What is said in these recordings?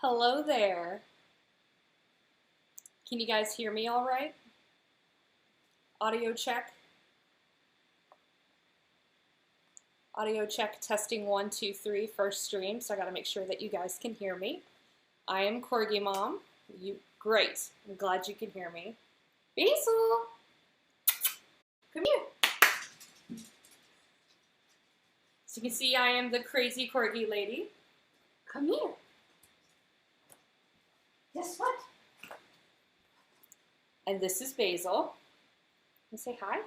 Hello there. Can you guys hear me all right? Audio check. Audio check, testing 1, 2, 3, first stream, so I gotta make sure that you guys can hear me. I am Corgi Mom. Great. I'm glad you can hear me. Basil! Come here. So you can see I am the crazy Corgi lady. Come here. Guess what? And this is Basil. Can you say hi?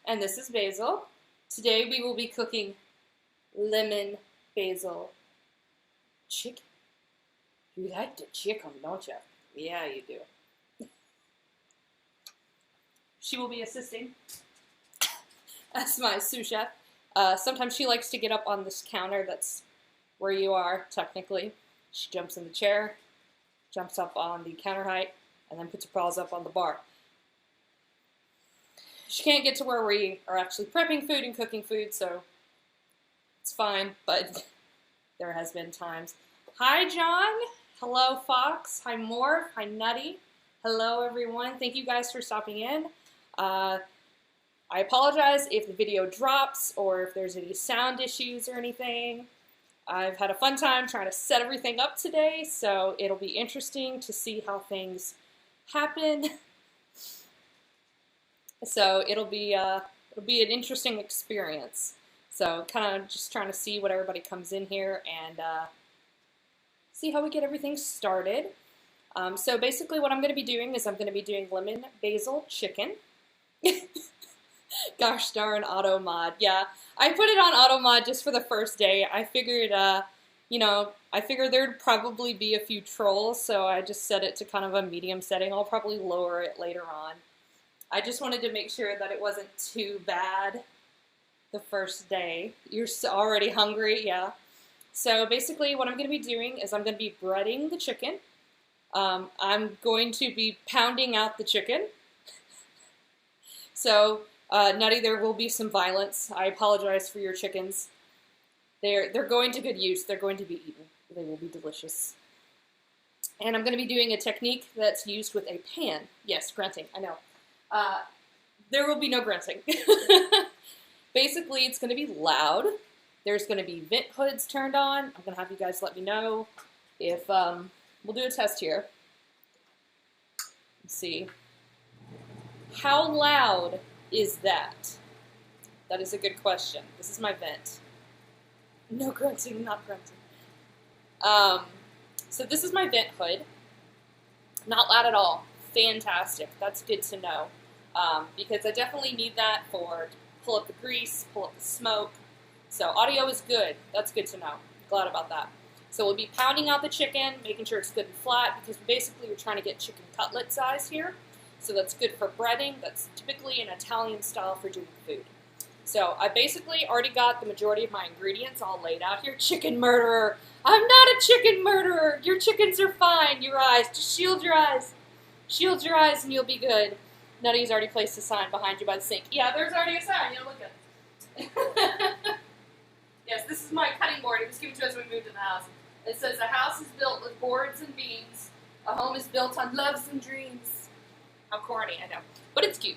And this is Basil. Today we will be cooking lemon basil chicken. You like the chicken, don't you? Yeah, you do. She will be assisting as my sous chef. Sometimes she likes to get up on this counter that's where you are, technically. She jumps in the chair, jumps up on the counter height, and then puts her paws up on the bar. She can't get to where we are actually prepping food and cooking food, so it's fine, but there has been times. Hi, John. Hello, Fox. Hi, Morph. Hi, Nutty. Hello, everyone. Thank you guys for stopping in. I apologize if the video drops or if there's any sound issues or anything. I've had a fun time trying to set everything up today, so it'll be interesting to see how things happen. So it'll be an interesting experience. So kind of just trying to see what everybody comes in here and see how we get everything started. So basically what I'm going to be doing is I'm going to be doing lemon basil chicken. Gosh darn auto mod. Yeah, I put it on auto mod just for the first day. I figured, I figured there'd probably be a few trolls, so I just set it to kind of a medium setting. I'll probably lower it later on. I just wanted to make sure that it wasn't too bad the first day. You're already hungry, yeah. So basically what I'm going to be doing is I'm going to be breading the chicken. I'm going to be pounding out the chicken. So, Nutty, there will be some violence. I apologize for your chickens. They're going to good use. They're going to be eaten. They will be delicious. And I'm going to be doing a technique that's used with a pan. Yes, grunting, I know. There will be no grunting. Basically, it's going to be loud. There's going to be vent hoods turned on. I'm going to have you guys let me know if, we'll do a test here. Let's see. How loud is that? That is a good question. This is my vent. No grunting, not grunting. So this is my vent hood. Not loud at all. Fantastic. That's good to know. Because I definitely need that for pull up the grease, pull up the smoke. So audio is good. That's good to know. Glad about that. So we'll be pounding out the chicken, making sure it's good and flat, because basically we're trying to get chicken cutlet size here. So that's good for breading. That's typically an Italian style for doing food. So I basically already got the majority of my ingredients all laid out here. Chicken murderer. I'm not a chicken murderer. Your chickens are fine. Your eyes. Just shield your eyes. Shield your eyes and you'll be good. Nutty's already placed a sign behind you by the sink. Yeah, there's already a sign. You know, look at it. Yes, this is my cutting board. It was given to us when we moved in the house. It says, a house is built with boards and beams. A home is built on loves and dreams. How corny, I know. But it's cute.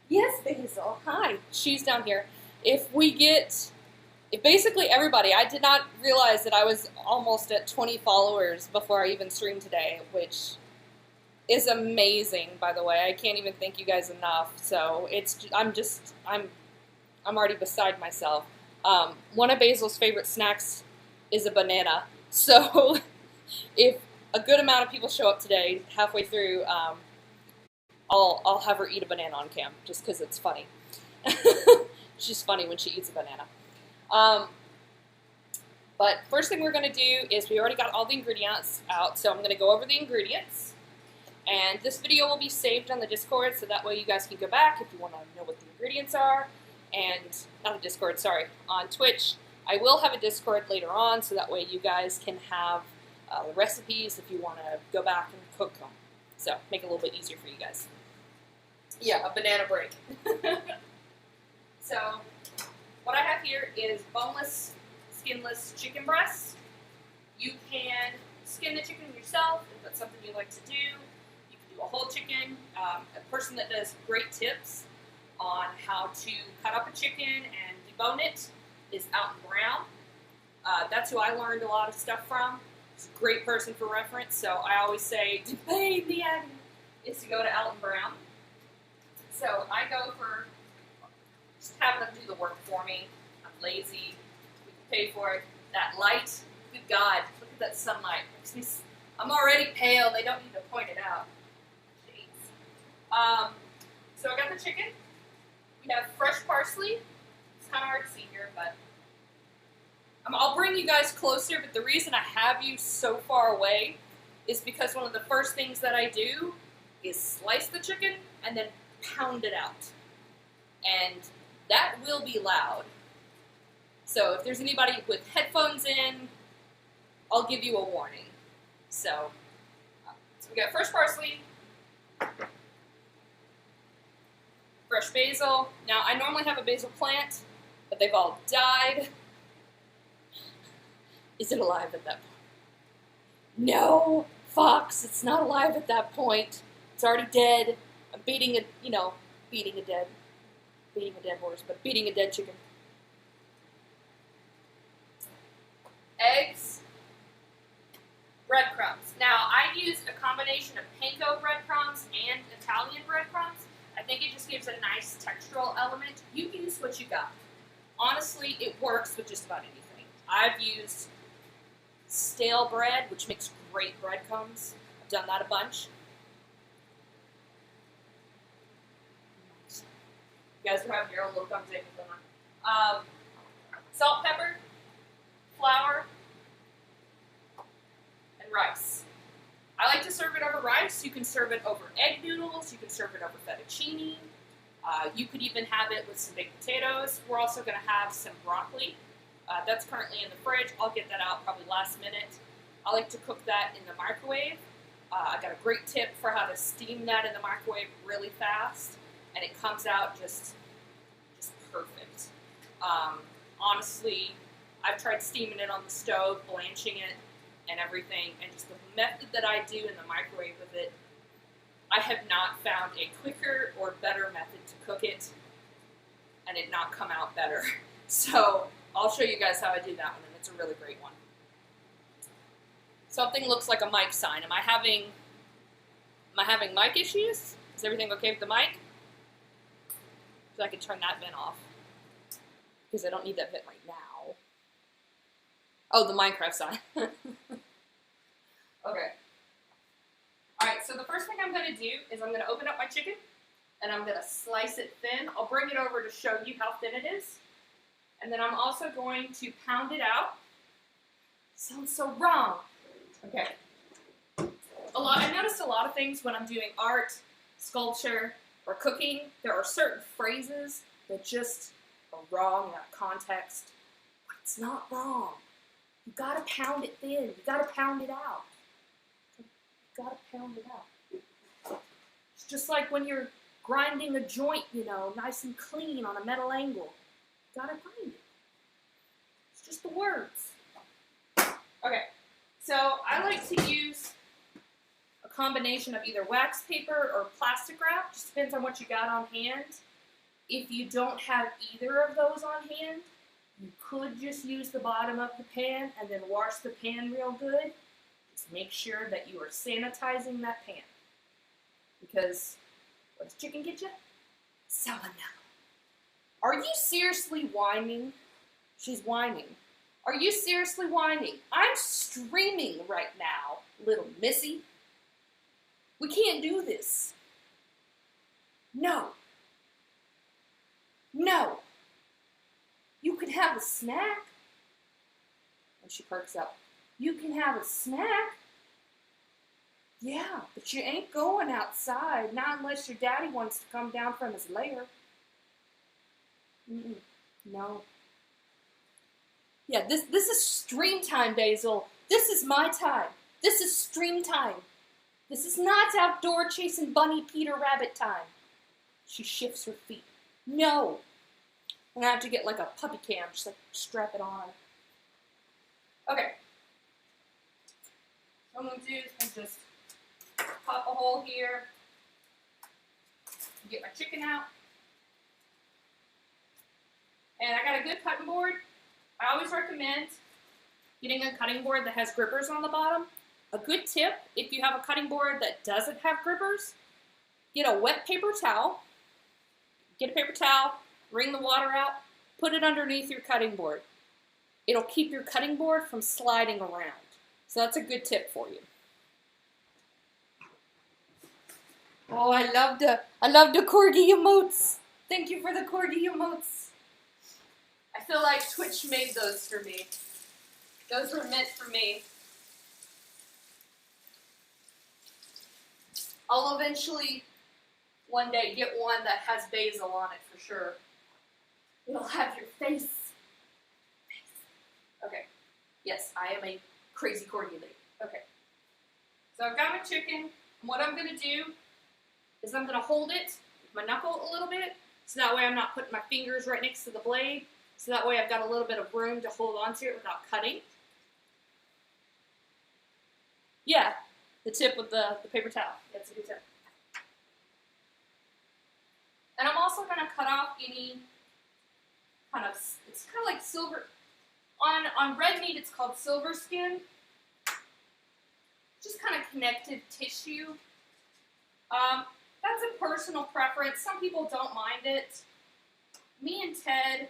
Yes, Basil. Hi. She's down here. If basically everybody, I did not realize that I was almost at 20 followers before I even streamed today, which is amazing, by the way. I can't even thank you guys enough. So I'm already beside myself. One of Basil's favorite snacks is a banana. So if a good amount of people show up today, halfway through, I'll have her eat a banana on cam, just because it's funny. She's funny when she eats a banana. But first thing we're going to do is we already got all the ingredients out, so I'm going to go over the ingredients. And this video will be saved on the Discord, so that way you guys can go back if you want to know what the ingredients are. And, not the Discord, sorry, on Twitch. I will have a Discord later on, so that way you guys can have the recipes if you want to go back and cook them. So, make it a little bit easier for you guys. Yeah, a banana break. So, what I have here is boneless, skinless chicken breasts. You can skin the chicken yourself if that's something you like to do. You can do a whole chicken. A person that does great tips on how to cut up a chicken and debone it is Alton Brown. That's who I learned a lot of stuff from. He's a great person for reference, so I always say, to pay the agony is to go to Alton Brown. So I go for just having them do the work for me. I'm lazy. We can pay for it. That light, good God, look at that sunlight. I'm already pale. They don't need to point it out. Jeez. So I got the chicken. We have fresh parsley. It's kind of hard to see here, but I'll bring you guys closer, but the reason I have you so far away is because one of the first things that I do is slice the chicken and then pound it out. And that will be loud. So if there's anybody with headphones in, I'll give you a warning. So we got fresh parsley, fresh basil. Now, I normally have a basil plant, but they've all died. Is it alive at that point? No, Fox, it's not alive at that point. It's already dead. I'm beating a dead horse, but beating a dead chicken. Eggs, breadcrumbs. Now, I use a combination of panko breadcrumbs and Italian breadcrumbs. I think it just gives a nice textural element. You use what you got. Honestly, it works with just about anything. I've used stale bread, which makes great breadcrumbs. I've done that a bunch. You guys are having your own little conversation going on. Salt, pepper, flour, and rice. I like to serve it over rice. You can serve it over egg noodles. You can serve it over fettuccine. You could even have it with some baked potatoes. We're also going to have some broccoli. That's currently in the fridge. I'll get that out probably last minute. I like to cook that in the microwave. I got a great tip for how to steam that in the microwave really fast, and it comes out just perfect. Honestly, I've tried steaming it on the stove, blanching it, and everything, and just the method that I do in the microwave with it, I have not found a quicker or better method to cook it, and it not come out better. So I'll show you guys how I do that one, and it's a really great one. Something looks like a mic sign. Am I having mic issues? Is everything okay with the mic? So I can turn that vent off, because I don't need that vent right now. Oh, the Minecraft sign. Okay. Alright, so the first thing I'm going to do is I'm going to open up my chicken, and I'm going to slice it thin. I'll bring it over to show you how thin it is. And then I'm also going to pound it out. Sounds so wrong. Okay. I've noticed a lot of things when I'm doing art, sculpture, or cooking. There are certain phrases that just are wrong out of context. But it's not wrong. You gotta pound it thin. You gotta pound it out. You gotta pound it out. It's just like when you're grinding a joint, you know, nice and clean on a metal angle. You gotta grind it. It's just the words. Okay, so I like to use a combination of either wax paper or plastic wrap. Just depends on what you got on hand. If you don't have either of those on hand, you could just use the bottom of the pan and then wash the pan real good. Just make sure that you are sanitizing that pan. Because what does chicken get you? Salmonella. Are you seriously whining? She's whining. Are you seriously whining? I'm streaming right now, little missy. We can't do this. No. No. You can have a snack. And she perks up. You can have a snack? Yeah, but you ain't going outside, not unless your daddy wants to come down from his lair. No. Yeah, this is stream time, Basil. This is my time. This is stream time. This is not outdoor chasing Bunny Peter Rabbit time. She shifts her feet. No. I'm gonna have to get like a puppy cam, just like strap it on. Okay. So what I'm gonna do is just pop a hole here, get my chicken out. And I got a good cutting board. I always recommend getting a cutting board that has grippers on the bottom. A good tip, if you have a cutting board that doesn't have grippers, get a wet paper towel. Get a paper towel, wring the water out, put it underneath your cutting board. It'll keep your cutting board from sliding around. So that's a good tip for you. Oh, I love the Corgi emotes. Thank you for the Corgi emotes. I feel like Twitch made those for me. Those were meant for me. I'll eventually one day get one that has Basil on it for sure. It'll have your face. Okay. Yes, I am a crazy Corgi lady. Okay. So I've got my chicken. And what I'm going to do is I'm going to hold it with my knuckle a little bit. So that way I'm not putting my fingers right next to the blade. So that way I've got a little bit of room to hold onto it without cutting. Yeah, the tip with the paper towel. That's a good tip. And I'm also going to cut off any kind of, it's kind of like silver, on red meat it's called silver skin. Just kind of connective tissue. That's a personal preference. Some people don't mind it. Me and Ted,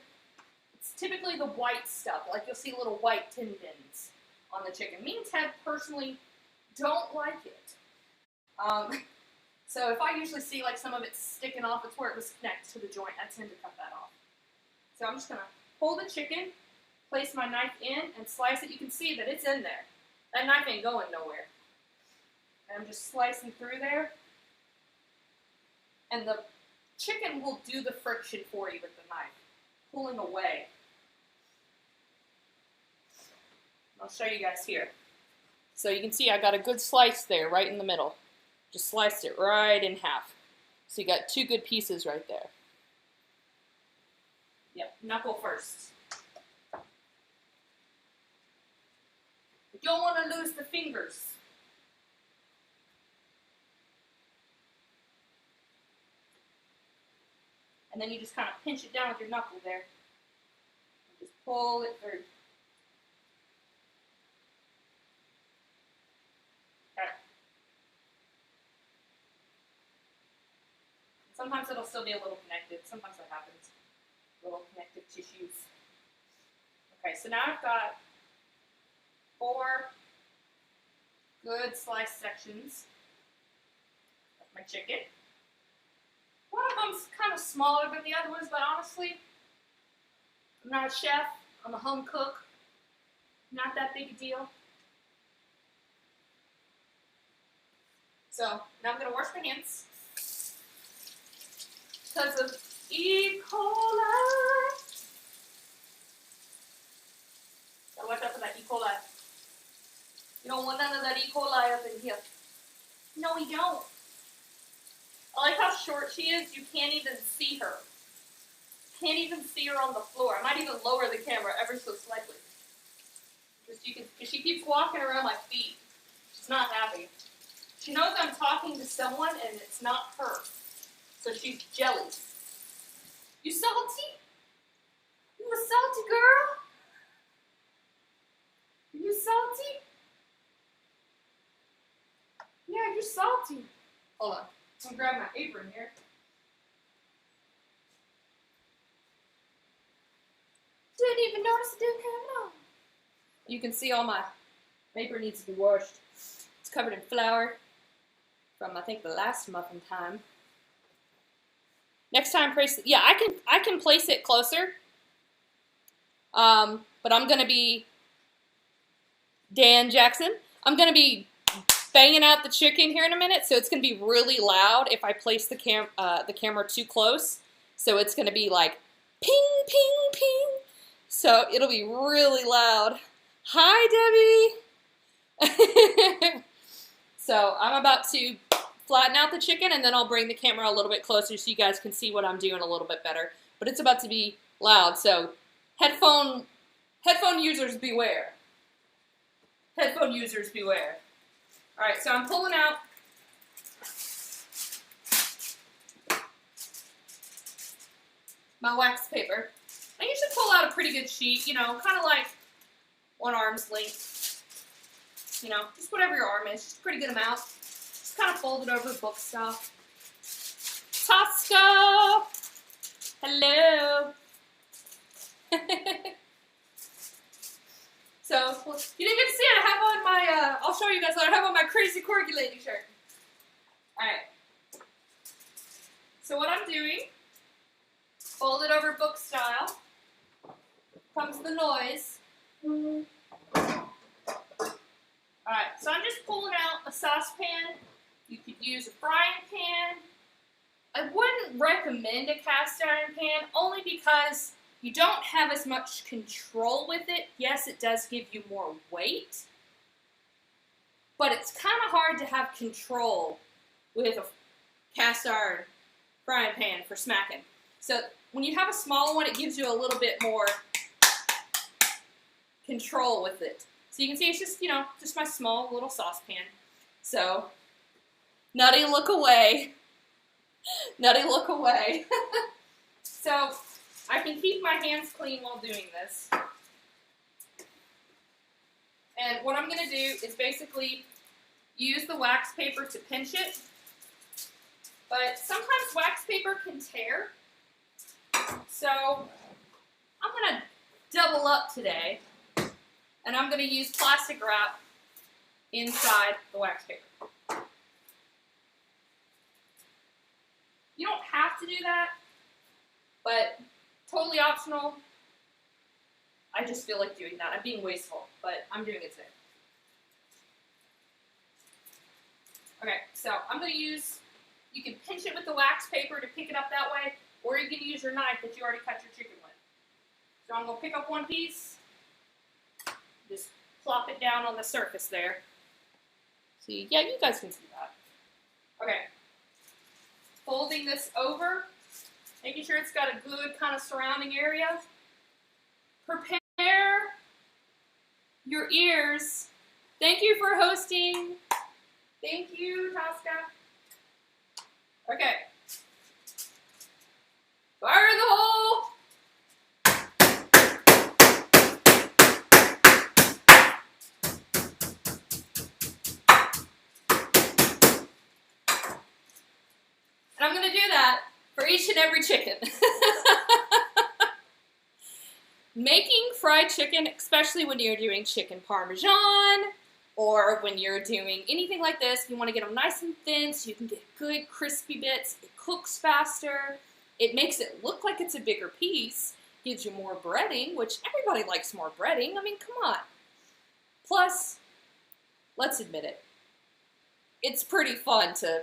it's typically the white stuff. Like you'll see little white tendons on the chicken. Me and Ted personally don't like it. So if I usually see like some of it sticking off, it's where it was connected to the joint. I tend to cut that off. So I'm just going to hold the chicken, place my knife in, and slice it. You can see that it's in there. That knife ain't going nowhere. And I'm just slicing through there. And the chicken will do the friction for you with the knife, pulling away. I'll show you guys here. So you can see I got a good slice there, right in the middle. Just sliced it right in half. So you got two good pieces right there. Yep, knuckle first. You don't want to lose the fingers. And then you just kind of pinch it down with your knuckle there. And just pull it through. Okay. Sometimes it'll still be a little connected. Sometimes that happens. Little connective tissues. Okay, so now I've got 4 good sliced sections of my chicken. One of them's kind of smaller than the other ones, but honestly, I'm not a chef. I'm a home cook. Not that big a deal. So now I'm going to wash my hands because of E. coli. So watch out for that E. coli. You don't want none of that E. coli up in here. No, we don't. I like how short she is. You can't even see her. Can't even see her on the floor. I might even lower the camera ever so slightly. Just you can. She keeps walking around my feet. She's not happy. She knows I'm talking to someone and it's not her. So she's jealous. You salty? You a salty girl? You salty? Yeah, you're salty. Hold on. I'm gonna grab my apron here. Didn't even notice it didn't have it on. You can see all my apron needs to be washed. It's covered in flour from I think the last muffin time. Next time, place it. Yeah, I can place it closer. But I'm gonna be Dan Jackson. I'm gonna be banging out the chicken here in a minute, so it's going to be really loud if I place the camera too close. So it's going to be like ping, ping, ping. So it'll be really loud. Hi, Debbie. So I'm about to flatten out the chicken, and then I'll bring the camera a little bit closer so you guys can see what I'm doing a little bit better. But it's about to be loud. So headphone users beware. Headphone users beware. All right, so I'm pulling out my wax paper. I usually pull out a pretty good sheet, you know, kind of like 1 arm's length. You know, just whatever your arm is, just a pretty good amount. Just kind of fold it over book style. Tosca! Hello! So, well, you didn't get to see it. I have on my, I'll show you guys what I have on my crazy Corgi lady shirt. Alright. So what I'm doing, fold it over book style. Comes the noise. Alright, so I'm just pulling out a saucepan. You could use a frying pan. I wouldn't recommend a cast iron pan, only because you don't have as much control with it. Yes, it does give you more weight, but it's kind of hard to have control with a cast iron frying pan for smacking. So when you have a small one, it gives you a little bit more control with it. So you can see it's just, you know, just my small little saucepan. So, Nutty, look away. Nutty, look away. So, I can keep my hands clean while doing this. And what I'm going to do is basically use the wax paper to pinch it. But sometimes wax paper can tear. So, I'm going to double up today. And I'm going to use plastic wrap inside the wax paper. You don't have to do that, but totally optional. I just feel like doing that. I'm being wasteful, but I'm doing it today. Okay, so I'm going to use, you can pinch it with the wax paper to pick it up that way, or you can use your knife that you already cut your chicken with. So I'm going to pick up one piece. Just plop it down on the surface there. See, yeah, you guys can see that. Okay. Folding this over, making sure it's got a good kind of surrounding area. Prepare your ears. Thank you for hosting. Thank you, Tosca. Okay. Fire in the hole. I'm going to do that for each and every chicken. Making fried chicken, especially when you're doing chicken parmesan, or when you're doing anything like this, you want to get them nice and thin so you can get good crispy bits. It cooks faster. It makes it look like it's a bigger piece. Gives you more breading, which everybody likes more breading. I mean, come on. Plus, let's admit it, it's pretty fun to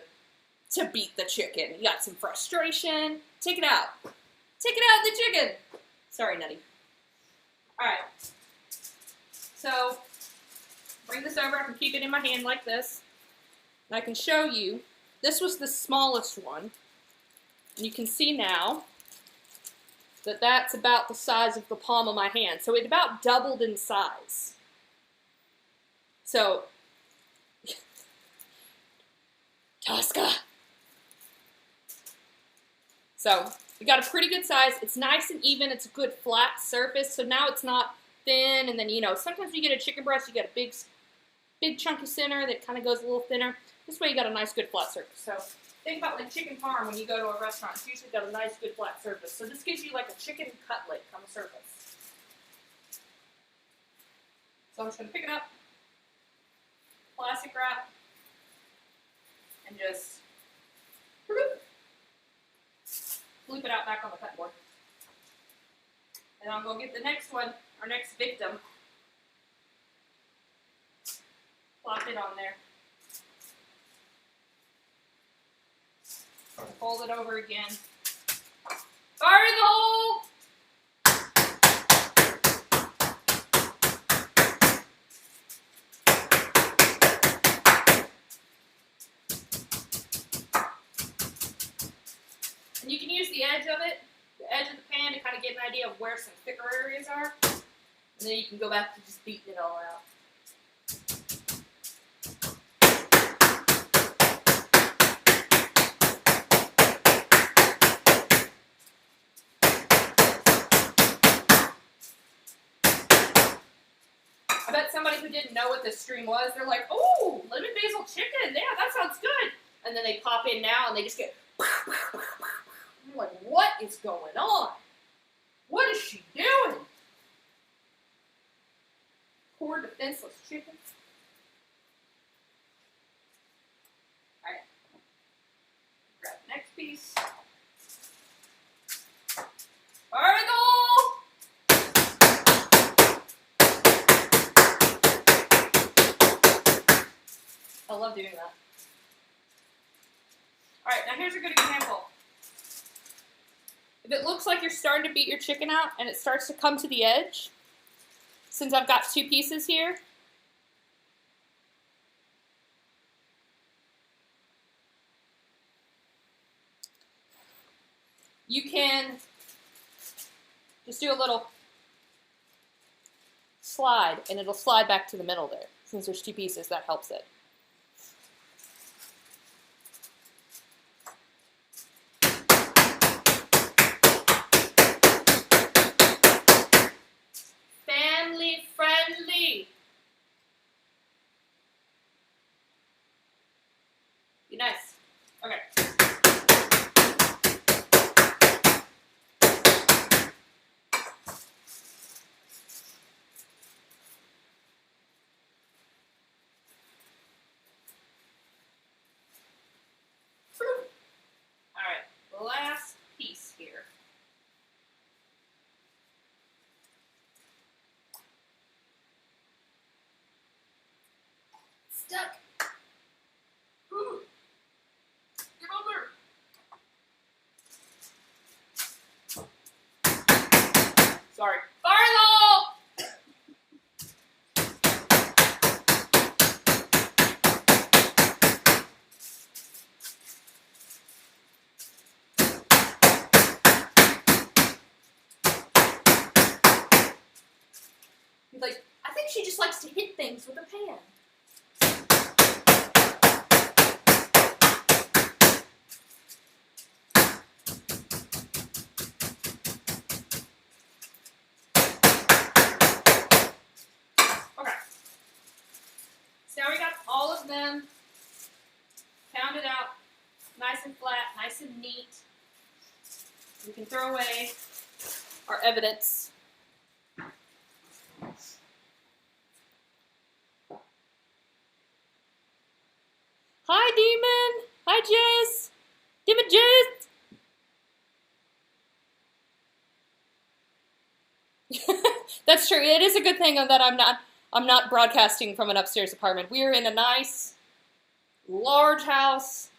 beat the chicken. You got some frustration. Take it out. Take it out, the chicken. Sorry, Nutty. All right. So, bring this over. I can keep it in my hand like this. And I can show you. This was the smallest one. And you can see now that that's about the size of the palm of my hand. So it about doubled in size. So, Tosca. So, we got a pretty good size. It's nice and even. It's a good flat surface. So now it's not thin. And then, you know, sometimes you get a chicken breast, you get a big chunky center that kind of goes a little thinner. This way you got a nice, good flat surface. So think about like chicken parm when you go to a restaurant. It's usually got a nice, good flat surface. So this gives you like a chicken cutlet on the surface. So I'm just going to pick it up, plastic wrap, and just flip it out back on the cut board. And I'll go get the next one, our next victim. Plop it on there. Fold it over again. Fire in the hole! And you can use the edge of it, the edge of the pan pan to kind of get an idea of where some thicker areas are. And then you can go back to just beating it all out. I bet somebody who didn't know what this stream was, they're like, oh, lemon basil chicken, yeah, that sounds good. And then they pop in now and they just get, you're like, what is going on? What is she doing? Poor defenseless chicken. All right, grab the next piece. Vertical! I love doing that. All right, now here's a good example. If it looks like you're starting to beat your chicken out and it starts to come to the edge, since I've got two pieces here, you can just do a little slide and it'll slide back to the middle there. Since there's two pieces, that helps it. Family friendly. Be nice. Okay. All right, last piece here. Stuck. Ooh. Get over. Sorry. Basil! He's like, I think she just likes to hit things with a pan. Okay. So now we got all of them pounded out, nice and flat, nice and neat. We can throw away our evidence. Hi, Demon. Hi, Jess. Demon Jess. That's true. It is a good thing that I'm not broadcasting from an upstairs apartment. We are in a nice, large house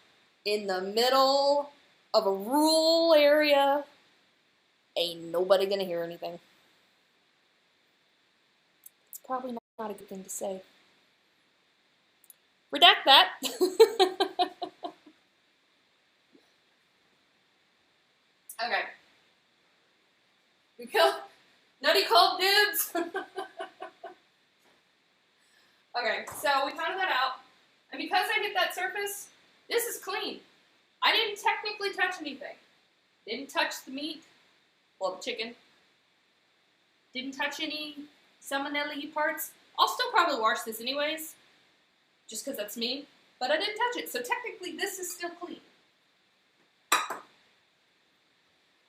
in the middle of a rural area. Ain't nobody gonna hear anything. It's probably not a good thing to say. Redact that. Okay. We killed. Nutty called dibs. Okay, so we pounded that out. And because I hit that surface, this is clean. I didn't technically touch anything. Didn't touch the meat. Well, the chicken. Didn't touch any salmonella-y parts. I'll still probably wash this anyways. Just because that's me. But I didn't touch it. So technically, this is still clean.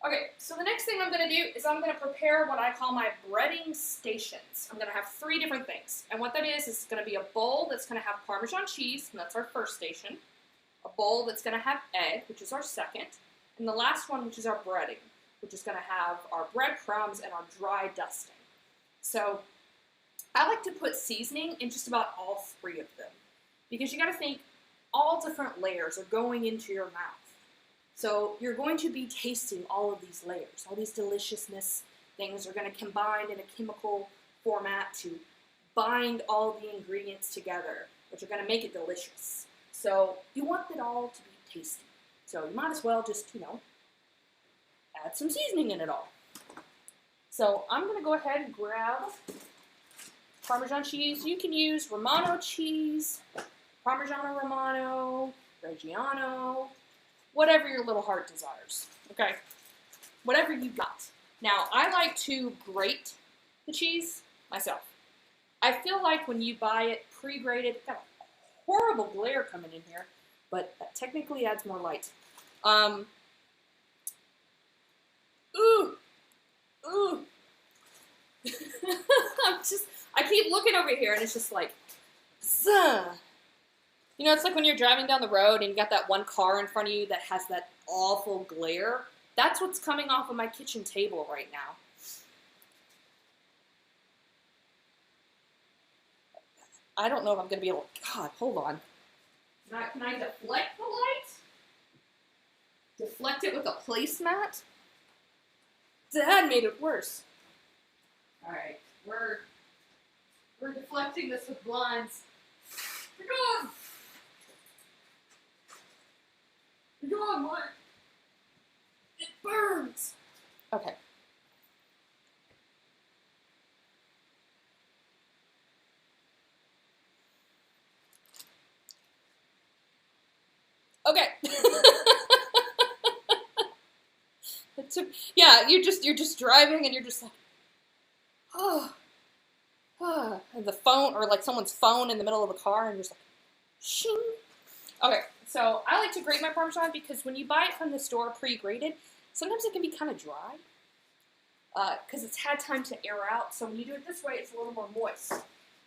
Okay, so the next thing I'm going to do is I'm going to prepare what I call my breading stations. I'm going to have 3 different things. And what that is going to be a bowl that's going to have Parmesan cheese, and that's our first station. A bowl that's going to have egg, which is our second. And the last one, which is our breading, which is going to have our breadcrumbs and our dry dusting. So I like to put seasoning in just about all 3 of them. Because you got to think all different layers are going into your mouth. So you're going to be tasting all of these layers. All these deliciousness things are going to combine in a chemical format to bind all the ingredients together, which are going to make it delicious. So you want it all to be tasty. So you might as well just, add some seasoning in it all. So I'm going to go ahead and grab Parmesan cheese. You can use Romano cheese, Parmigiano Romano, Reggiano, whatever your little heart desires. Okay? Whatever you got. Now, I like to grate the cheese myself. I feel like when you buy it pre-grated, got a horrible glare coming in here, but that technically adds more light. Ooh! I keep looking over here and it's just like, zuh. You know, it's like when you're driving down the road and you got that one car in front of you that has that awful glare. That's what's coming off of my kitchen table right now. I don't know if I'm going to be able to... God, hold on. Can I deflect the light? Deflect it with a placemat? That made it worse. Alright, we're deflecting this with blinds. We're going! We're going, Mark! It burns! Okay. Okay. Yeah, you're just driving and you're just like, and the phone, or like someone's phone in the middle of the car, and you're just like, shing. Okay, so I like to grate my Parmesan because when you buy it from the store pre-grated, sometimes it can be kind of dry because it's had time to air out. So when you do it this way, it's a little more moist.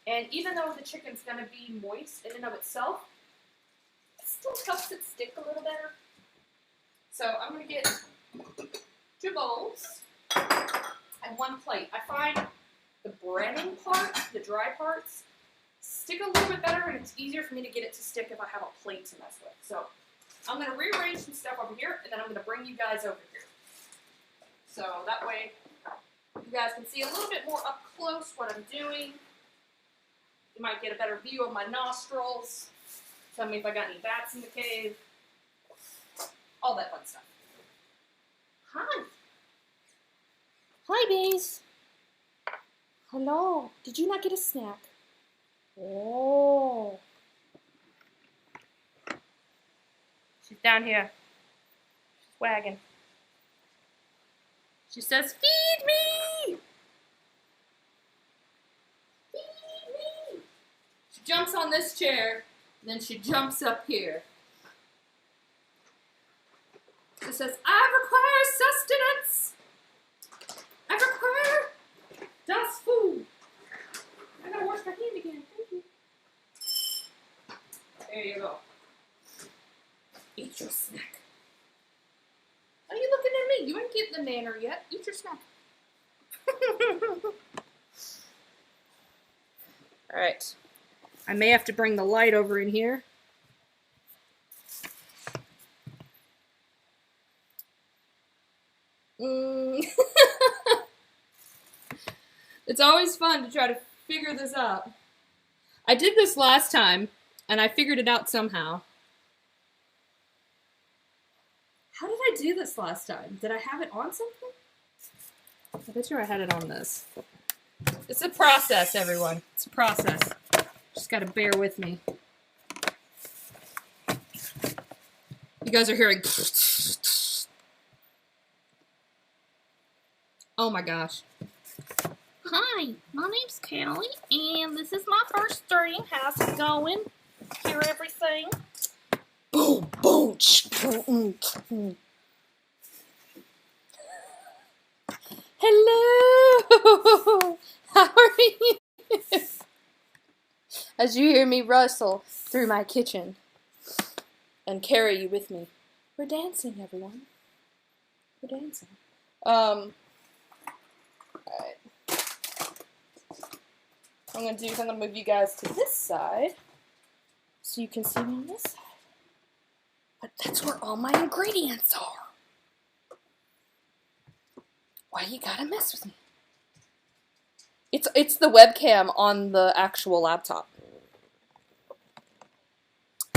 And even though the chicken's going to be moist in and of itself, it still helps it stick a little better. So I'm going to get 2 bowls and 1 plate. I find the breading part, the dry parts, stick a little bit better, and it's easier for me to get it to stick if I have a plate to mess with. So I'm going to rearrange some stuff over here, and then I'm going to bring you guys over here. So that way you guys can see a little bit more up close what I'm doing. You might get a better view of my nostrils. Tell me if I got any bats in the cave. All that fun stuff. Hi. Hi, Baze. Hello. Did you not get a snack? Oh. She's down here. She's wagging. She says, feed me! Feed me! She jumps on this chair, and then she jumps up here. She says, I require sustenance. I require das food. I gotta wash my hand again. Thank you. There you go. Eat your snack. Are you looking at me? You ain't getting the nanner yet. Eat your snack. Alright. I may have to bring the light over in here. It's always fun to try to figure this out. I did this last time, and I figured it out somehow. How did I do this last time? Did I have it on something? I bet you I had it on this. It's a process, everyone. It's a process. Just gotta bear with me. You guys are hearing... Oh my gosh. Hi, my name's Callie, and this is my first stream. How's it going? Hear everything? Boom, boom. Hello! How are you? As you hear me rustle through my kitchen and carry you with me. We're dancing, everyone. We're dancing. Alright. What I'm going to do is I'm going to move you guys to this side so you can see me on this side. But that's where all my ingredients are. Why you gotta mess with me? It's the webcam on the actual laptop.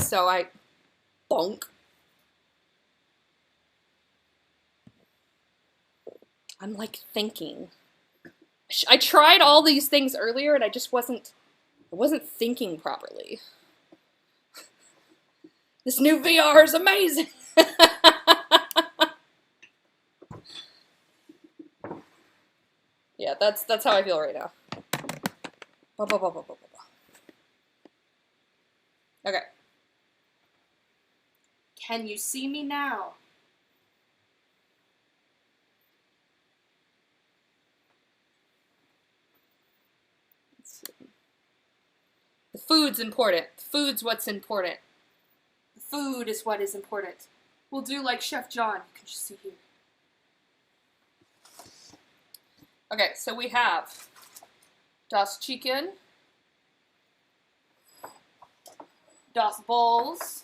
So I bonk. I'm like thinking. I tried all these things earlier and I wasn't thinking properly. This new VR is amazing. Yeah, that's how I feel right now. Okay. Can you see me now? The food's important. The food's what's important. The food is what is important. We'll do like Chef John. You can just see here. Okay, so we have das chicken, das bowls,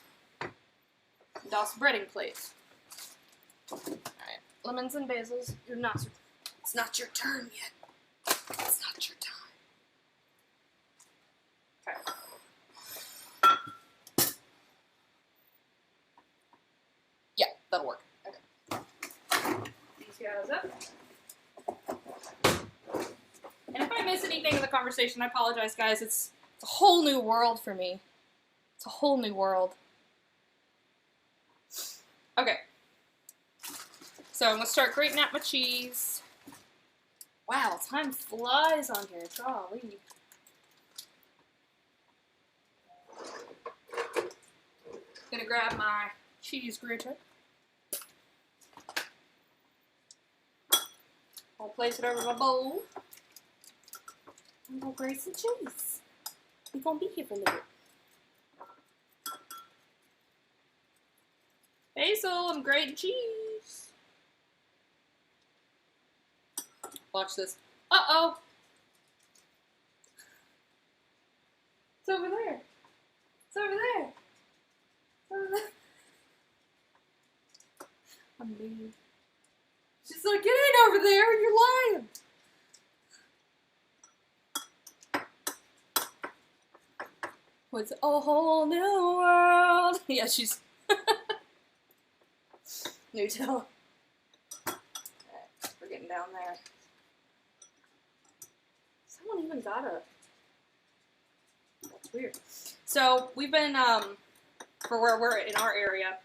das breading plate. Alright, lemons and basils. It's not your turn yet. It's not your time. Okay. Yeah, that'll work. Okay. These guys up. And if I miss anything in the conversation, I apologize, guys. It's a whole new world for me. It's a whole new world. Okay. So I'm going to start grating out my cheese. Wow, time flies on here. Golly. Gonna grab my cheese grater. I'll place it over my bowl. I'm gonna grate some cheese. We're gonna be here for a little bit. Basil, I'm grating cheese. Watch this. Uh-oh. It's over there. It's over there. It's over there. I'm mean. She's like, it ain't over there. You're lying. What's a whole new world? Yeah, she's new tell. Alright, we're getting down there. Someone even got a. That's weird. So we've been for where we're in our area.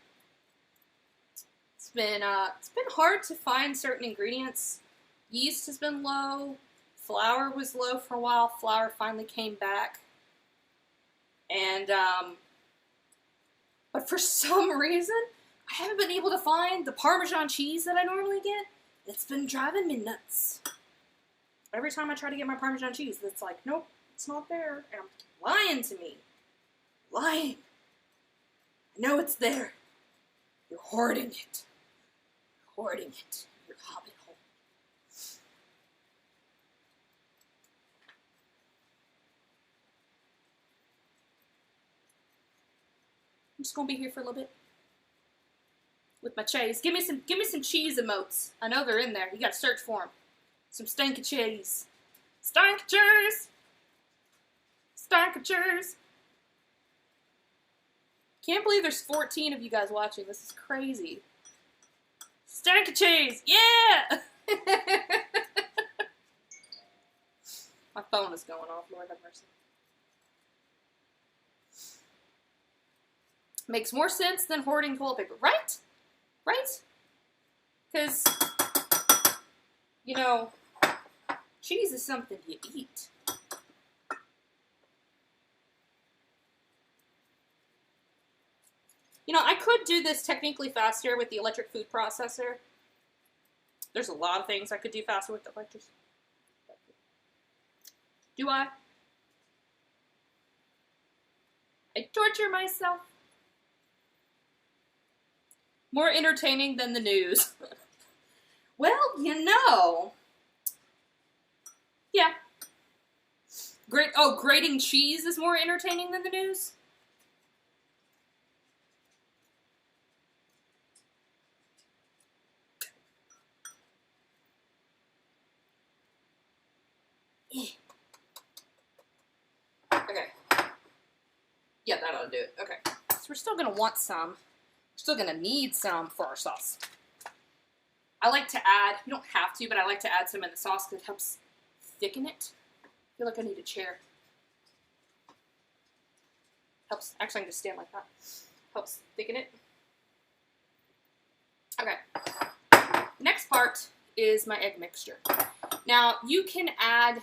It's been hard to find certain ingredients. Yeast has been low. Flour was low for a while. Flour finally came back. And, but for some reason, I haven't been able to find the Parmesan cheese that I normally get. It's been driving me nuts. Every time I try to get my Parmesan cheese, it's like, nope, it's not there. And lying to me. Lying. I know it's there. You're hoarding it. You're hoarding it. Your hobbit hole. I'm just gonna be here for a little bit with my cheese. Give me some cheese emotes. I know they're in there. You gotta search for them. Some stinky cheese. Stinky cheese. Stinky cheese. Can't believe there's 14 of you guys watching. This is crazy. Stinky cheese. Yeah. My phone is going off. Lord have mercy. Makes more sense than hoarding toilet paper, right? Right? Because, you know, cheese is something you eat. You know, I could do this technically faster with the electric food processor. There's a lot of things I could do faster with the electric. Do I? I torture myself. More entertaining than the news. Well, you know. Yeah. Grating cheese is more entertaining than the news? Okay. Yeah, that ought to do it. Okay. So we're still going to want some. We're still going to need some for our sauce. I like to add, you don't have to, but I like to add some in the sauce because it helps thicken it. I feel like I need a chair. Helps. Actually, I can just stand like that. Helps thicken it. Okay. Next part is my egg mixture. Now, you can add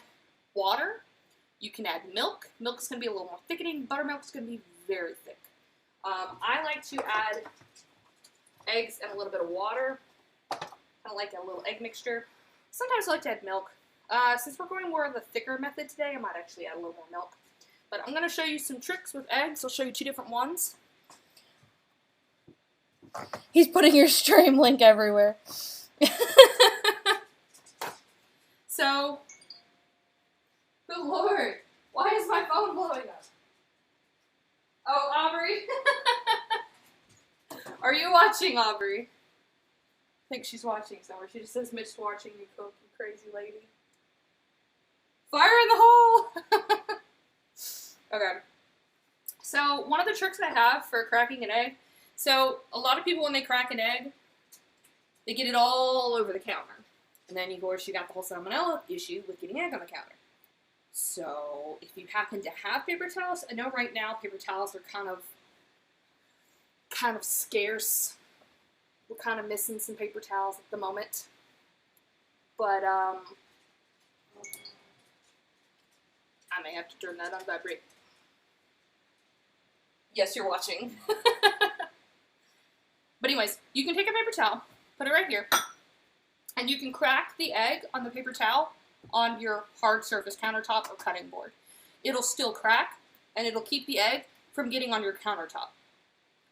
water. You can add milk. Milk's going to be a little more thickening. Buttermilk's going to be very thick. I like to add eggs and a little bit of water. Kind of like a little egg mixture. Sometimes I like to add milk. Since we're going more of the thicker method today, I might actually add a little more milk. But I'm going to show you some tricks with eggs. I'll show you 2 different ones. He's putting your stream link everywhere. So, good Lord, why is my phone blowing up? Oh, Aubrey. Are you watching, Aubrey? I think she's watching somewhere. She just says, Mitch's watching, you crazy lady. Fire in the hole! Okay. So, one of the tricks I have for cracking an egg, so a lot of people when they crack an egg, they get it all over the counter. And then, of course, you got the whole salmonella issue with getting egg on the counter. So, if you happen to have paper towels, I know right now paper towels are kind of scarce. We're kind of missing some paper towels at the moment. But, I may have to turn that on vibrate. Yes, you're watching. But anyways, you can take a paper towel, put it right here, and you can crack the egg on the paper towel on your hard surface countertop or cutting board. It'll still crack, and it'll keep the egg from getting on your countertop.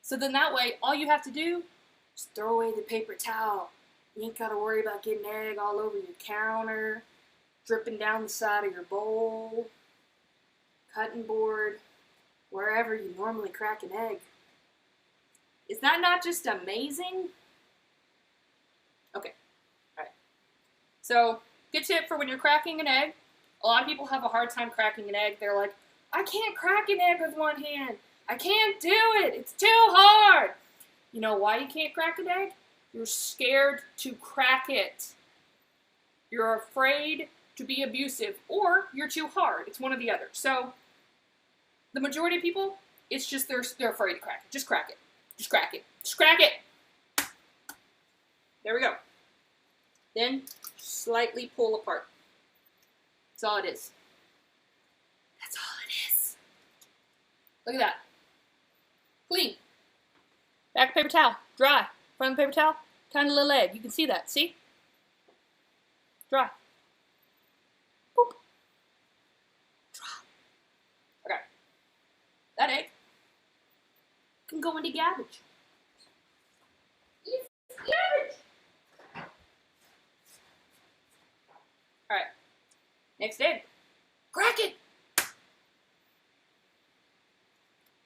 So then that way, all you have to do is throw away the paper towel. You ain't got to worry about getting egg all over your counter, dripping down the side of your bowl, cutting board, wherever you normally crack an egg. Is that not just amazing? Okay, alright. So, good tip for when you're cracking an egg. A lot of people have a hard time cracking an egg. They're like, I can't crack an egg with one hand. I can't do it. It's too hard. You know why you can't crack an egg? You're scared to crack it. You're afraid to be abusive, or you're too hard. It's one or the other. So, the majority of people, it's just they're afraid to crack it. Just crack it. Just crack it. Just crack it. There we go. Then, slightly pull apart. That's all it is. That's all it is. Look at that. Clean. Back paper towel. Dry. Front of the paper towel. Tiny little egg. You can see that. See? Dry. Boop. Dry. Okay. That egg can go into garbage. It's garbage. Alright. Next egg. Crack it.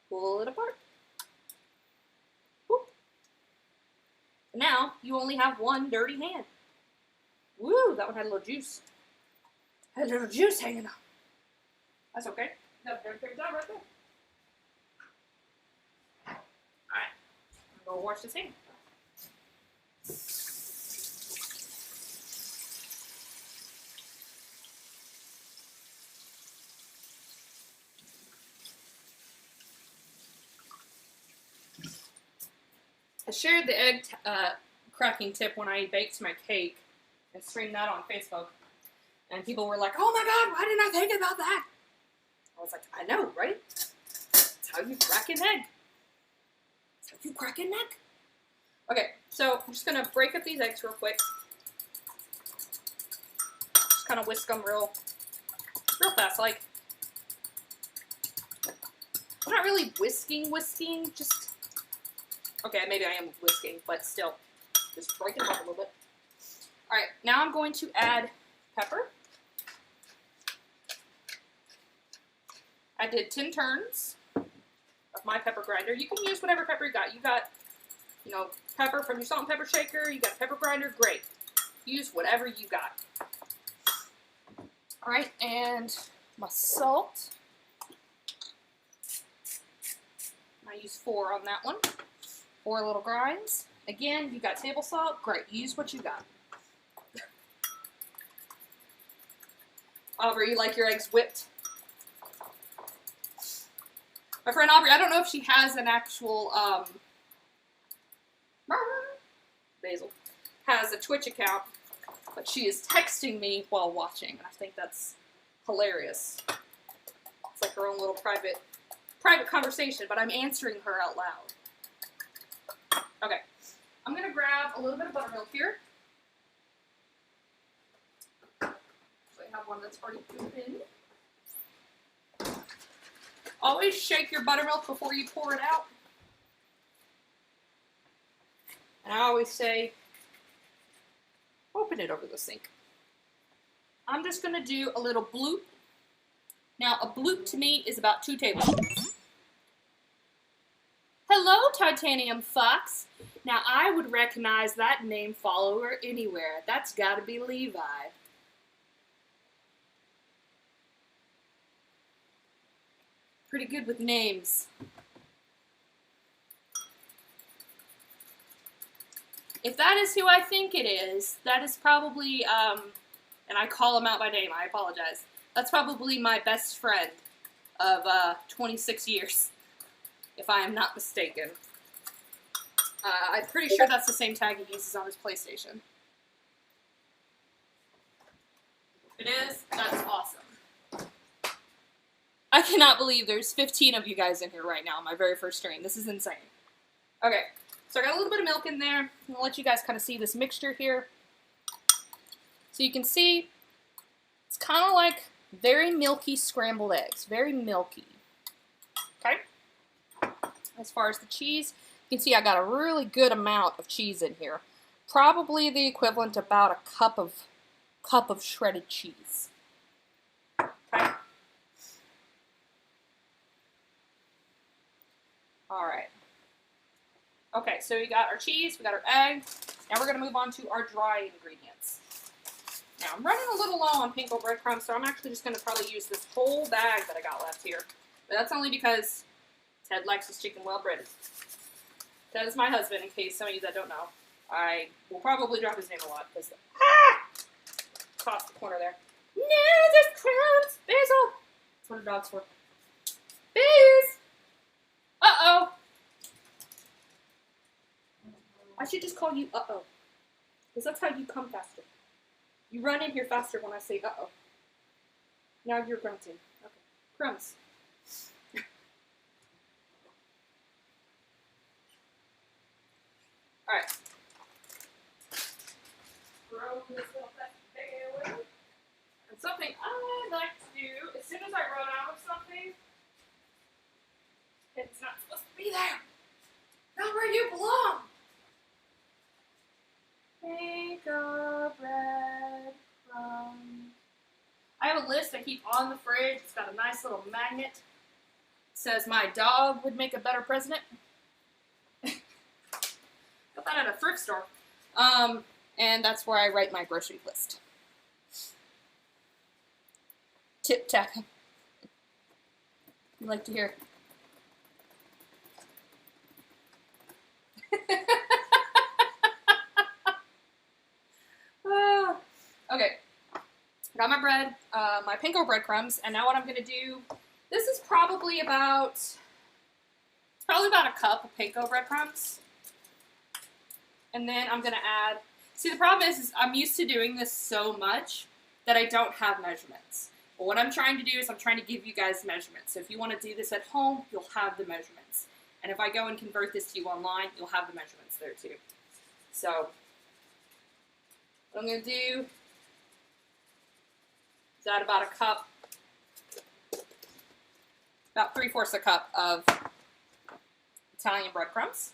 Pull it apart. Whoop. Now, you only have one dirty hand. Woo, that one had a little juice. Had a little juice hanging on. That's okay. That dirty paper towel right there. Alright. I'm going to wash this hand. I shared the egg cracking tip when I baked my cake and streamed that on Facebook. And people were like, oh my god, why didn't I think about that? I was like, I know, right? That's how you crack an egg. That's how you crack an egg. Okay, so I'm just going to break up these eggs real quick. Just kind of whisk them real fast, like. I'm not really whisking, just. Okay, maybe I am whisking, but still. Just break it up a little bit. Alright, now I'm going to add pepper. I did 10 turns of my pepper grinder. You can use whatever pepper you got. You got, you know, pepper from your salt and pepper shaker. You got a pepper grinder. Great. Use whatever you got. Alright, and my salt. I use 4 on that one. 4 little grinds. Again, you got table salt. Great. Use what you got. Aubrey, you like your eggs whipped? My friend Aubrey, I don't know if she has an actual, Basil, has a Twitch account, but she is texting me while watching, and I think that's hilarious. It's like her own little private conversation, but I'm answering her out loud. Okay, I'm gonna grab a little bit of buttermilk here. So I have one that's already open. Always shake your buttermilk before you pour it out. And I always say, open it over the sink. I'm just going to do a little bloop. Now, a bloop to me is about 2 tablespoons. Hello, Titanium Fox. Now, I would recognize that name follower anywhere. That's got to be Levi. Pretty good with names. If that is who I think it is, that is probably, and I call him out by name, I apologize. That's probably my best friend of 26 years, if I am not mistaken. I'm pretty sure that's the same tag he uses on his PlayStation. If it is, that's awesome. I cannot believe there's 15 of you guys in here right now on my very first stream. This is insane. Okay, so I got a little bit of milk in there. I'm going to let you guys kind of see this mixture here. So you can see it's kind of like very milky scrambled eggs. Very milky. Okay? As far as the cheese, you can see I got a really good amount of cheese in here. Probably the equivalent to about a cup of shredded cheese. Okay? Alright. Okay, so we got our cheese, we got our egg. Now we're going to move on to our dry ingredients. Now, I'm running a little low on panko breadcrumbs, so I'm actually just going to probably use this whole bag that I got left here. But that's only because Ted likes his chicken well breaded. Ted is my husband, in case some of you that don't know. I will probably drop his name a lot, because caught the corner there. No, there's crumbs! Basil! That's what a dog's for. Biz! Uh-oh! I should just call you uh-oh. Because that's how you come faster. You run in here faster when I say uh-oh. Now you're grunting. Okay. Crumbs. Alright. Throw this little bag away. And something I like to do, as soon as I run out of something, it's not supposed to be there. Not where you belong. Panko bread crumbs. I have a list I keep on the fridge. It's got a nice little magnet. It says my dog would make a better president. Got that at a thrift store. And that's where I write my grocery list. Tip tap. You like to hear? Okay, got my bread, my panko breadcrumbs, and now what I'm going to do, this is probably about, a cup of panko breadcrumbs, and then I'm going to add, see the problem is I'm used to doing this so much that I don't have measurements, but what I'm trying to do is I'm trying to give you guys measurements, so if you want to do this at home, you'll have the measurements, and if I go and convert this to you online, you'll have the measurements there too. So, what I'm going to do is add about a cup, about 3/4 a cup of Italian breadcrumbs.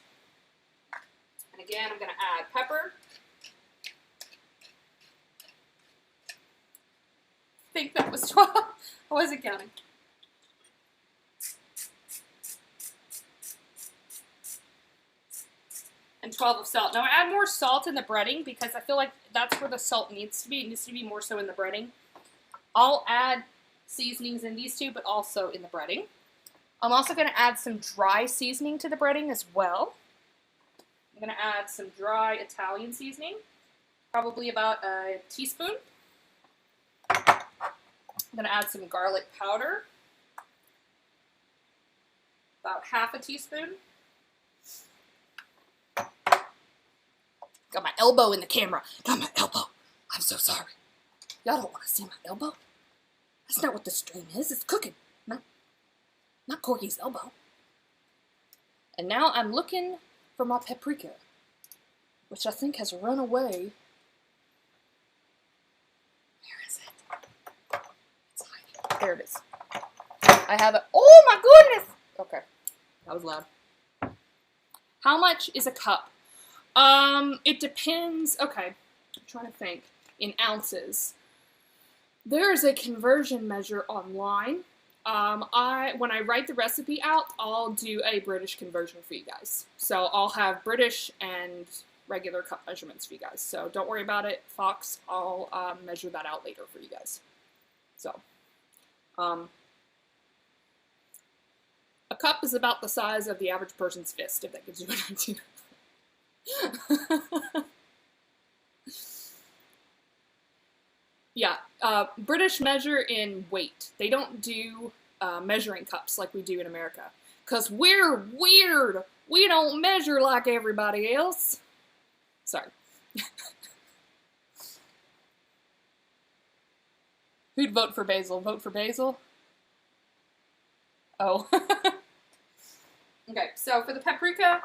And again, I'm going to add pepper. I think that was 12. I wasn't counting. And 12 of salt. Now I add more salt in the breading because I feel like that's where the salt needs to be. It needs to be more so in the breading. I'll add seasonings in these two, but also in the breading. I'm also going to add some dry seasoning to the breading as well. I'm going to add some dry Italian seasoning, probably about a teaspoon. I'm gonna add some garlic powder. About half a teaspoon. Got my elbow in the camera. Got my elbow. I'm so sorry. Y'all don't want to see my elbow. That's not what the stream is. It's cooking. Not Corgi's elbow. And now I'm looking for my paprika, which I think has run away. Where is it? It's hiding. There it is. I have it. Oh my goodness! Okay, that was loud. How much is a cup? It depends. Okay, I'm trying to think. In ounces. There is a conversion measure online. When I write the recipe out, I'll do a British conversion for you guys. So I'll have British and regular cup measurements for you guys. So don't worry about it, Fox. I'll measure that out later for you guys. So, a cup is about the size of the average person's fist, if that gives you an idea. Yeah, British measure in weight. They don't do measuring cups like we do in America. Because we're weird. We don't measure like everybody else. Sorry. Who'd vote for Basil? Vote for Basil? Oh. Okay, so for the paprika,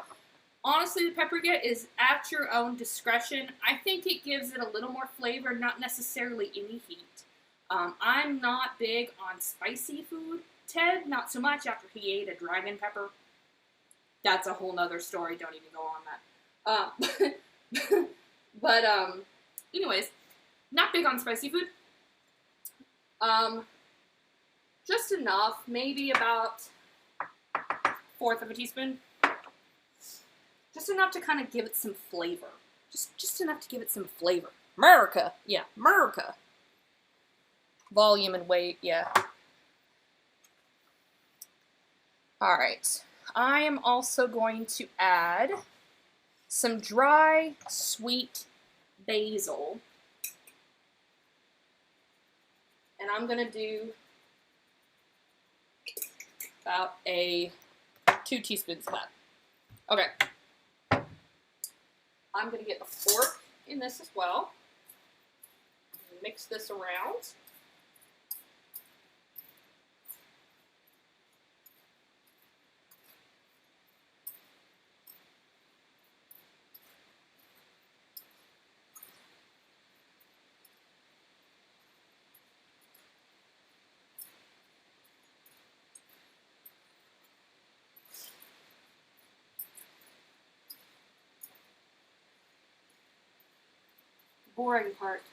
honestly, the paprika is at your own discretion. I think it gives it a little more flavor, not necessarily any heat. I'm not big on spicy food. Ted, not so much after he ate a dragon pepper. That's a whole nother story. Don't even go on that. But anyways, not big on spicy food. Just enough, maybe about 1/4 of a teaspoon. Just enough to kind of give it some flavor. Just enough to give it some flavor. America! Yeah, America! Volume and weight, yeah. Alright. I am also going to add some dry, sweet basil. And I'm going to do about 2 teaspoons of that. Okay. I'm going to get a fork in this as well. Mix this around. Boring part,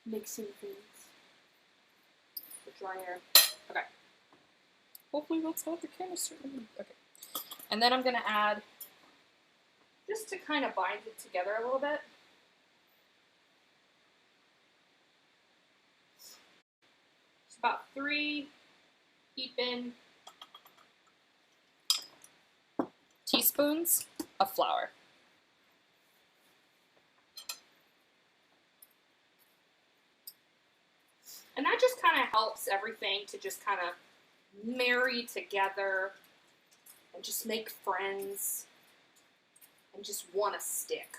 mixing things, the dry air. Okay. Hopefully that's not the canister. Okay. And then I'm going to add, just to kind of bind it together a little bit, it's about 3 heaping teaspoons of flour. And that just kind of helps everything to just kind of marry together and just make friends and just want to stick.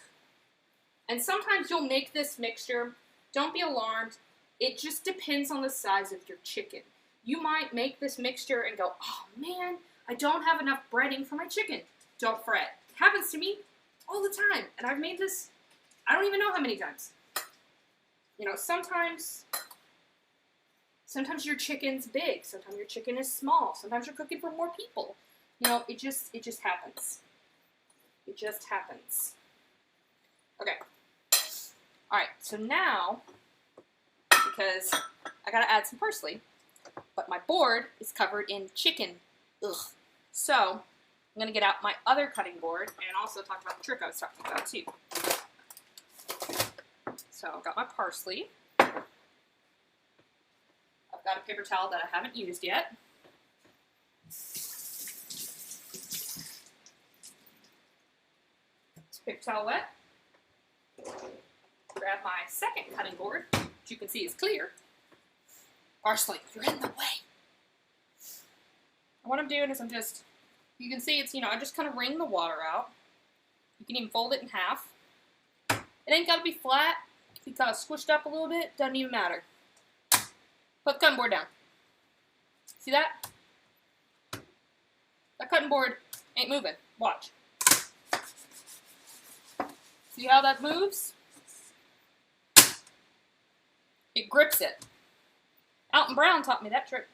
And sometimes you'll make this mixture. Don't be alarmed. It just depends on the size of your chicken. You might make this mixture and go, oh man, I don't have enough breading for my chicken. Don't fret. It happens to me all the time. And I've made this, I don't even know how many times. You know, sometimes your chicken's big. Sometimes your chicken is small. Sometimes you're cooking for more people. You know, it just happens. It just happens. Okay. All right. So now, because I gotta add some parsley, but my board is covered in chicken. Ugh. So I'm gonna get out my other cutting board and also talk about the trick I was talking about too. So I've got my parsley. Got a paper towel that I haven't used yet. It's paper towel wet. Grab my second cutting board, which you can see is clear. Parsley, you're in the way. And what I'm doing is I'm just, you can see it's, you know, I just kind of wring the water out. You can even fold it in half. It ain't got to be flat. It can be kind of squished up a little bit. Doesn't even matter. Put the cutting board down. See that? That cutting board ain't moving. Watch. See how that moves? It grips it. Alton Brown taught me that trick.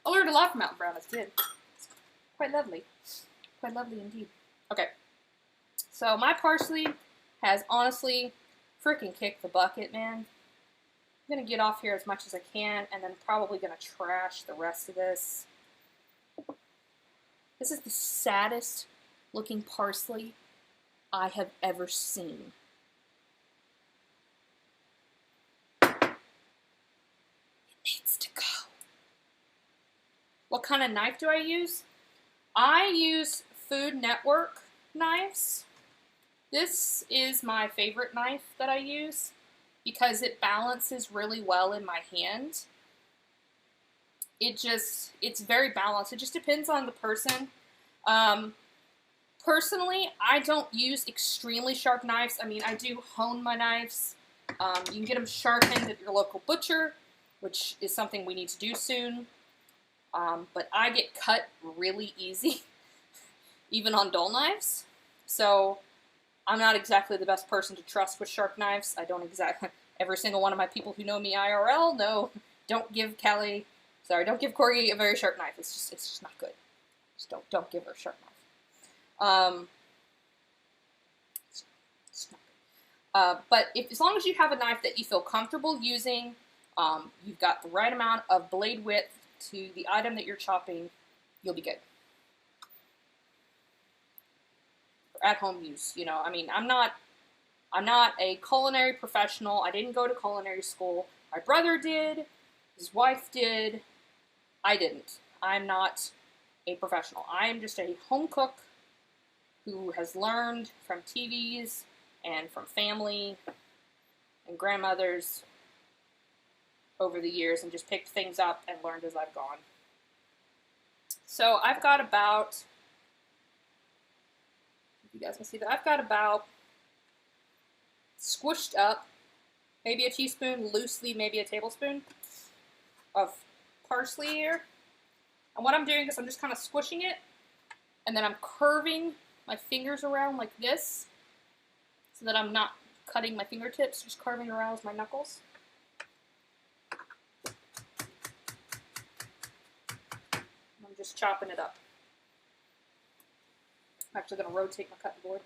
I learned a lot from Alton Brown as a kid. It's quite lovely. Quite lovely indeed. Okay. So my parsley has honestly freaking kicked the bucket, man. I'm going to get off here as much as I can, and then probably going to trash the rest of this. This is the saddest looking parsley I have ever seen. It needs to go. What kind of knife do I use? I use Food Network knives. This is my favorite knife that I use because it balances really well in my hand. It's very balanced. It just depends on the person. Personally, I don't use extremely sharp knives. I mean, I do hone my knives. You can get them sharpened at your local butcher, which is something we need to do soon. But I get cut really easy, even on dull knives. So I'm not exactly the best person to trust with sharp knives. I don't exactly, every single one of my people who know me IRL, no, don't give Corgi a very sharp knife. It's just not good. Just don't give her a sharp knife. It's not good. But as long as you have a knife that you feel comfortable using, you've got the right amount of blade width to the item that you're chopping, you'll be good. For at-home use, you know, I mean, I'm not a culinary professional. I didn't go to culinary school. My brother did. His wife did. I didn't. I'm not a professional. I'm just a home cook who has learned from TVs and from family and grandmothers over the years and just picked things up and learned as I've gone. So I've got about, if you guys can see that, I've got about squished up, maybe a teaspoon, loosely maybe a tablespoon of parsley here. And what I'm doing is I'm just kind of squishing it, and then I'm curving my fingers around like this, so that I'm not cutting my fingertips, just carving around with my knuckles. I'm just chopping it up. I'm actually going to rotate my cutting board,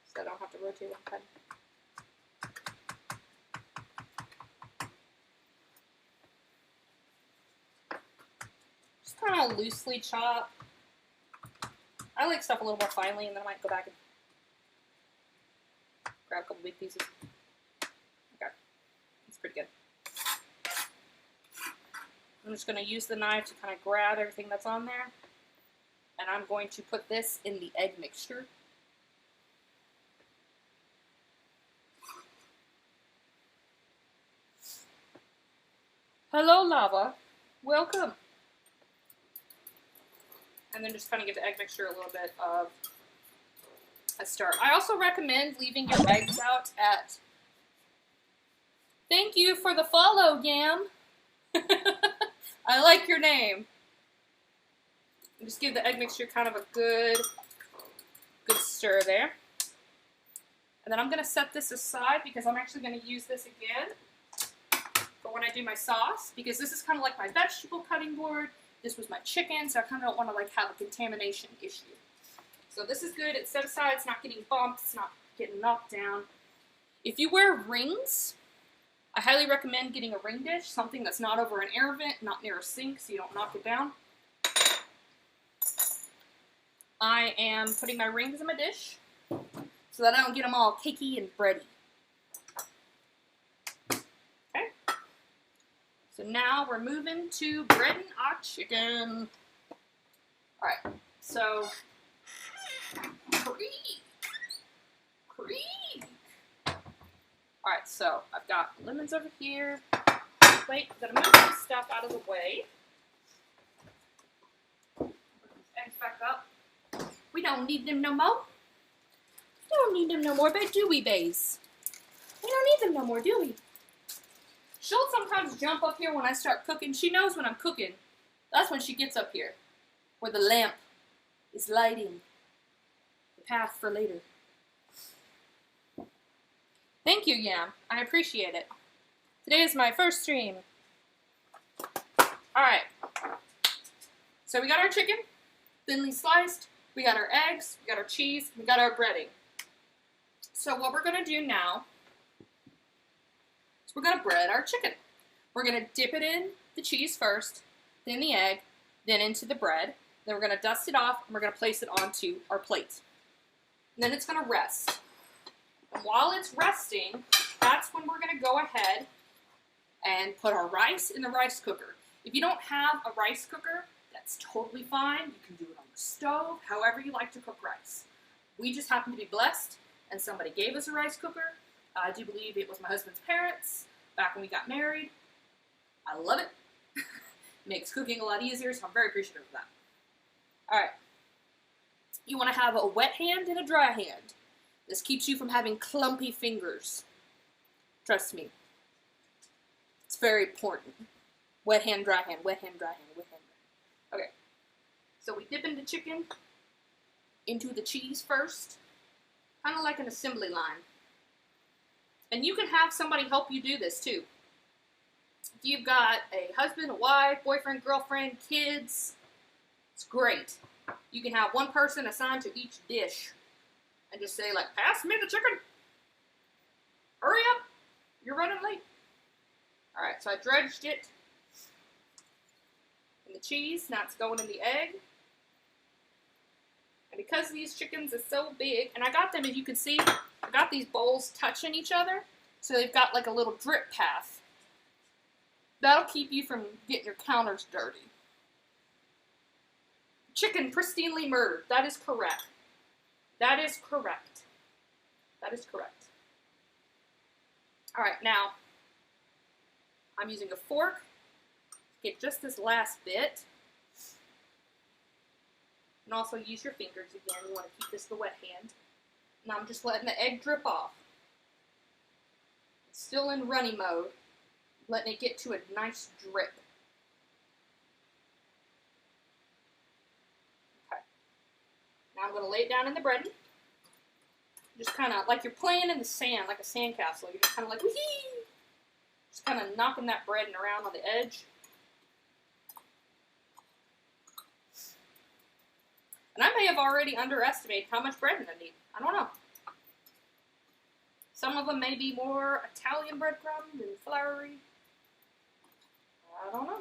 so I don't have to rotate when I'm cutting. Kind of loosely chop. I like stuff a little more finely, and then I might go back and grab a couple big pieces. Okay, that's pretty good. I'm just going to use the knife to kind of grab everything that's on there, and I'm going to put this in the egg mixture. Hello, lava. Welcome. And then just kind of give the egg mixture a little bit of a stir. I also recommend leaving your eggs out at... Thank you for the follow, Yam. I like your name. And just give the egg mixture kind of a good stir there. And then I'm going to set this aside because I'm actually going to use this again for when I do my sauce, because this is kind of like my vegetable cutting board. This was my chicken, so I kind of don't want to like have a contamination issue. So this is good. It's set aside. It's not getting bumped. It's not getting knocked down. If you wear rings, I highly recommend getting a ring dish, something that's not over an air vent, not near a sink, so you don't knock it down. I am putting my rings in my dish so that I don't get them all cakey and bready. So now we're moving to breading our chicken. Alright, so creek. Alright, so I've got lemons over here. plate. I'm gonna move some stuff out of the way. Put these eggs back up. We don't need them no more. We don't need them no more, do we, Baze? We don't need them no more, do we? She'll sometimes jump up here when I start cooking. She knows when I'm cooking. That's when she gets up here, where the lamp is lighting the path for later. Thank you, Yam. I appreciate it. Today is my first stream. Alright. So we got our chicken, thinly sliced. We got our eggs, we got our cheese, we got our breading. So what we're going to do now is we're going to bread our chicken. We're going to dip it in the cheese first, then the egg, then into the bread. Then we're going to dust it off, and we're going to place it onto our plate. And then it's going to rest. And while it's resting, that's when we're going to go ahead and put our rice in the rice cooker. If you don't have a rice cooker, that's totally fine. You can do it on the stove, however you like to cook rice. We just happen to be blessed, and somebody gave us a rice cooker. I do believe it was my husband's parents back when we got married. I love it. Makes cooking a lot easier, so I'm very appreciative of that. Alright. You want to have a wet hand and a dry hand. This keeps you from having clumpy fingers. Trust me. It's very important. Wet hand, dry hand, wet hand, dry hand, wet hand, dry hand. Okay. So we dip into chicken, into the cheese first. Kind of like an assembly line. And you can have somebody help you do this too. If you've got a husband, a wife, boyfriend, girlfriend, kids, it's great. You can have one person assigned to each dish and just say, like, pass me the chicken. Hurry up. You're running late. Alright, so I dredged it in the cheese. Now it's going in the egg. And because these chickens are so big, and I got them, as you can see, I got these bowls touching each other, so they've got like a little drip path. That'll keep you from getting your counters dirty. Chicken pristinely murdered. That is correct. That is correct. That is correct. Alright, now, I'm using a fork to get just this last bit. And also use your fingers again. You want to keep this the wet hand. Now I'm just letting the egg drip off. It's still in runny mode. Letting it get to a nice drip. Okay. Now I'm going to lay it down in the bread. Just kind of like you're playing in the sand, like a sandcastle. You're just kind of like, whee! Just kind of knocking that breading around on the edge. And I may have already underestimated how much breading I need. I don't know. Some of them may be more Italian breadcrumb than floury. I don't know.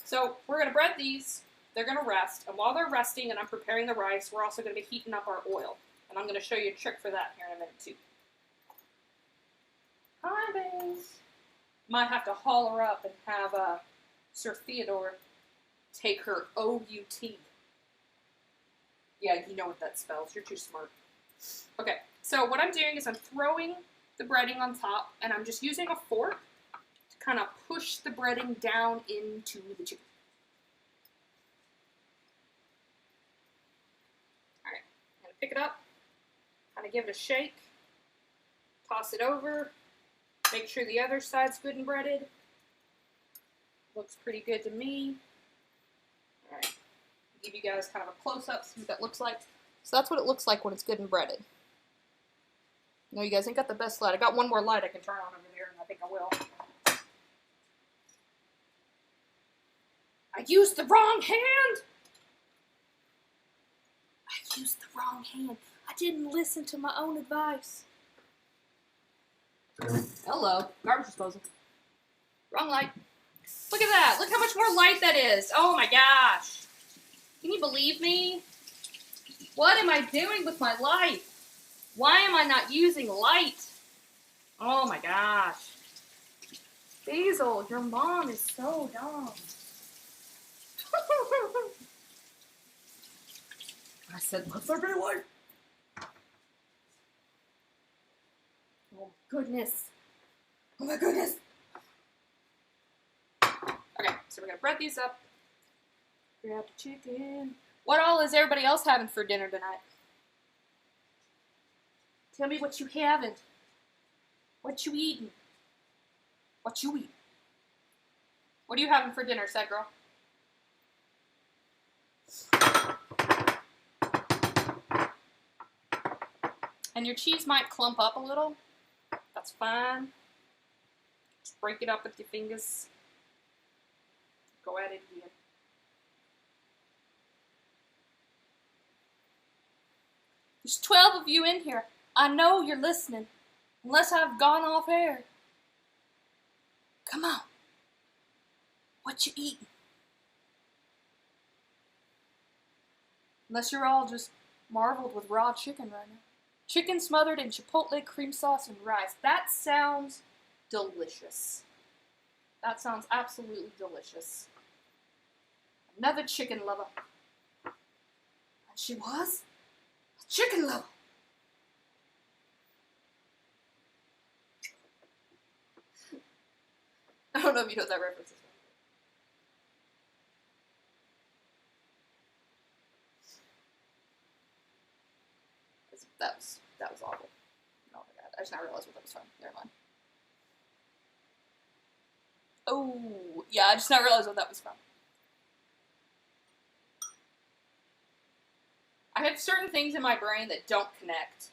So we're going to bread these. They're going to rest. And while they're resting and I'm preparing the rice, we're also going to be heating up our oil. And I'm going to show you a trick for that here in a minute too. Hi, babes. Might have to haul her up and have Sir Theodore take her OUT. Yeah, you know what that spells. You're too smart. Okay, so what I'm doing is I'm throwing the breading on top, and I'm just using a fork to kind of push the breading down into the chicken. Alright, I'm going to pick it up, kind of give it a shake, toss it over, make sure the other side's good and breaded. Looks pretty good to me. Alright, give you guys kind of a close-up, see what that looks like. So that's what it looks like when it's good and breaded. No, you guys ain't got the best light. I got one more light I can turn on over there, and I think I will. I used the wrong hand! I used the wrong hand. I didn't listen to my own advice. Hello. Garbage disposal. Wrong light. Look at that. Look how much more light that is. Oh my gosh. Can you believe me? What am I doing with my life? Why am I not using light? Oh my gosh. Basil, your mom is so dumb. I said, let there be light. Oh, goodness. Oh, my goodness. Okay, so we're going to bread these up. Grab the chicken. What all is everybody else having for dinner tonight? Tell me what you having. What you eating? What you eating? What are you having for dinner, sad girl? And your cheese might clump up a little. That's fine. Just break it up with your fingers. Go at it again. There's 12 of you in here. I know you're listening. Unless I've gone off air. Come on. What you eating? Unless you're all just marveled with raw chicken right now. Chicken smothered in chipotle cream sauce and rice. That sounds delicious. That sounds absolutely delicious. Another chicken lover. And she was a chicken lover. I don't know if you know what that reference is. That was awful. Oh my god, I just now realized what that was from. Never mind. Oh, yeah, I just now realized what that was from. I have certain things in my brain that don't connect.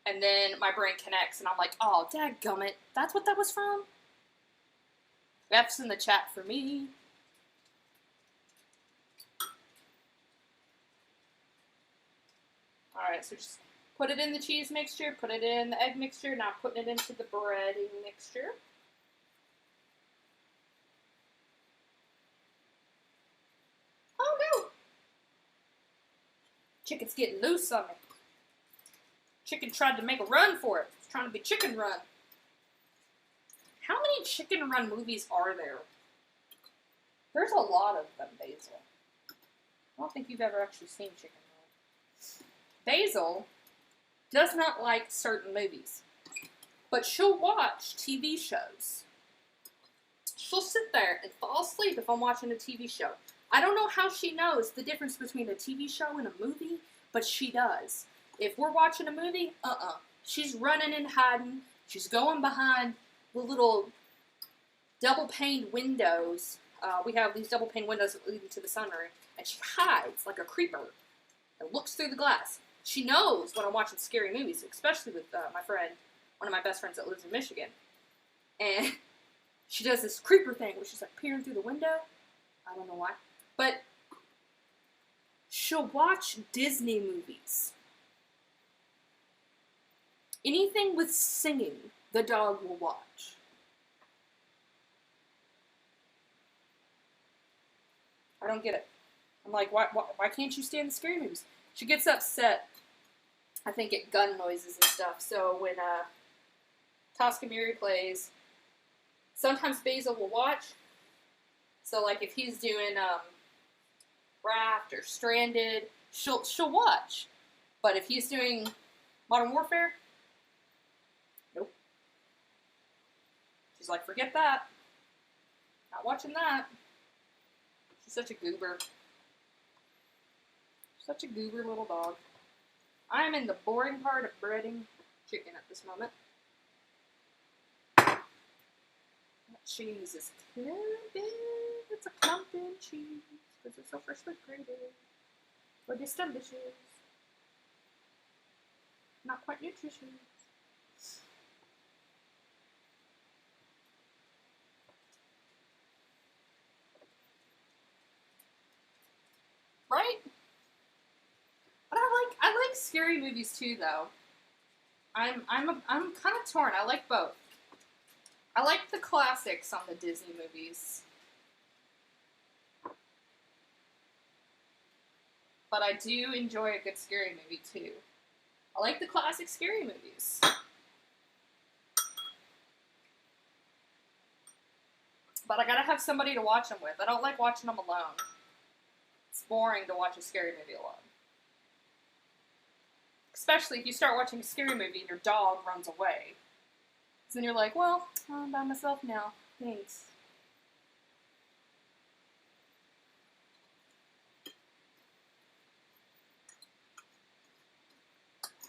And then my brain connects and I'm like, oh, dadgummit, that's what that was from? F's in the chat for me. Alright, so just put it in the cheese mixture, put it in the egg mixture, now putting it into the breading mixture. Oh no! Chicken's getting loose on me. Chicken tried to make a run for it. It's trying to be Chicken Run. How many Chicken Run movies are there? There's a lot of them, Basil. I don't think you've ever actually seen Chicken Run. Basil does not like certain movies, but she'll watch TV shows. She'll sit there and fall asleep if I'm watching a TV show. I don't know how she knows the difference between a TV show and a movie, but she does. If we're watching a movie, she's running and hiding. She's going behind the little double-paned windows. We have these double-paned windows that lead into the sunroom, and she hides like a creeper and looks through the glass. She knows when I'm watching scary movies, especially with my friend, one of my best friends that lives in Michigan. And she does this creeper thing where she's like peering through the window. I don't know why. But she'll watch Disney movies. Anything with singing, the dog will watch. I don't get it. I'm like, why can't you stand the scary movies? She gets upset, I think, at gun noises and stuff. So when Toscamiri plays, sometimes Basil will watch. So like if he's doing Raft or Stranded, she'll watch. But if he's doing Modern Warfare, nope. She's like, forget that. Not watching that. She's such a goober. Such a goober little dog. I am in the boring part of breading chicken at this moment. That cheese is clumping. It's a clumping cheese because it's so freshly grated. But it's delicious. Not quite nutritious. Right? But I like scary movies too, though. I'm kind of torn. I like both. I like the classics on the Disney movies. But I do enjoy a good scary movie too. I like the classic scary movies. But I gotta have somebody to watch them with. I don't like watching them alone. It's boring to watch a scary movie alone. Especially if you start watching a scary movie and your dog runs away. Then you're like, well, I'm by myself now. Thanks.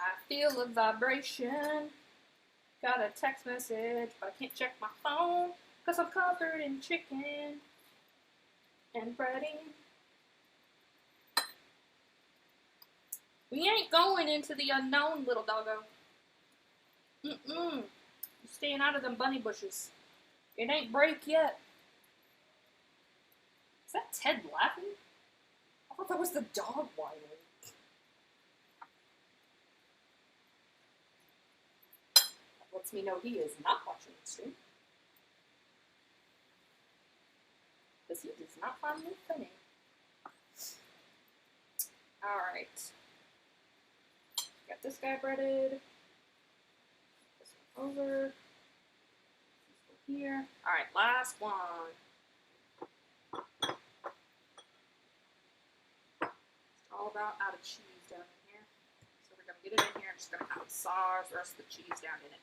I feel a vibration. Got a text message, but I can't check my phone because I'm covered in chicken and breading. We ain't going into the unknown, little doggo. You're staying out of them bunny bushes. It ain't break yet. Is that Ted laughing? I thought that was the dog whining. That lets me know he is not watching the stream. Because he does not find me funny. Alright. Got this guy breaded. This one over. This one here. Alright, last one. It's all about out of cheese down in here. So we're going to get it in here. I'm just going to kind of massage the rest of the cheese down in it.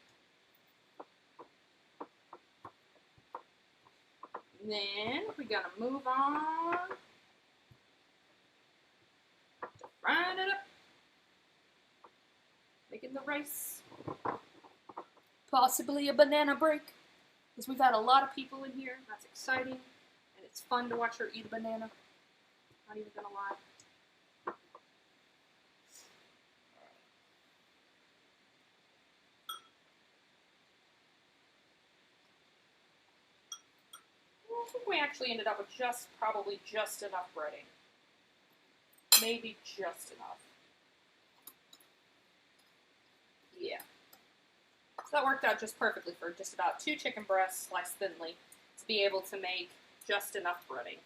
And then we're going to move on to frying it up. Making the rice. Possibly a banana break. Because we've had a lot of people in here. That's exciting. And it's fun to watch her eat a banana. Not even gonna lie. I think we actually ended up with probably just enough breading. Maybe just enough. Yeah. So that worked out just perfectly for just about 2 chicken breasts sliced thinly to be able to make just enough breading.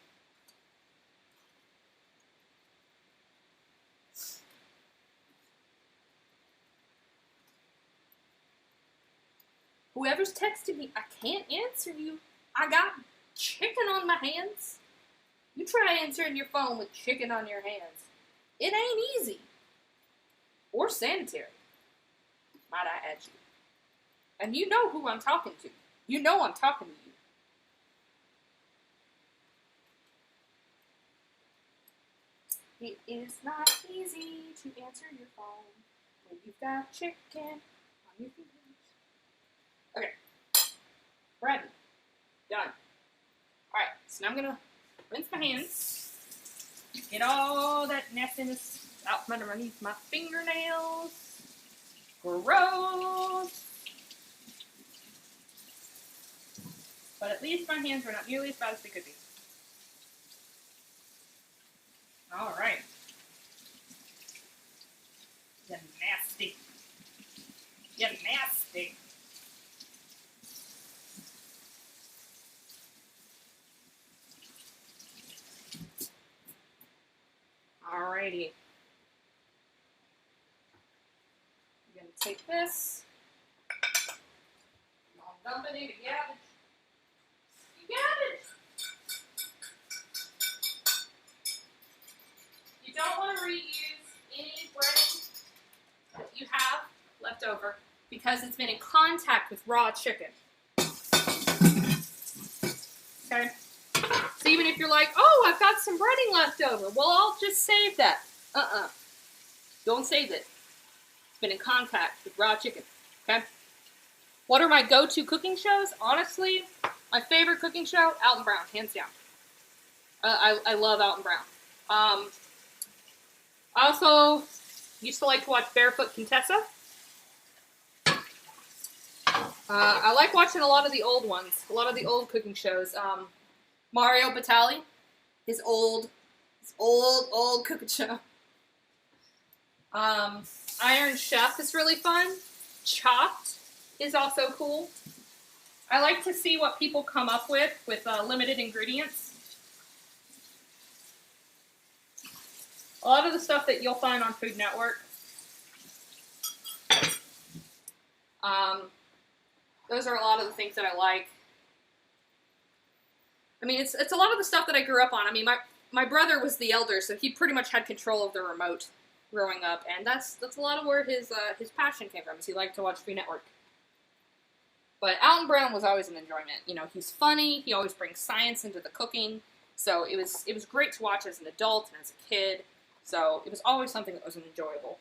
Whoever's texting me, I can't answer you. I got chicken on my hands. You try answering your phone with chicken on your hands. It ain't easy. Or sanitary. Might I add you. And you know who I'm talking to. You know I'm talking to you. It is not easy to answer your phone when you've got chicken on your fingers. Okay. Ready. Done. Alright, so now I'm going to rinse my hands. Get all that nastiness out from underneath my fingernails. Gross. But at least my hands are not nearly as bad as they could be. Alright. You're nasty. You're nasty. Alrighty. I'm going to take this. I'll dump it into cabbage. Cabbage! You don't want to reuse any breading that you have left over because it's been in contact with raw chicken. Okay? So even if you're like, oh, I've got some breading left over, well, I'll just save that. Don't save it. It's been in contact with raw chicken. Okay? What are my go-to cooking shows? Honestly, my favorite cooking show, Alton Brown, hands down. I love Alton Brown. I also used to like to watch Barefoot Contessa. I like watching a lot of the old ones, a lot of the old cooking shows. Mario Batali, his old cooking show. Iron Chef is really fun. Chopped is also cool. I like to see what people come up with limited ingredients. A lot of the stuff that you'll find on Food Network. Those are a lot of the things that I like. I mean, it's a lot of the stuff that I grew up on. I mean, my brother was the elder, so he pretty much had control of the remote growing up, and that's a lot of where his passion came from. Is he liked to watch Free Network. But Alton Brown was always an enjoyment. You know, he's funny. He always brings science into the cooking. So it was great to watch as an adult and as a kid. So it was always something that was enjoyable.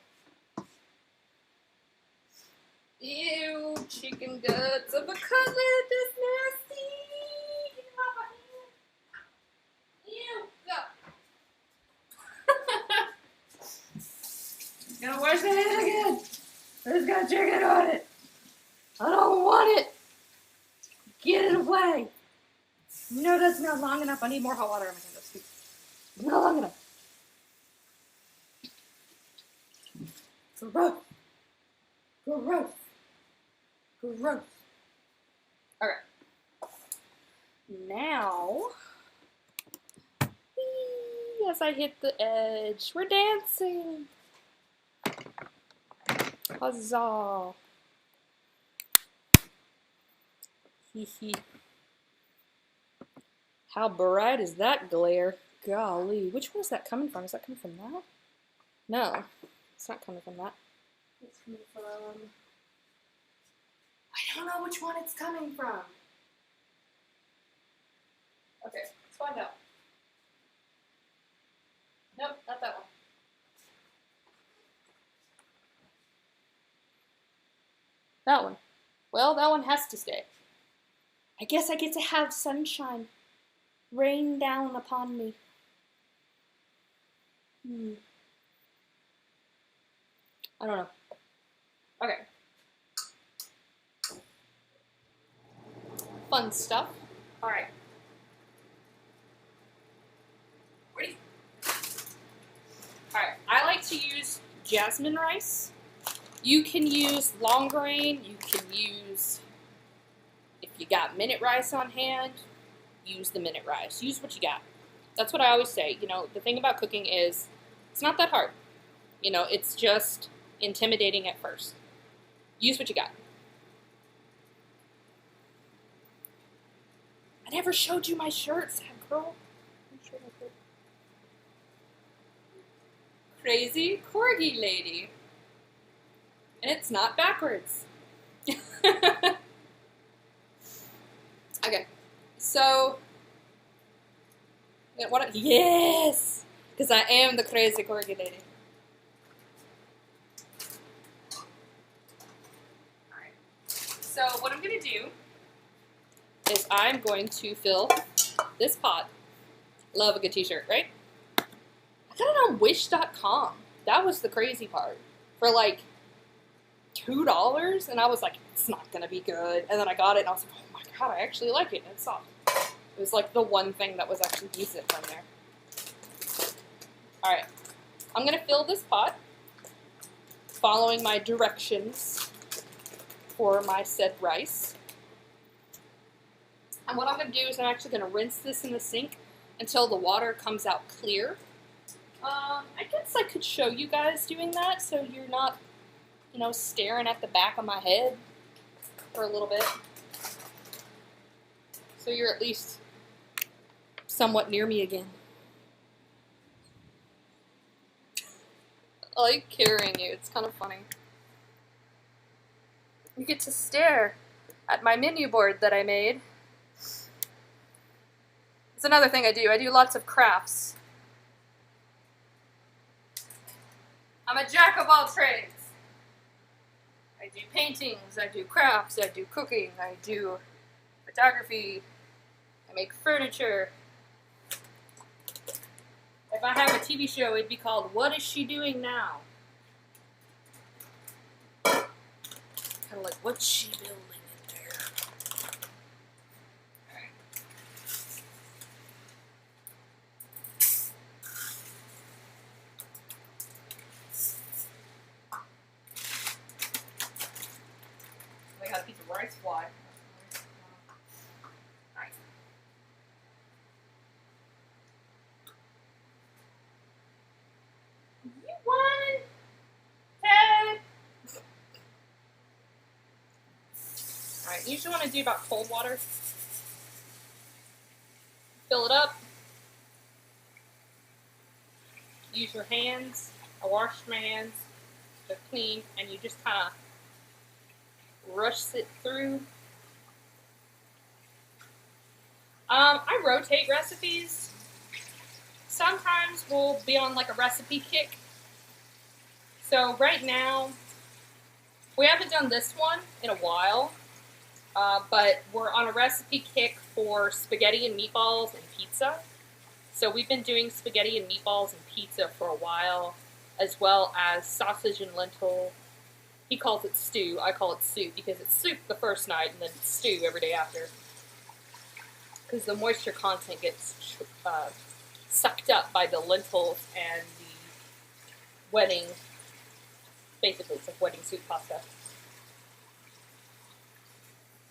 Ew, chicken guts of a cutlet is nasty. Get them off my hand. Ew, go. Gotta wash the hand again. It's got chicken on it. I don't want it. Get it away. No, that's not long enough. I need more hot water in my hand. It's not long enough. Gross. Gross. Gross. Okay. Now, as I hit the edge, we're dancing. Huzzah. Hee hee. How bright is that glare? Golly. Which one is that coming from? Is that coming from that? No. It's not coming from that. It's coming from... I don't know which one it's coming from. Okay, let's find out. Nope, not that one. That one. Well, that one has to stay. I guess I get to have sunshine rain down upon me. I don't know. Okay. Fun stuff. Alright. Ready? Alright, I like to use jasmine rice. You can use long grain. You can use, if you got minute rice on hand, use the minute rice. Use what you got. That's what I always say. You know, the thing about cooking is it's not that hard. You know, it's just intimidating at first. Use what you got. I never showed you my shirt, sad girl. Crazy Corgi lady. And it's not backwards. Okay, so yes, because I am the crazy Corgi lady. All right. So what I'm gonna do is I'm going to fill this pot. Love a good T-shirt, right? I got it on Wish.com. That was the crazy part. For like $2, and I was like, it's not gonna be good. And then I got it, and I was like, oh my god, I actually like it. And it's soft. It was like the one thing that was actually decent from there. All right, I'm gonna fill this pot, following my directions for my said rice. And what I'm gonna do is I'm actually gonna rinse this in the sink until the water comes out clear. I guess I could show you guys doing that, so you're not, you know, staring at the back of my head for a little bit. So you're at least somewhat near me again. I like carrying you. It's kind of funny. You get to stare at my menu board that I made. It's another thing I do. I do lots of crafts. I'm a jack of all trades. I do paintings, I do crafts, I do cooking, I do photography, I make furniture. If I have a TV show, it'd be called What Is She Doing Now? Kind of like, what's she building in there? Alright. I got a piece of rice fly. Alright. Alright, you usually want to do about cold water. Fill it up. Use your hands. I washed my hands, they're clean, and you just kind of rush it through. I rotate recipes. Sometimes we'll be on like a recipe kick. So right now, we haven't done this one in a while, but we're on a recipe kick for spaghetti and meatballs and pizza. So we've been doing spaghetti and meatballs and pizza for a while, as well as sausage and lentil. He calls it stew. I call it soup because it's soup the first night and then stew every day after. Because the moisture content gets sucked up by the lentils and the wedding. Basically, it's like wedding soup pasta. I'm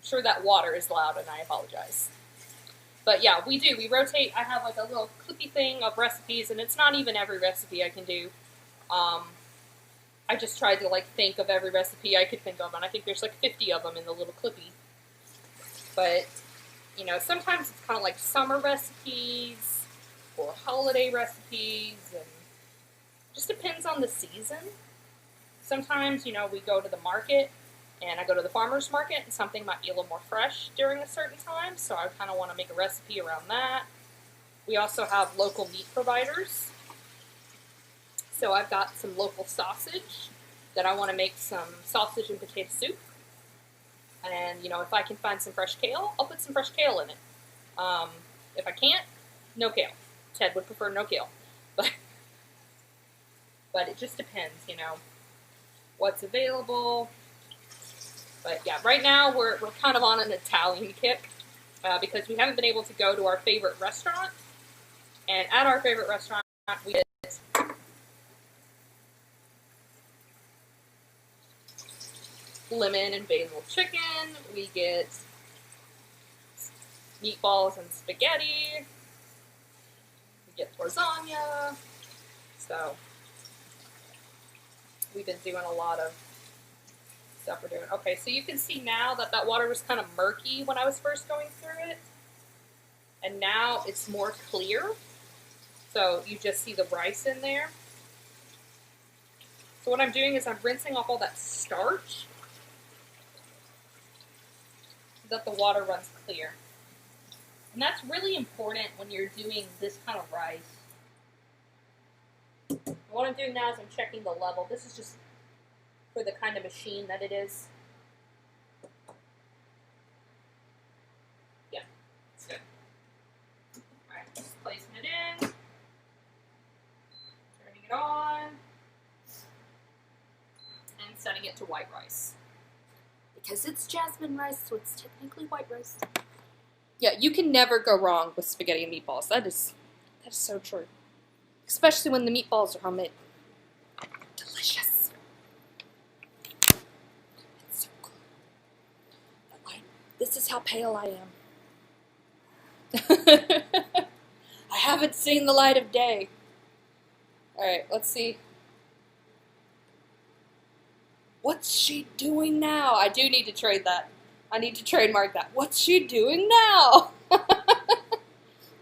sure that water is loud and I apologize. But yeah, we do. We rotate. I have like a little clippy thing of recipes, and it's not even every recipe I can do. I just tried to like think of every recipe I could think of, and I think there's like 50 of them in the little clippy. But, you know, sometimes it's kind of like summer recipes or holiday recipes, and it just depends on the season. Sometimes, you know, we go to the market, and I go to the farmer's market, and something might be a little more fresh during a certain time, so I kind of want to make a recipe around that. We also have local meat providers. So I've got some local sausage that I want to make some sausage and potato soup. And, you know, if I can find some fresh kale, I'll put some fresh kale in it. If I can't, no kale. Ted would prefer no kale. But it just depends, you know, what's available. But yeah, right now we're kind of on an Italian kick because we haven't been able to go to our favorite restaurant. And at our favorite restaurant, we get lemon and basil chicken. We get meatballs and spaghetti. We get lasagna. So we've been doing a lot of stuff we're doing. Okay, so you can see now that that water was kind of murky when I was first going through it. And now it's more clear. So you just see the rice in there. So what I'm doing is I'm rinsing off all that starch so that the water runs clear. And that's really important when you're doing this kind of rice. And what I'm doing now is I'm checking the level. This is just for the kind of machine that it is. Yeah, it's good. Alright, just placing it in. Turning it on. And setting it to white rice. Because it's jasmine rice, so it's technically white rice. Yeah, you can never go wrong with spaghetti and meatballs. That is so true. Especially when the meatballs are homemade. Delicious. It's so good. This is how pale I am. I haven't seen the light of day. Alright, let's see. What's she doing now? I do need to trade that. I need to trademark that. What's she doing now?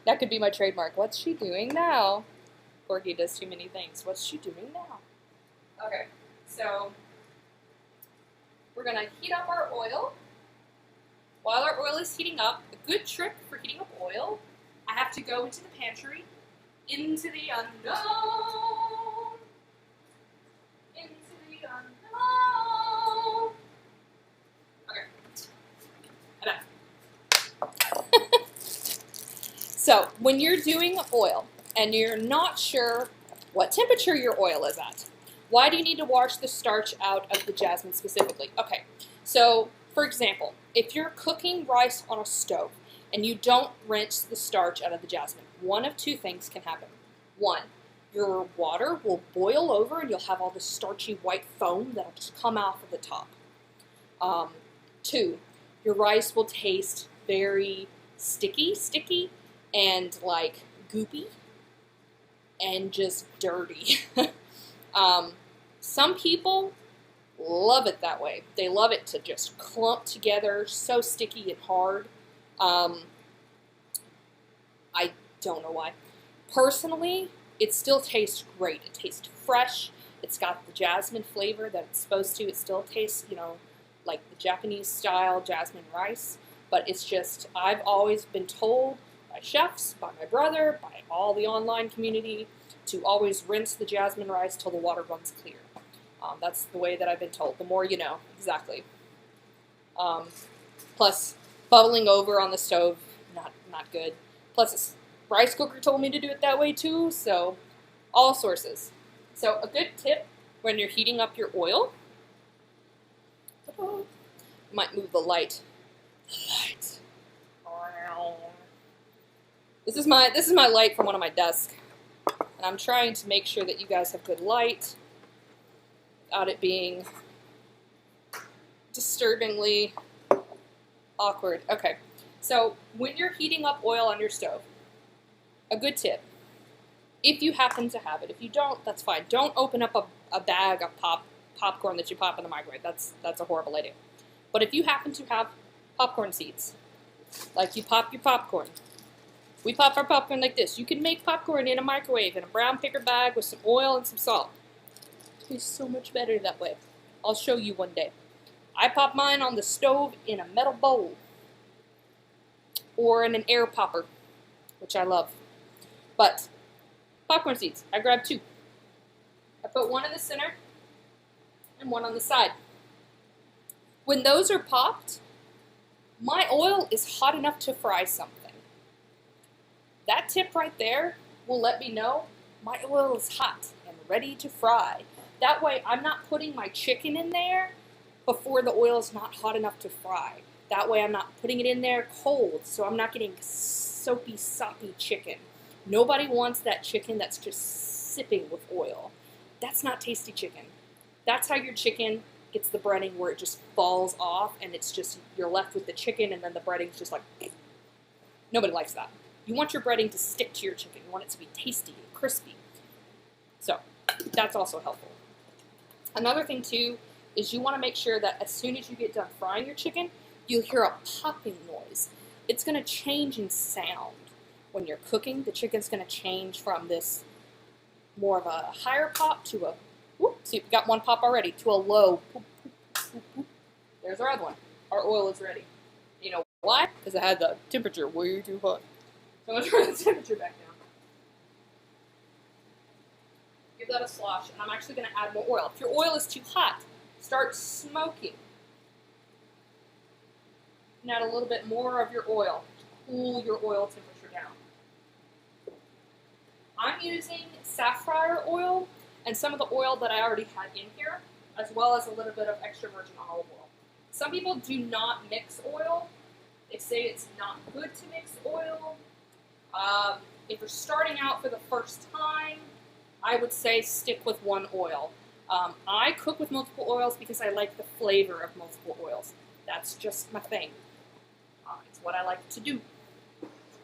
That could be my trademark. What's she doing now? Corgi does too many things. What's she doing now? Okay, so we're going to heat up our oil. While our oil is heating up, a good trick for heating up oil, I have to go into the pantry, into the unknown, into the unknown. Okay, enough. So, when you're doing oil and you're not sure what temperature your oil is at, why do you need to wash the starch out of the jasmine specifically? Okay, so for example, if you're cooking rice on a stove and you don't rinse the starch out of the jasmine, one of two things can happen. One, your water will boil over and you'll have all this starchy white foam that'll just come off of the top. Two, your rice will taste very sticky, and like goopy, and just dirty. Some people love it that way. They love it to just clump together, so sticky and hard. I don't know why. Personally, it still tastes great. It tastes fresh. It's got the jasmine flavor that it's supposed to. It still tastes, you know, like the Japanese style jasmine rice, but it's just, I've always been told by chefs, by my brother, by all the online community, to always rinse the jasmine rice till the water runs clear. That's the way that I've been told. The more you know, exactly. Plus, bubbling over on the stove, not good. Plus, this rice cooker told me to do it that way too, so all sources. So a good tip when you're heating up your oil, you might move the light. This is my light from one of my desks, and I'm trying to make sure that you guys have good light without it being disturbingly awkward. Okay, so when you're heating up oil on your stove, a good tip, if you happen to have it, if you don't, that's fine. Don't open up a bag of popcorn that you pop in the microwave. That's a horrible idea. But if you happen to have popcorn seeds, like you pop your popcorn, we pop our popcorn like this. You can make popcorn in a microwave in a brown paper bag with some oil and some salt. It tastes so much better that way. I'll show you one day. I pop mine on the stove in a metal bowl or in an air popper, which I love. But popcorn seeds, I grabbed 2. I put one in the center and one on the side. When those are popped, my oil is hot enough to fry something. That tip right there will let me know my oil is hot and ready to fry. That way I'm not putting my chicken in there before the oil is not hot enough to fry. That way I'm not putting it in there cold, so I'm not getting soapy, soppy chicken. Nobody wants that chicken that's just sipping with oil. That's not tasty chicken. That's how your chicken gets the breading where it just falls off and it's just, you're left with the chicken and then the breading's just like, nobody likes that. You want your breading to stick to your chicken. You want it to be tasty and crispy. So that's also helpful. Another thing too is you want to make sure that as soon as you get done frying your chicken, you'll hear a popping noise. It's going to change in sound. When you're cooking, the chicken's going to change from this more of a higher pop to a, whoop, see, we got one pop already, to a low. Whoop, whoop, whoop, whoop. There's our other one. Our oil is ready. You know why? Because I had the temperature way too hot. So I'm going to turn the temperature back down. Give that a slosh, and I'm actually going to add more oil. If your oil is too hot, start smoking. And add a little bit more of your oil to cool your oil temperature down. I'm using safflower oil and some of the oil that I already had in here, as well as a little bit of extra virgin olive oil. Some people do not mix oil. They say it's not good to mix oil. If you're starting out for the first time, I would say stick with one oil. I cook with multiple oils because I like the flavor of multiple oils. That's just my thing. It's what I like to do.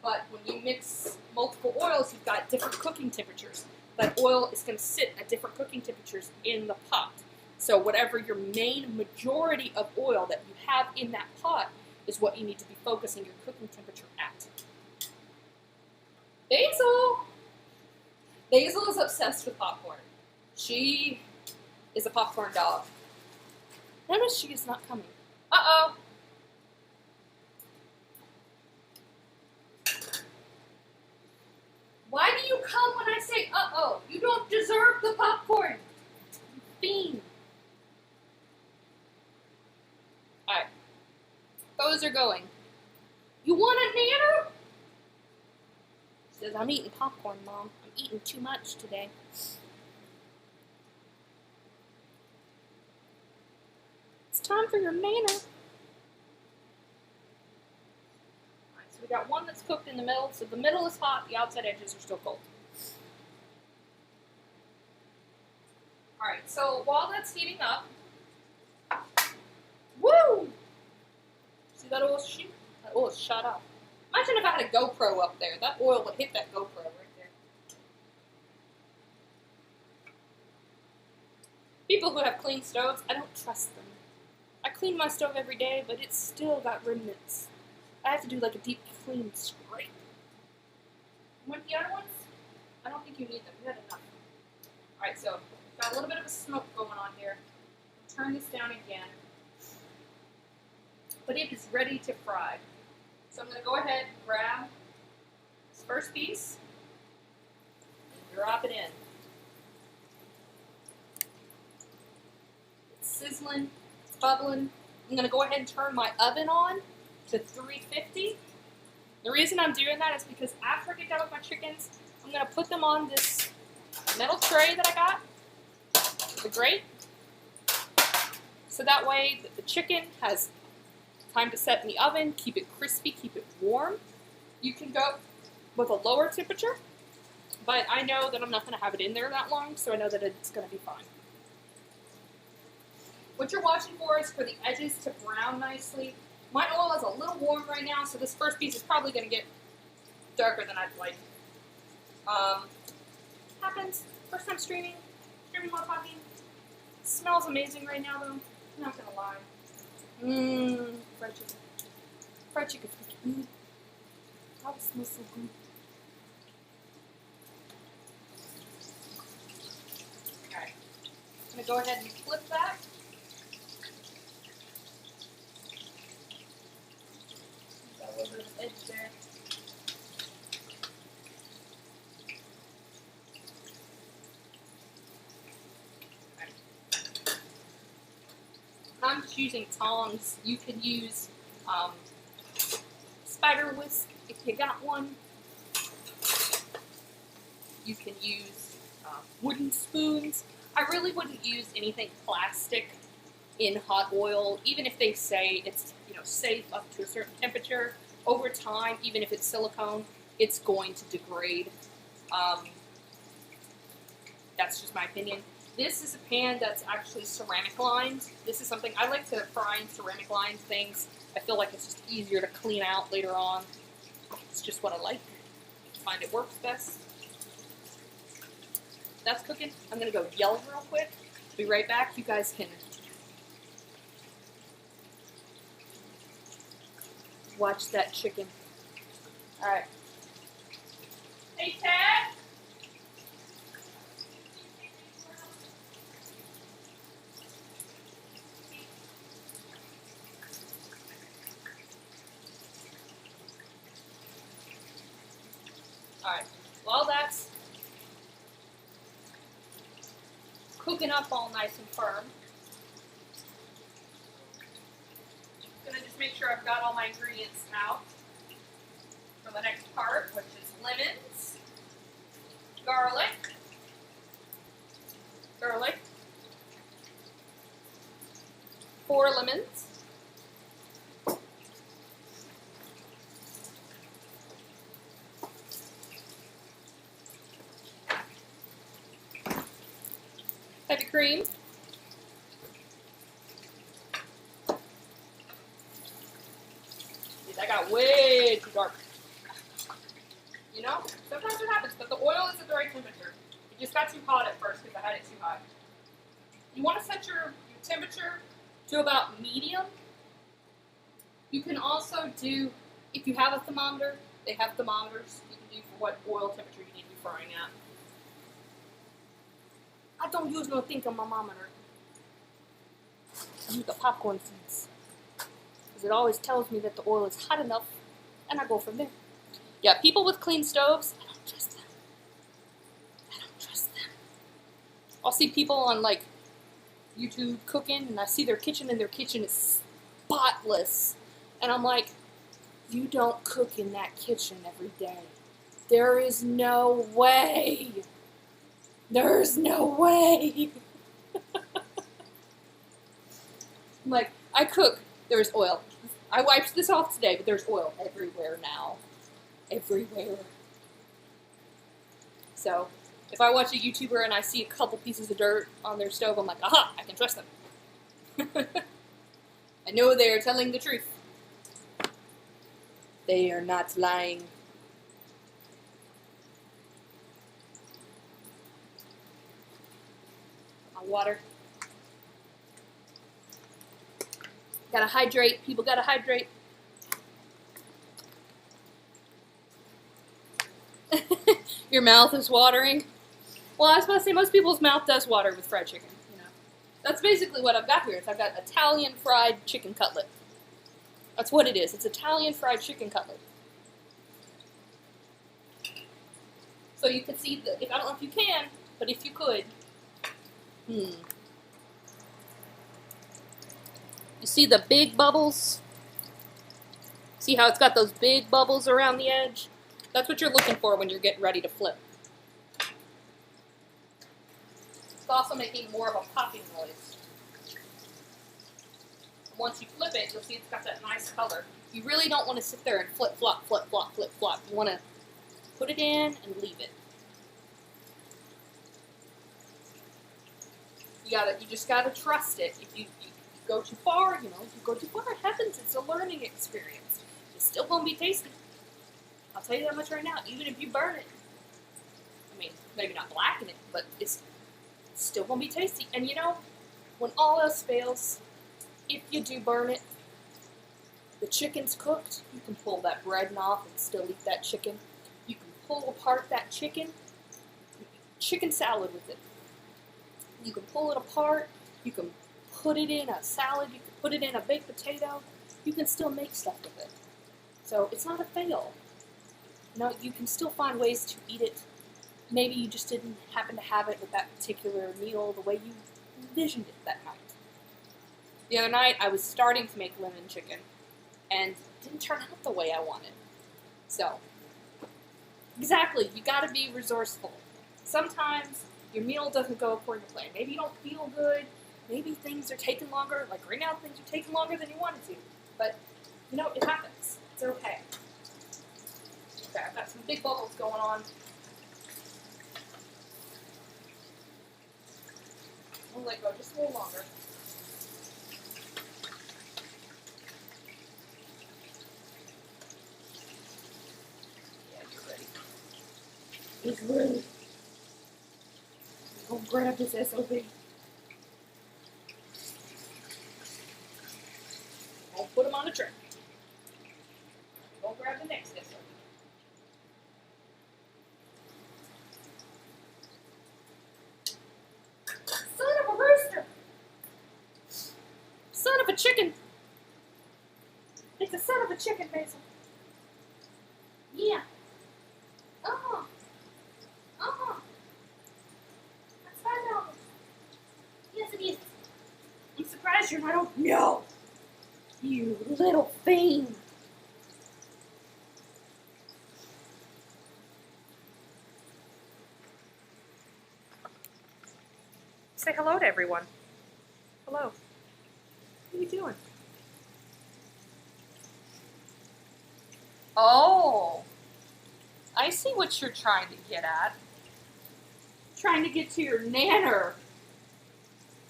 But when you mix multiple oils, you've got different cooking temperatures. That oil is going to sit at different cooking temperatures in the pot. So whatever your main majority of oil that you have in that pot is what you need to be focusing your cooking temperature at. Basil! Basil is obsessed with popcorn. She is a popcorn dog. Notice she is not coming. Uh-oh! Why do you come when I say uh-oh? You don't deserve the popcorn. You fiend. Alright. Those are going. You want a nanner? She says, I'm eating popcorn, Mom. I'm eating too much today. It's time for your nanner. So we got one that's cooked in the middle. So the middle is hot, the outside edges are still cold. Alright, so while that's heating up, woo! See that oil shoot? That oil is shot up. Imagine if I had a GoPro up there. That oil would hit that GoPro right there. People who have clean stoves, I don't trust them. I clean my stove every day, but it's still got remnants. I have to do like a deep clean scrape. You want the other ones? I don't think you need them. You had enough. Alright, so Got a little bit of a smoke going on here. Turn this down again. But it is ready to fry. So I'm going to go ahead and grab this first piece and drop it in. It's sizzling, it's bubbling. I'm going to go ahead and turn my oven on to 350. The reason I'm doing that is because after I get done with my chickens, I'm going to put them on this metal tray that I got, the grate, so that way the chicken has time to set in the oven, keep it crispy, keep it warm. You can go with a lower temperature, but I know that I'm not going to have it in there that long, so I know that it's going to be fine. What you're watching for is for the edges to brown nicely. My oil is a little warm right now, so this first piece is probably going to get darker than I'd like. Happens. First time streaming while talking. It smells amazing right now, though. I'm not going to lie. Fried chicken. Fried chicken. Oh, it smells so good. Alright. I'm going to go ahead and flip that. Got a little bit of edge there. I'm just using tongs. You can use spider whisk if you got one. You can use wooden spoons. I really wouldn't use anything plastic in hot oil, even if they say it's safe up to a certain temperature. Over time, even if it's silicone, it's going to degrade. That's just my opinion. This is a pan that's actually ceramic lined. This is something I like to fry in ceramic lined things. I feel like it's just easier to clean out later on. It's just what I like. I find it works best. That's cooking. I'm going to go yell real quick. Be right back. You guys can watch that chicken. Alright. Hey, Ted! Alright, while that's cooking up all nice and firm, I'm going to just make sure I've got all my ingredients out for the next part, which is lemons, garlic, 4 lemons, heavy cream, that got way too dark. You know, sometimes it happens, but the oil is at the right temperature. It just got too hot at first because I had it too hot. You want to set your temperature to about medium. You can also do, if you have a thermometer, they have thermometers you can do for what oil temperature you need to be frying at. I don't use no thermometer. I use the popcorn seeds. Because it always tells me that the oil is hot enough, and I go from there. Yeah, people with clean stoves, I don't trust them. I don't trust them. I'll see people on, like, YouTube cooking, and I see their kitchen, and their kitchen is spotless. And I'm like, you don't cook in that kitchen every day. There is no way. There's no way. I'm like, I cook. There's oil. I wiped this off today, but there's oil everywhere now. Everywhere. So, if I watch a YouTuber and I see a couple pieces of dirt on their stove, I'm like, aha, I can trust them. I know they are telling the truth. They are not lying. Water. Gotta hydrate. People gotta hydrate. Your mouth is watering. Well, I was about to say, most people's mouth does water with fried chicken, you know. That's basically what I've got here. I've got Italian fried chicken cutlet. That's what it is. It's Italian fried chicken cutlet. So you can see, I don't know if you can, but if you could. You see the big bubbles? See how it's got those big bubbles around the edge? That's what you're looking for when you're getting ready to flip. It's also making more of a popping noise. And once you flip it, you'll see it's got that nice color. You really don't want to sit there and flip, flop, flip, flop, flip, flop. You want to put it in and leave it. You just gotta trust it. If you go too far, you know, if you go too far, it happens. It's a learning experience. It's still gonna be tasty. I'll tell you that much right now. Even if you burn it, I mean, maybe not blacken it, but it's still gonna be tasty. And you know, when all else fails, if you do burn it, the chicken's cooked. You can pull that bread off and still eat that chicken. You can pull apart that chicken salad with it. You can pull it apart, you can put it in a salad, you can put it in a baked potato, you can still make stuff with it. So it's not a fail. You know, you can still find ways to eat it. Maybe you just didn't happen to have it with that particular meal the way you envisioned it that night. The other night, I was starting to make lemon chicken, and it didn't turn out the way I wanted. So, exactly, you gotta be resourceful. Sometimes your meal doesn't go according to plan. Maybe you don't feel good. Maybe things are taking longer. Like right now, things are taking longer than you wanted to. But, you know, it happens. It's okay. Okay, I've got some big bubbles going on. We'll let go just a little longer. Yeah, you're ready. He's ready. Go grab this SOB. I'll put him on a tray. Go grab the next SOB. Son of a rooster! Son of a chicken! It's a son of a chicken, Basil. Yeah. That's $5. Yes, it is. I'm surprised you're not open. No! You little fiend! Say hello to everyone. Hello. What are you doing? Oh! I see what you're trying to get at. Trying to get to your nanner.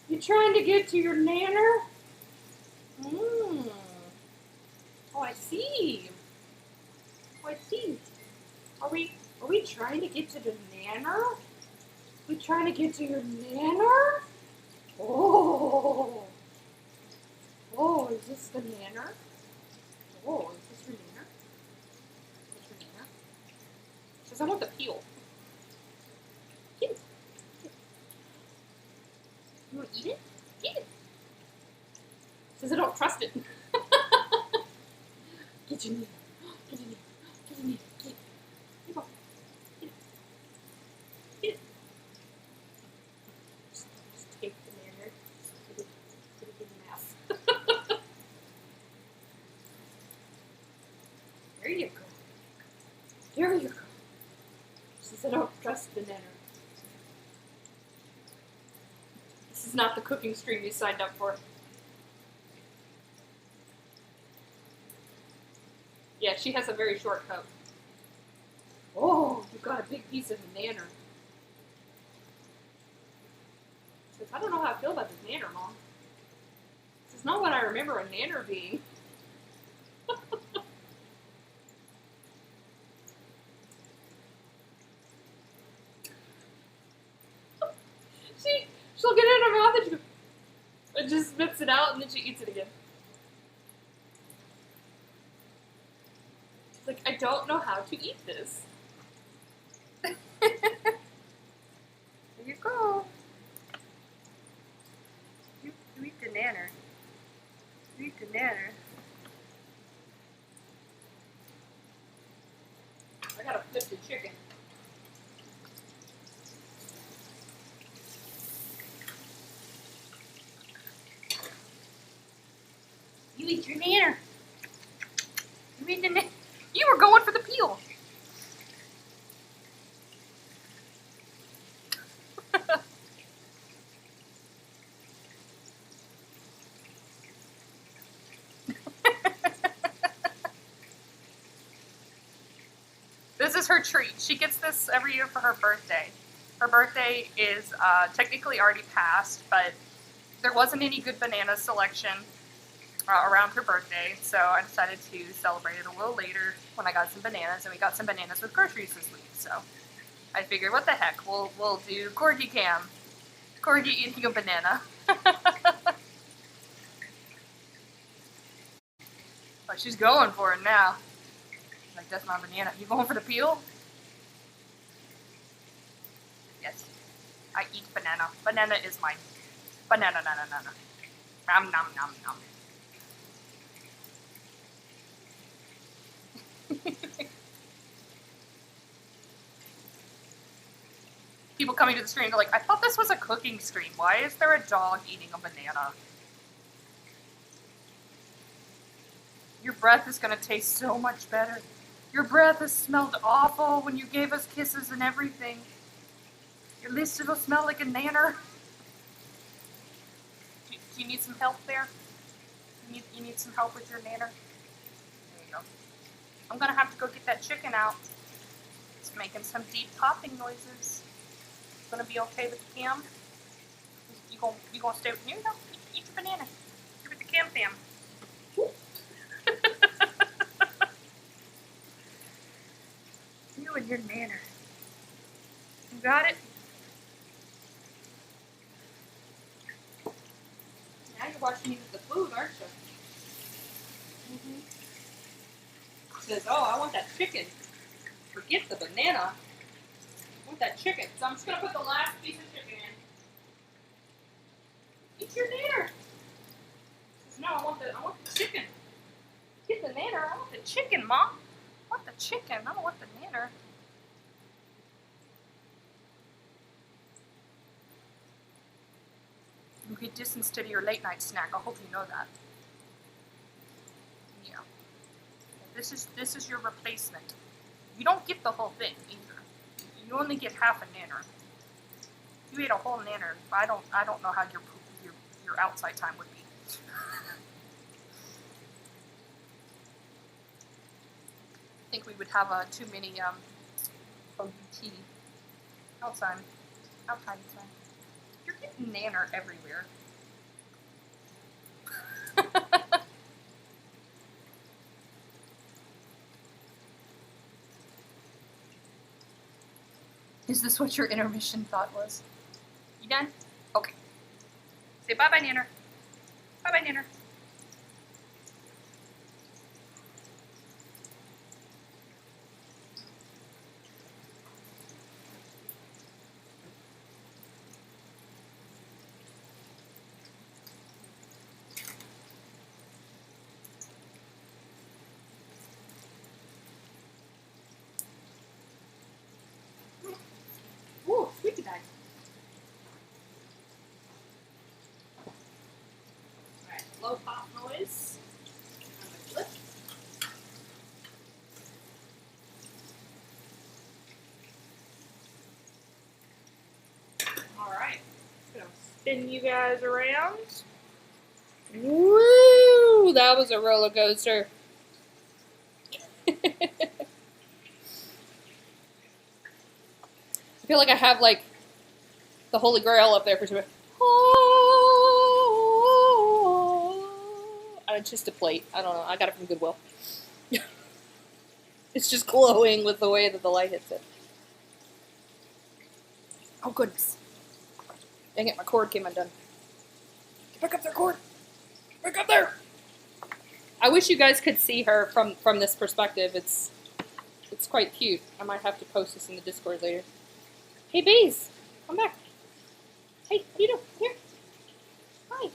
You're trying to get to your nanner? Oh, I see. Oh, I see. Are we trying to get to the nanner? We trying to get to your nanner? Oh. Oh, is this the nanner? Oh, is this your nanner? Is this your nanner? She says, I want the peel. Get it. You want to eat it? Get it. Says I don't trust it. Get your nanner. Get your nanner. Get your nanner. Get it. Get it. Get it. Get it. Just take the nanner. Put it in your mouth. There you go. There you go. She said, I don't trust the nanner. This is not the cooking stream you signed up for. Yeah, she has a very short coat. Oh, you got a big piece of the nanner. She says, I don't know how I feel about this nanner, Mom. This is not what I remember a nanner being. She'll get it in her mouth and she goes, and just spits it out and then she eats it again. She's like, I don't know how to eat this. Go. You eat the nanner. You eat the nanner. I gotta flip the chicken. You eat your nanner. You eat the nanner. You were going for the peel. This is her treat. She gets this every year for her birthday. Her birthday is technically already passed, but there wasn't any good banana selection around her birthday, so I decided to celebrate it a little later when I got some bananas, and we got some bananas with groceries this week. So I figured, what the heck, we'll do Corgi cam. Corgi eating a banana. But she's going for it now. Like, that's my banana. You going for the peel? Yes. I eat banana. Banana is mine. Banana, na, na, na, na. Nom, nom, nom, nom. People coming to the stream, they're like, I thought this was a cooking stream. Why is there a dog eating a banana? Your breath is going to taste so much better. Your breath has smelled awful when you gave us kisses and everything. Your lips will smell like a nanner. Do you need some help there? You need some help with your nanner? There you go. I'm going to have to go get that chicken out. It's making some deep popping noises. It's going to be okay with the cam? You gonna stay with me? No, eat your banana. You're with the cam fam. You and your nanner. You got it? Now you're watching me with the food, aren't you? Says, oh, I want that chicken. Forget the banana. I want that chicken. So I'm just going to put the last piece of chicken in. Eat your nanner. Says, no, I want the chicken. Get the nanner. I want the chicken, Mom. I want the chicken. I don't want the nanner. You get this instead of your late night snack. I hope you know that. Yeah. This is your replacement. You don't get the whole thing either. You only get half a nanner. If you ate a whole nanner, I don't know how your outside time would be. I think we would have too many OUT outside time. You're getting nanner everywhere. Is this what your intermission thought was? You done? Okay. Say bye-bye, nanner. Bye-bye, nanner. Ooh, squeaky bag. Alright, low pop noise. Flip. Alright, gonna spin you guys around. Woo! That was a roller coaster. I feel like I have like the Holy Grail up there for some. It's just a plate. I don't know. I got it from Goodwill. It's just glowing with the way that the light hits it. Oh goodness! Dang it! My cord came undone. Get back up there, cord! Get back up there! I wish you guys could see her from this perspective. It's quite cute. I might have to post this in the Discord later. Hey bees, come back. Hey, what are you doing? Here. Hi.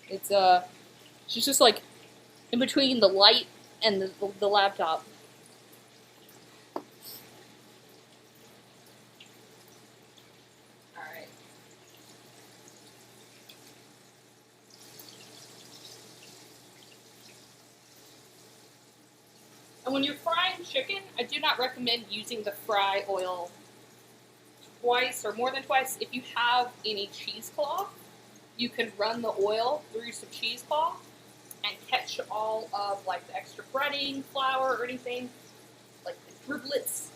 It's, she's just like in between the light and the laptop. Alright. And when you're frying chicken, I do not recommend using the fry oil twice or more than twice. If you have any cheesecloth, you can run the oil through some cheesecloth and catch all of like the extra breading, flour, or anything, like the driblets,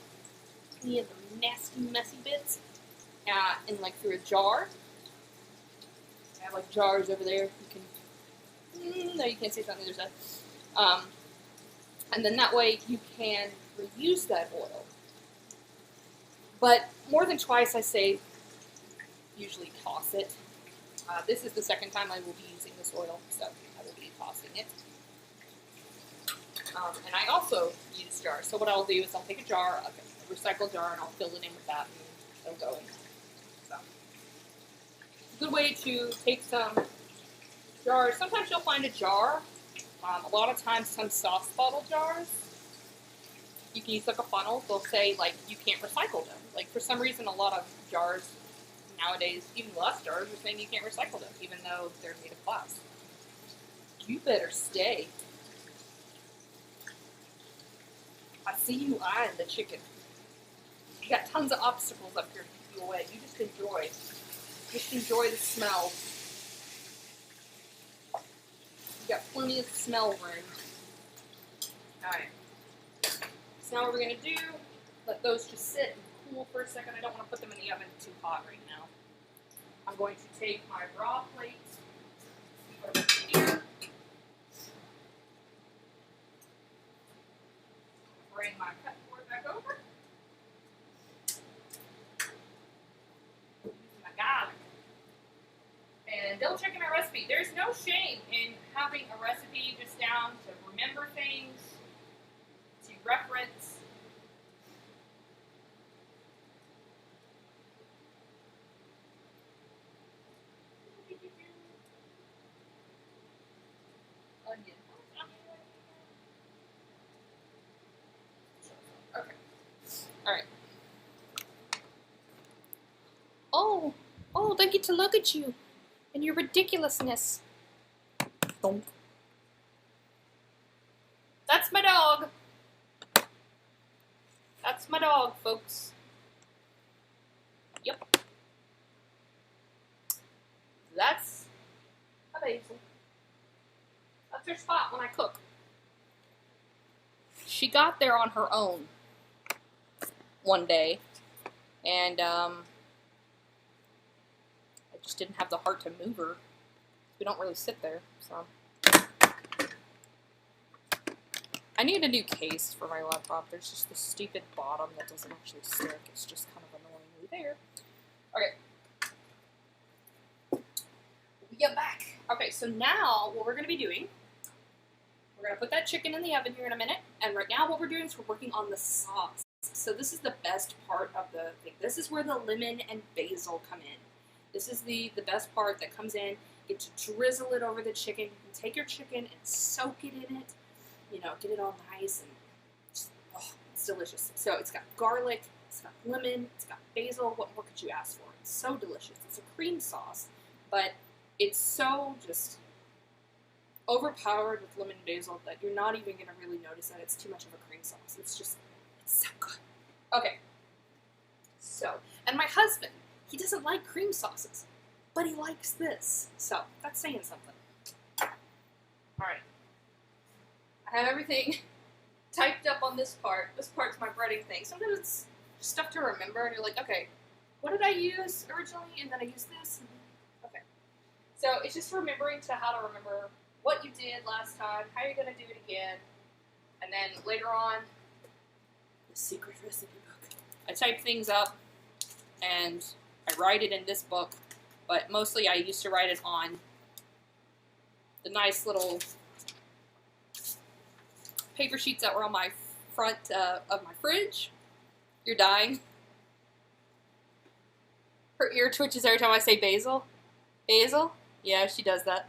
any of the nasty, messy bits, and like through a jar. I have like jars over there. You can, no, you can't see something. There's that. And then that way you can reuse that oil. But more than twice, I say, usually toss it. This is the second time I will be using this oil, so I will be tossing it. And I also use jars. So what I'll do is I'll take a jar, a recycled jar, and I'll fill it in with that, and it'll go in there. So, a good way to take some jars. Sometimes you'll find a jar. A lot of times, some sauce bottle jars, you can use like a funnel. They'll say like you can't recycle them. Like for some reason, a lot of jars nowadays, even glass jars, are saying you can't recycle them, even though they're made of glass. You better stay. I see you eyeing the chicken. You got tons of obstacles up here to keep you away. You just enjoy. Just enjoy the smell. You got plenty of smell room. Alright. So now what we're going to do, let those just sit and cool for a second. I don't want to put them in the oven too hot right now. I'm going to take my raw plate, put it here, bring my cut board back over, using my garlic, and double checking my recipe. There's no shame in having a recipe just down to remember things, to reference. Okay. Alright. Oh, they get to look at you and your ridiculousness. Don't. That's my dog. That's my dog, folks. Yep. That's a Basil. That's her spot when I cook. She got there on her own one day, and I just didn't have the heart to move her. We don't really sit there, so. I need a new case for my laptop. There's just this stupid bottom that doesn't actually stick. It's just kind of annoyingly there. Okay. We are back. Okay, so now what we're going to be doing, we're going to put that chicken in the oven here in a minute, and right now what we're doing is we're working on the sauce. So this is the best part of the thing. This is where the lemon and basil come in. This is the best part that comes in. You get to drizzle it over the chicken. You can take your chicken and soak it in it. You know, get it all nice and just, oh, it's delicious. So it's got garlic, it's got lemon, it's got basil. What more could you ask for? It's so delicious. It's a cream sauce, but it's so just overpowered with lemon and basil that you're not even going to really notice that it's too much of a cream sauce. It's just, it's so good. Okay. So, and my husband, he doesn't like cream sauces, but he likes this. So, that's saying something. Alright. I have everything typed up on this part. This part's my breading thing. Sometimes it's stuff to remember, and you're like, okay, what did I use originally? And then I used this. Okay. So it's just remembering how to remember what you did last time, how you're going to do it again, and then later on, the secret recipe book. I type things up, and I write it in this book, but mostly I used to write it on the nice little paper sheets that were on my front of my fridge. You're dying. Her ear twitches every time I say basil. Basil? Yeah, she does that.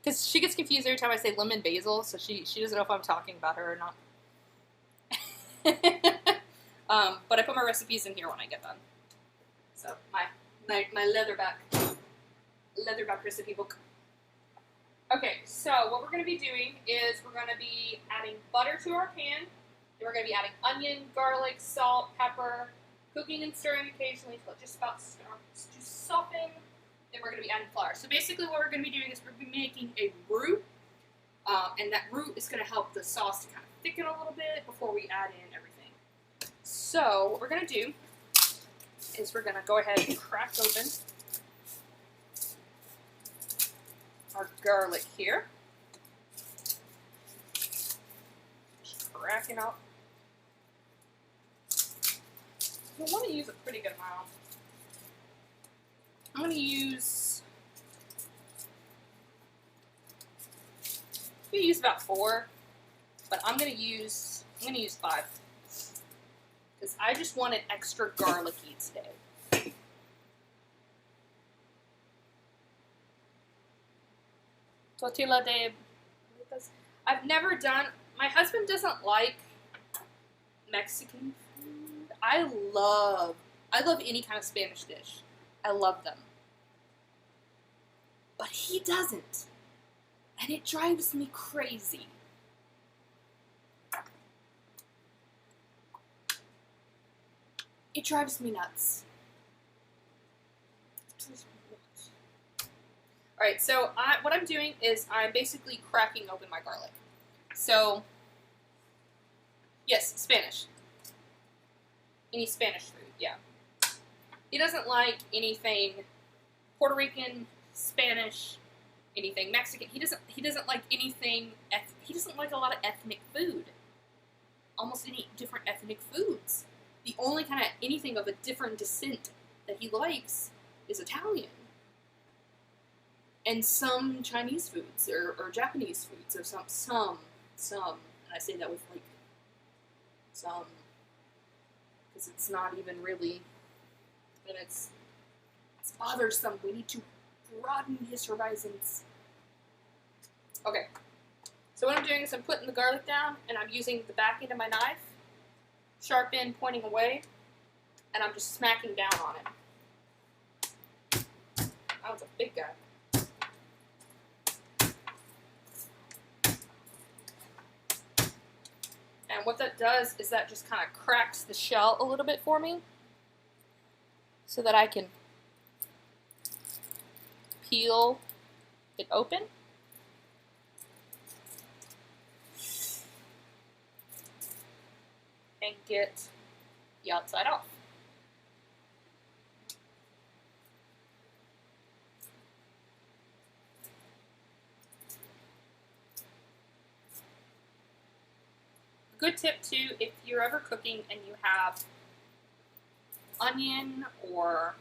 Because she gets confused every time I say lemon basil, so she doesn't know if I'm talking about her or not. But I put my recipes in here when I get done. So, my leatherback recipe book. Okay, so what we're going to be doing is we're going to be adding butter to our pan. Then we're going to be adding onion, garlic, salt, pepper, cooking and stirring occasionally until it just about starts to soften. Then we're going to be adding flour. So basically what we're going to be doing is we're going to be making a roux. And that roux is going to help the sauce to kind of thicken a little bit before we add in everything. So what we're going to do is we're going to go ahead and crack open our garlic here. Just crack it out. You want to use a pretty good amount. I'm going to use about 4, but I'm going to use 5 because I just want it extra garlicky today. Tortilla de... I've never done... My husband doesn't like Mexican food. I love any kind of Spanish dish. I love them. But he doesn't. And it drives me crazy. It drives me nuts. Alright, so what I'm doing is I'm basically cracking open my garlic. So, yes, Spanish. Any Spanish food, yeah. He doesn't like anything Puerto Rican, Spanish, anything Mexican. He doesn't like anything, he doesn't like a lot of ethnic food. Almost any different ethnic foods. The only kind of anything of a different descent that he likes is Italian. And some Chinese foods, or Japanese foods, or some, and I say that with, like, some, because it's not even really, and it's bothersome. We need to broaden his horizons. Okay, so what I'm doing is I'm putting the garlic down, and I'm using the back end of my knife, sharp end pointing away, and I'm just smacking down on it. That was a big guy. And what that does is that just kind of cracks the shell a little bit for me so that I can peel it open. And get the outside off. Good tip too, if you're ever cooking and you have onion or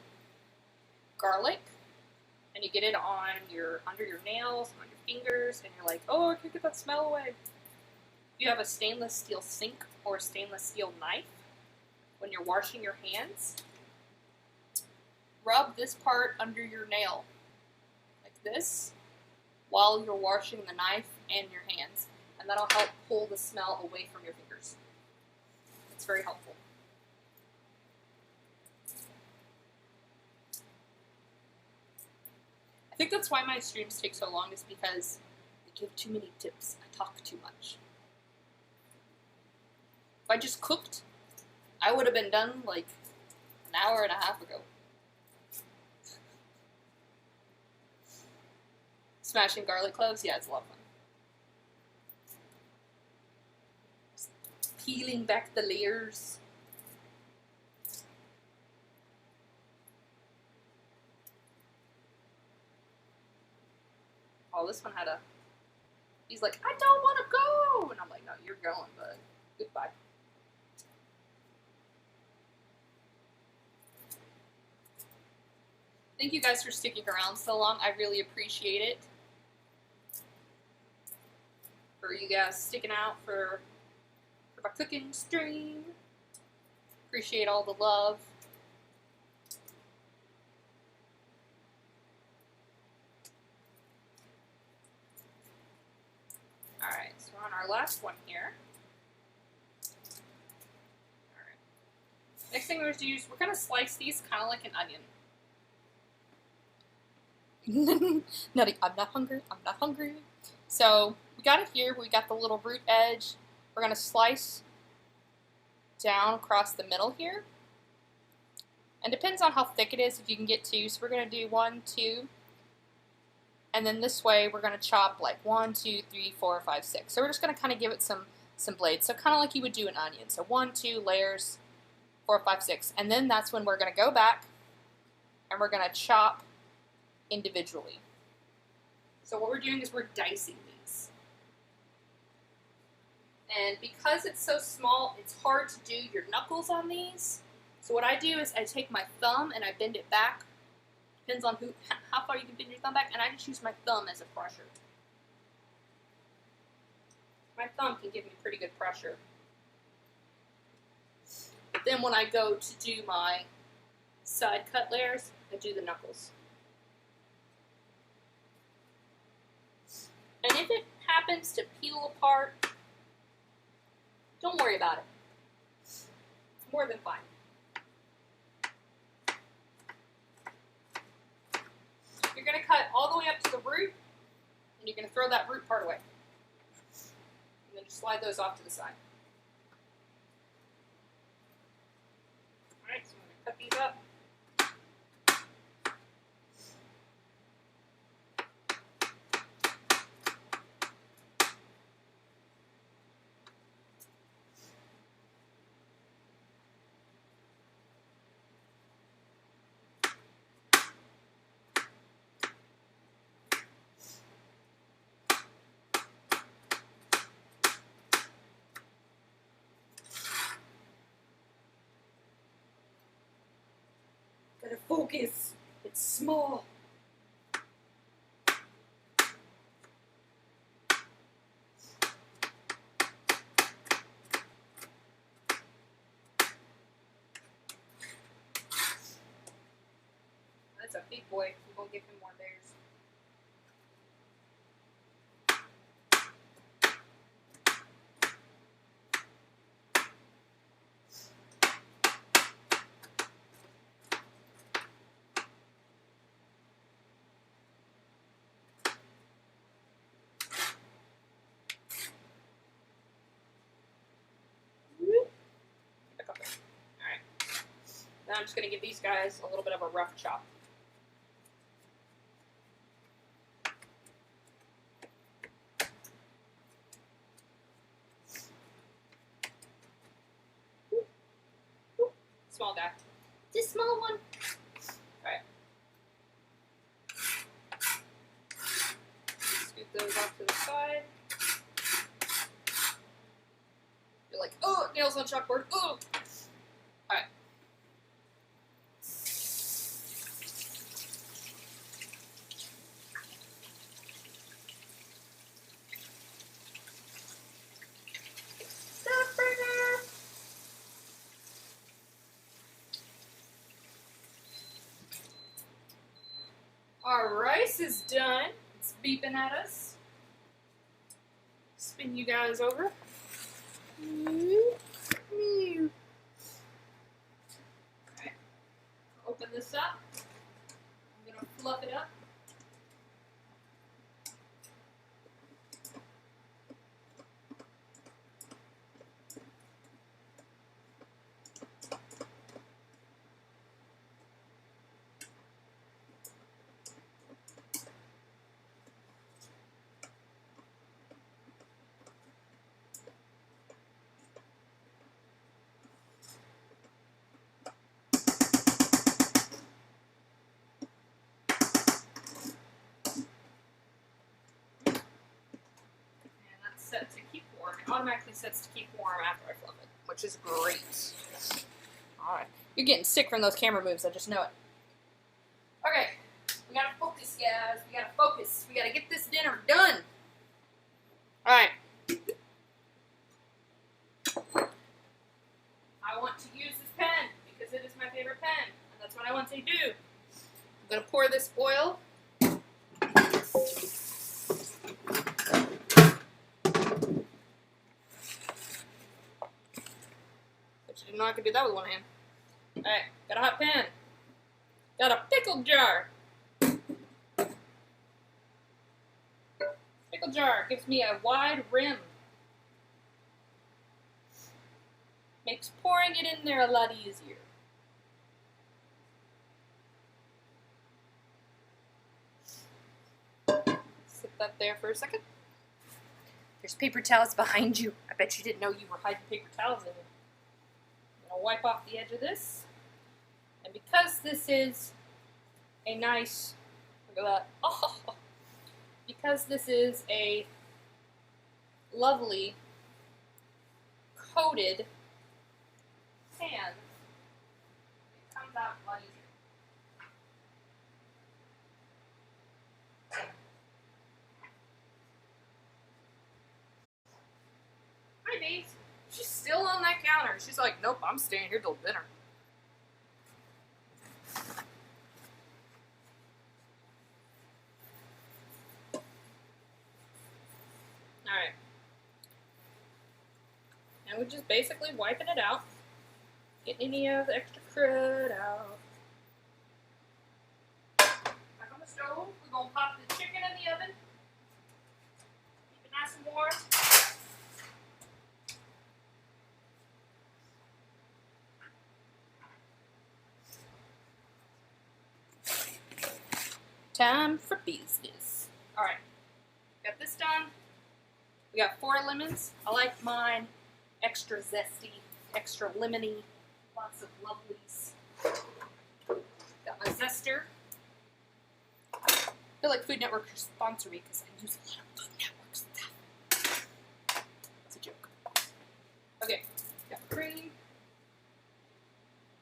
garlic and you get it on under your nails, on your fingers, and you're like, oh, I can't get that smell away. If you have a stainless steel sink or a stainless steel knife, when you're washing your hands, rub this part under your nail, like this, while you're washing the knife and your hands. And that'll help pull the smell away from your fingers. It's very helpful. I think that's why my streams take so long, is because I give too many tips. I talk too much. If I just cooked, I would have been done like an hour and a half ago. Smashing garlic cloves? Yeah, it's a lot of fun. Peeling back the layers. Oh, this one had a... He's like, I don't want to go! And I'm like, no, you're going, bud. Goodbye. Thank you guys for sticking around so long. I really appreciate it. For you guys sticking out for of our cooking stream. Appreciate all the love. Alright, so we're on our last one here. Alright. Next thing we're going to do is we're going to slice these kind of like an onion. Nutty, I'm not hungry. I'm not hungry. So we got it here. We got the little root edge. We're going to slice down across the middle here. And depends on how thick it is if you can get two. So we're going to do 1, 2. And then this way we're going to chop like 1, 2, 3, 4, 5, 6. So we're just going to kind of give it some blades. So kind of like you would do an onion. So 1, 2 layers, 4, 5, 6. And then that's when we're going to go back and we're going to chop individually. So what we're doing is we're dicing these. And because it's so small, it's hard to do your knuckles on these. So what I do is I take my thumb and I bend it back. Depends on how far you can bend your thumb back, and I just use my thumb as a crusher. My thumb can give me pretty good pressure. But then when I go to do my side cut layers, I do the knuckles. And if it happens to peel apart, don't worry about it. It's more than fine. You're going to cut all the way up to the root, and you're going to throw that root part away. And then just slide those off to the side. Alright, so I'm going to cut these up. Gotta focus. It's small. That's a big boy. We're gonna give him more layers. Now I'm just going to give these guys a little bit of a rough chop. Small guy. This small one. Alright. Scoot those off to the side. You're like, oh, nails on chalkboard. Oh! Alright. Our rice is done. It's beeping at us. Spin you guys over. Alright. Open this up. I'm going to fluff it up. Set to keep warm. It automatically sets to keep warm after I fluff it, which is great. Alright. You're getting sick from those camera moves, I just know it. Okay. We gotta focus, guys. We gotta focus. We gotta get this dinner done. Alright. Auntie do. I'm gonna pour this oil. But you did not gonna do that with one hand. Alright, got a hot pan. Got a pickle jar. Pickle jar gives me a wide rim. Makes pouring it in there a lot easier. Sit that there for a second. There's paper towels behind you. I bet you didn't know you were hiding paper towels in it. I'm gonna wipe off the edge of this. And because this is a nice, look at that, oh, because this is a lovely coated pan, it comes out a lot easier. Hi, Babe. She's still on that counter. She's like, nope, I'm staying here till dinner. Alright. And we're just basically wiping it out. Getting any of the extra crud out. Back on the stove, we're going to pop the chicken in the oven. Keep it nice and warm. Time for business. Alright. Got this done. We got 4 lemons. I like mine extra zesty, extra lemony, lots of lovelies. Got my zester. I feel like Food Network should sponsor me because I use a lot of Food Network stuff. That's a joke. Okay, got cream.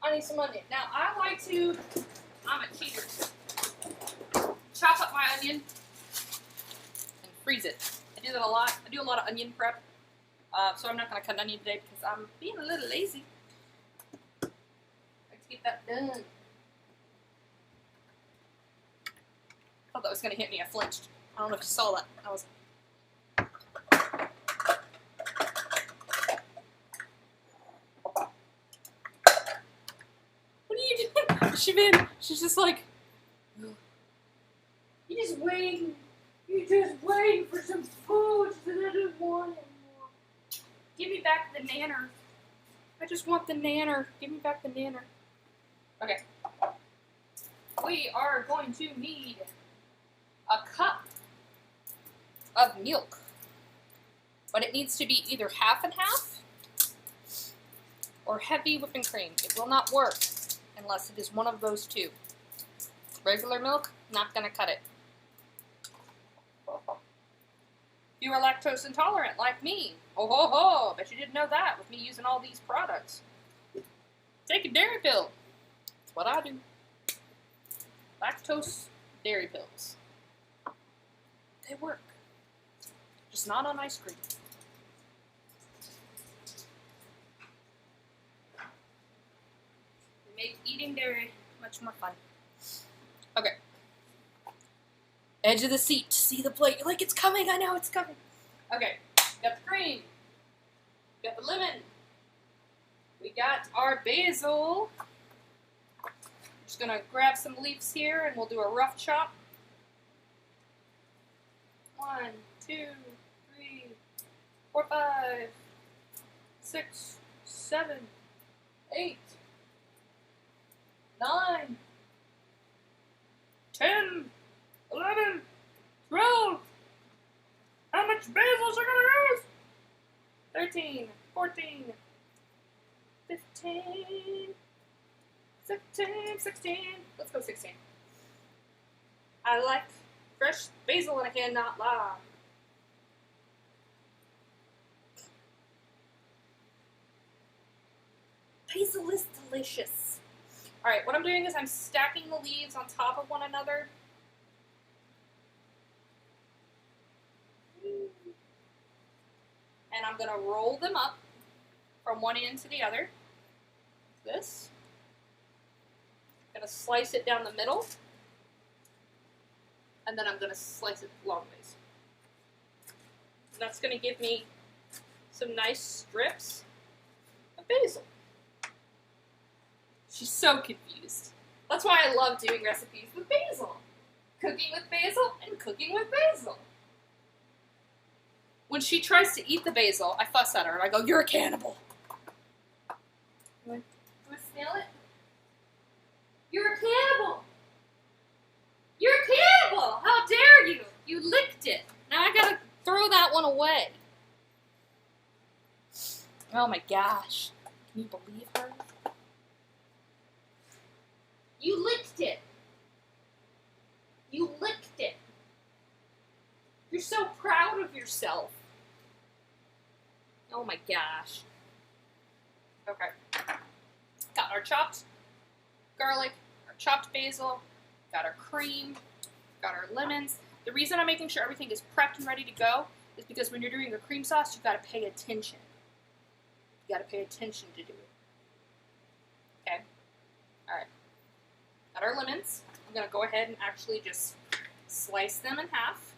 I need some onion. Now, I like to, I'm a cheater, chop up my onion and freeze it. I do that a lot. I do a lot of onion prep. So I'm not going to cut an onion today because I'm being a little lazy. Let's get that done. I thought that was going to hit me. I flinched. I don't know if you saw that. I was. What are you doing? She's just like, You're just waiting. You're just waiting for some food that I don't want anymore. give me back the nanner. I just want the nanner. Give me back the nanner. Okay. We are going to need a cup of milk. But it needs to be either half and half or heavy whipping cream. It will not work unless it is one of those two. Regular milk, not going to cut it. If you are lactose intolerant like me, ho ho ho, bet you didn't know that with me using all these products. Take a dairy pill. That's what I do. Lactose dairy pills. They work. Just not on ice cream. They make eating dairy much more fun. Okay. Edge of the seat. See the plate. You're like, it's coming. I know it's coming. Okay. Got the cream. Got the lemon. We got our basil. Just gonna grab some leaves here and we'll do a rough chop. 1, 2, 3, 4, 5, 6, 7, 8, 9, 10, 11, 12. How much basil are gonna use? 13, 14, 15, 15, 16. Let's go 16. I like fresh basil and I cannot lie. Basil is delicious. Alright, what I'm doing is I'm stacking the leaves on top of one another. And I'm going to roll them up from one end to the other. This. I'm going to slice it down the middle, and then I'm going to slice it long ways. And that's going to give me some nice strips of basil. She's so confused. That's why I love doing recipes with basil. Cooking with basil and cooking with basil. When she tries to eat the basil, I fuss at her and I go, "You're a cannibal." Do I smell it? You're a cannibal! You're a cannibal! How dare you! You licked it! Now I gotta throw that one away. Oh my gosh. Can you believe her? You licked it! You licked it! You're so proud of yourself. Oh my gosh. Okay. Got our chopped garlic, our chopped basil, got our cream, got our lemons. The reason I'm making sure everything is prepped and ready to go is because when you're doing a cream sauce, you've got to pay attention. You got to pay attention to do it. Okay? Alright. Got our lemons. I'm going to go ahead and actually just slice them in half.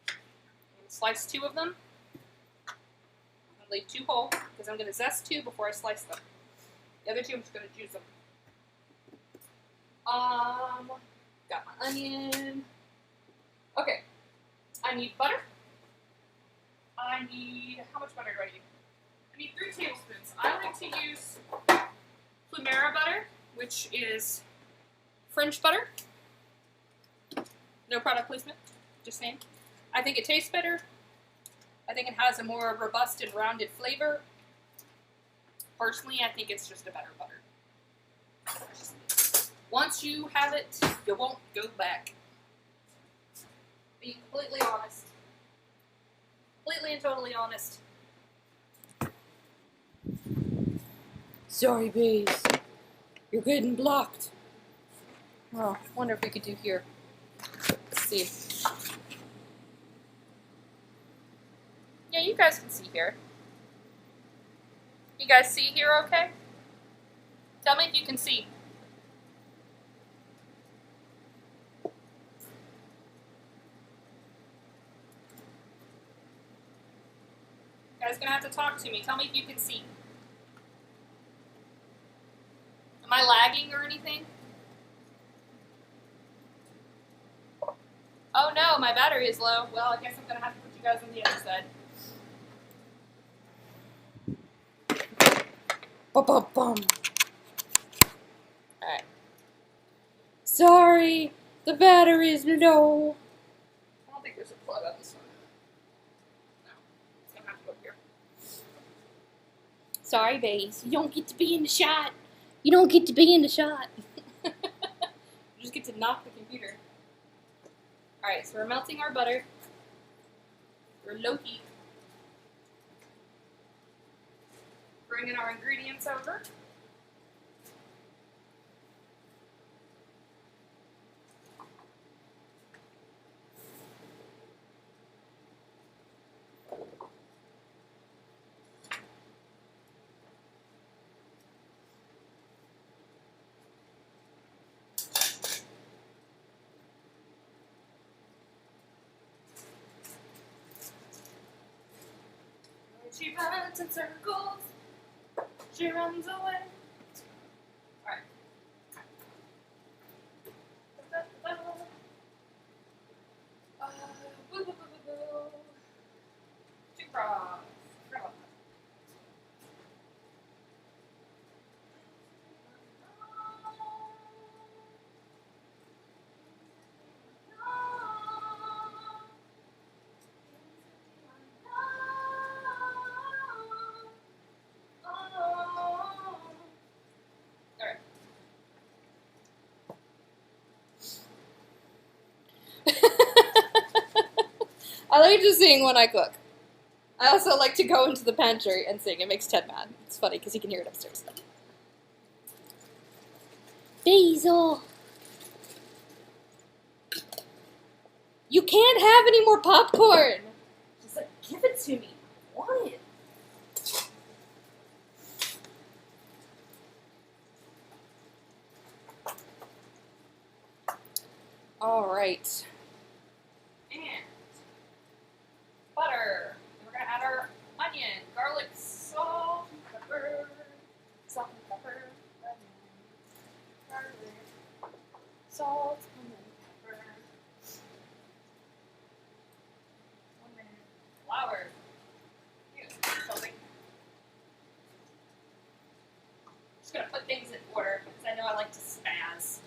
I'm going to slice 2 of them. I'm going to leave 2 whole because I'm going to zest 2 before I slice them. The other 2 I'm just going to juice them. Got my onion. Okay. I need butter. I need, how much butter do I need? I need 3 tablespoons. I like to use Flumera butter, which is French butter. No product placement, just saying. I think it tastes better. I think it has a more robust and rounded flavor. Personally, I think it's just a better butter. Once you have it, you won't go back. Being completely honest. Completely and totally honest. Sorry, Baze. You're getting blocked. Oh, wonder if we could do here. Let's see. Yeah, you guys can see here. You guys see here okay? Tell me if you can see. You guys gonna have to talk to me. Tell me if you can see. Am I lagging or anything? Oh no, my battery is low. Well, I guess I'm gonna have to put you guys on the other side. Ba-ba-bum. Alright. Sorry, the battery's low. I don't think there's a plug on this one. No. It's gonna have to go here. Sorry, Baze. You don't get to be in the shot. You don't get to be in the shot. You just get to knock the computer. Alright, so we're melting our butter. We're low heat. Bringing our ingredients over. She runs in circles. She runs away. Alright. Boo, boo, boo, boo, boo. Two frogs. I like to sing when I cook. I also like to go into the pantry and sing. It makes Ted mad. It's funny because he can hear it upstairs. Basil! You can't have any more popcorn! She's like, give it to me. I want it. All right. And butter. And we're gonna add our onion, garlic, salt, pepper, salt and pepper, onion, garlic, salt, onion, pepper, onion, flour. Something. Just gonna put things in order because I know I like to spaz.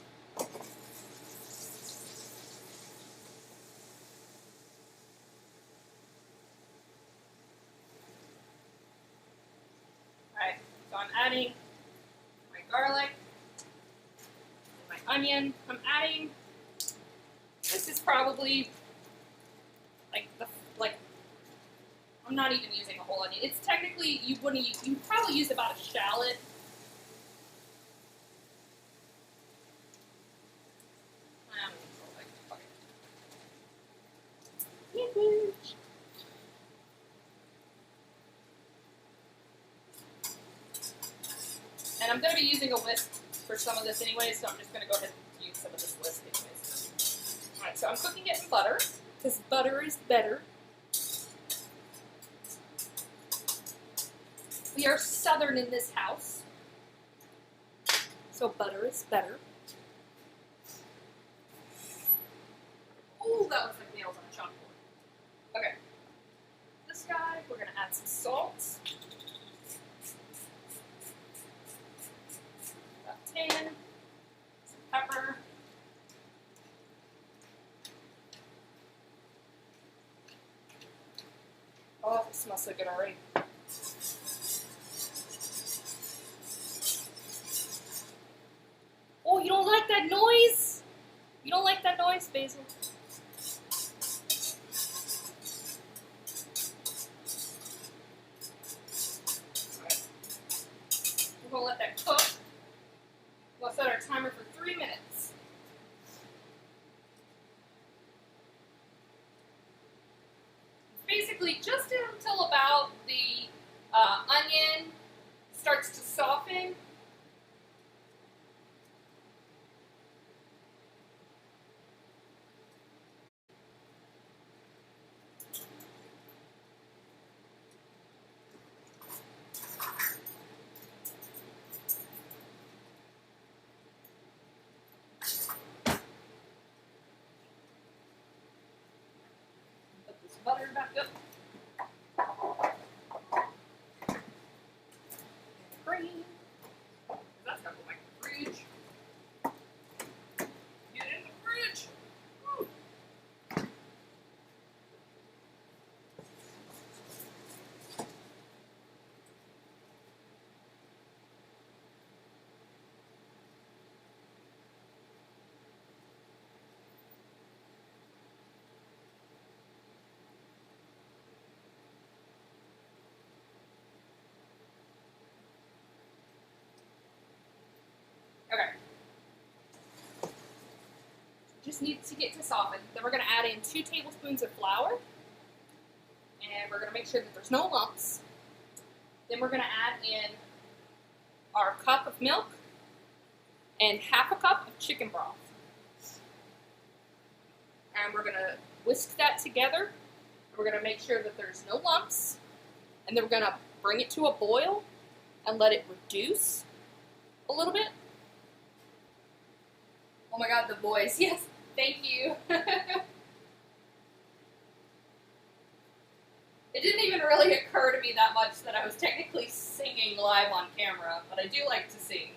Alright, so I'm adding my garlic and my onion. I'm adding, this is probably like I'm not even using a whole onion. It's technically, you probably use about a shallot. And I'm going to be using a whisk for some of this anyway, so I'm just going to go ahead and use some of this whisk anyways. Alright, so I'm cooking it in butter, because butter is better. We are Southern in this house, so butter is better. Oh, that was like nails on a chalkboard. Okay, this guy, we're going to add some salt. About 10. Some pepper. Oh, it smells so good already. Oh, you don't like that noise? You don't like that noise, Basil? Alright. We're going to let that cook. We'll set our timer for 3 minutes. Basically, just until about the onion starts to soften. Put this butter back up. Cream. That's got to go back in the fridge. Get it in the fridge. Woo. Okay. Just needs to get to soften. Then we're going to add in 2 tablespoons of flour. And we're going to make sure that there's no lumps. Then we're going to add in our cup of milk and half a cup of chicken broth. And we're going to whisk that together. We're going to make sure that there's no lumps. And then we're going to bring it to a boil and let it reduce a little bit. Oh my god, the voice. Yes, thank you. It didn't even really occur to me that much that I was technically singing live on camera, but I do like to sing.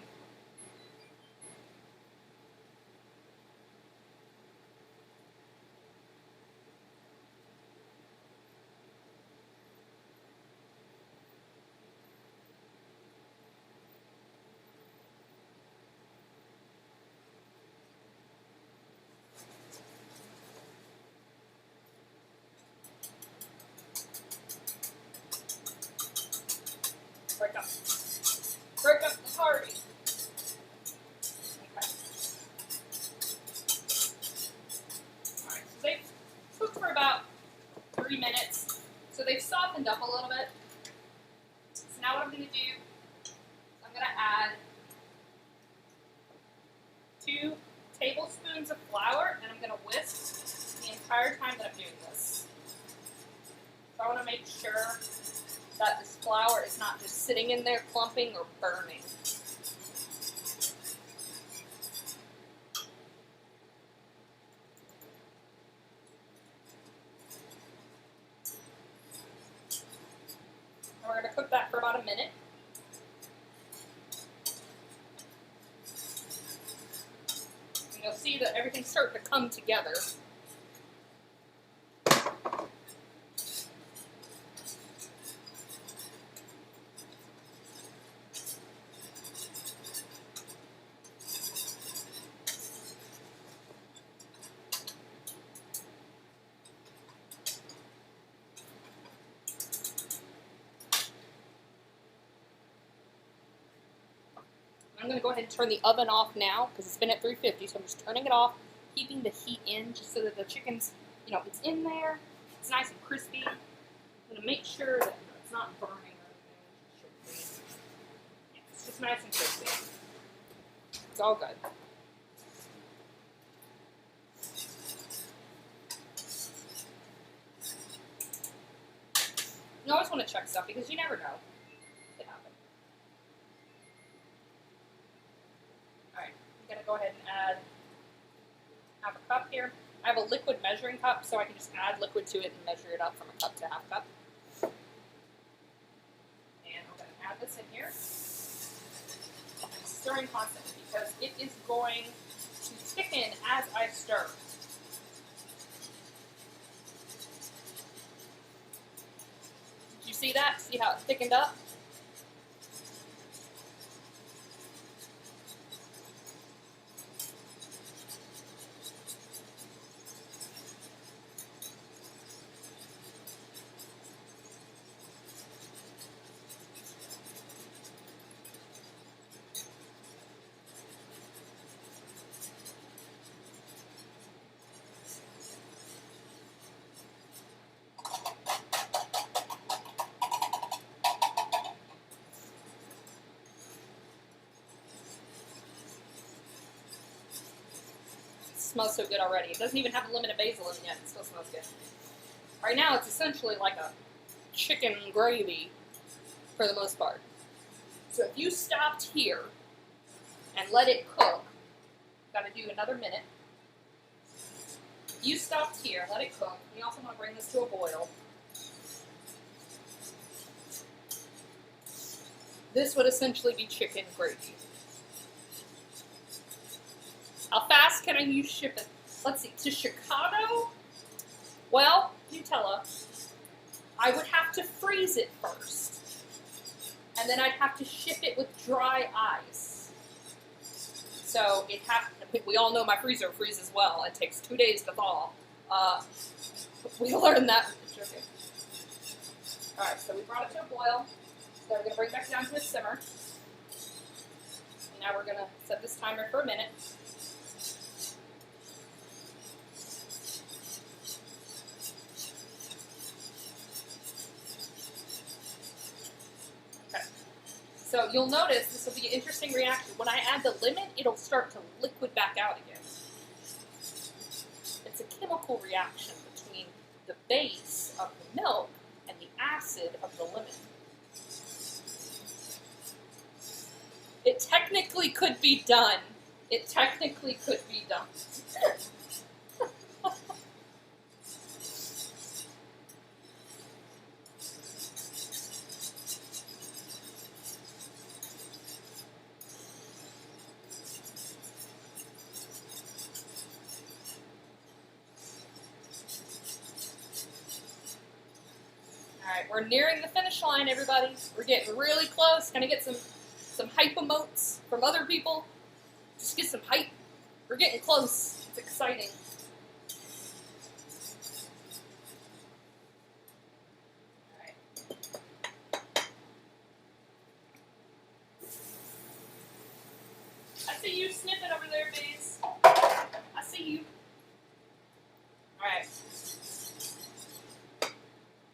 Break up. Break up the party. Okay. Alright, so they've cooked for about 3 minutes. So they've softened up a little bit. So now what I'm going to do is I'm going to add 2 tablespoons of flour and I'm going entire time that I'm doing this. So I want to make sure that this flour is not just sitting in there clumping or burning. And we're going to cook that for about a minute. And you'll see that everything's starting to come together. I'm going to go ahead and turn the oven off now because it's been at 350, so I'm just turning it off, keeping the heat in just so that the chicken's, it's in there, it's nice and crispy. I'm going to make sure that it's not burning or anything. Yeah, it's just nice and crispy. It's all good. You always want to check stuff because you never know. It happens. Alright, I'm going to go ahead and add half a cup here. I have a liquid measuring cup, so I can just add liquid to it and measure it up from a cup to half a cup. And I'm going to add this in here. I'm stirring constantly because it is going to thicken as I stir. Did you see that? See how it thickened up? Smells so good already. It doesn't even have a limit of basil in it yet. It still smells good. Right now, it's essentially like a chicken gravy for the most part. So if you stopped here and let it cook, got to do another minute. If you stopped here, let it cook. You also want to bring this to a boil. This would essentially be chicken gravy. How fast can you ship it? Let's see, to Chicago? Well, you tell us. I would have to freeze it first. And then I'd have to ship it with dry ice. So we all know my freezer freezes well. It takes 2 days to thaw. We learned that with the chicken. Alright, so we brought it to a boil. So we're going to bring it back down to a simmer. And now we're going to set this timer for a minute. So you'll notice this will be an interesting reaction. When I add the lemon, it'll start to liquid back out again. It's a chemical reaction between the base of the milk and the acid of the lemon. It technically could be done. It technically could be done. Alright, we're nearing the finish line, everybody. We're getting really close. Gonna get some hype emotes from other people. Just get some hype. We're getting close. It's exciting. Alright. I see you snipping over there, Baze. I see you. Alright.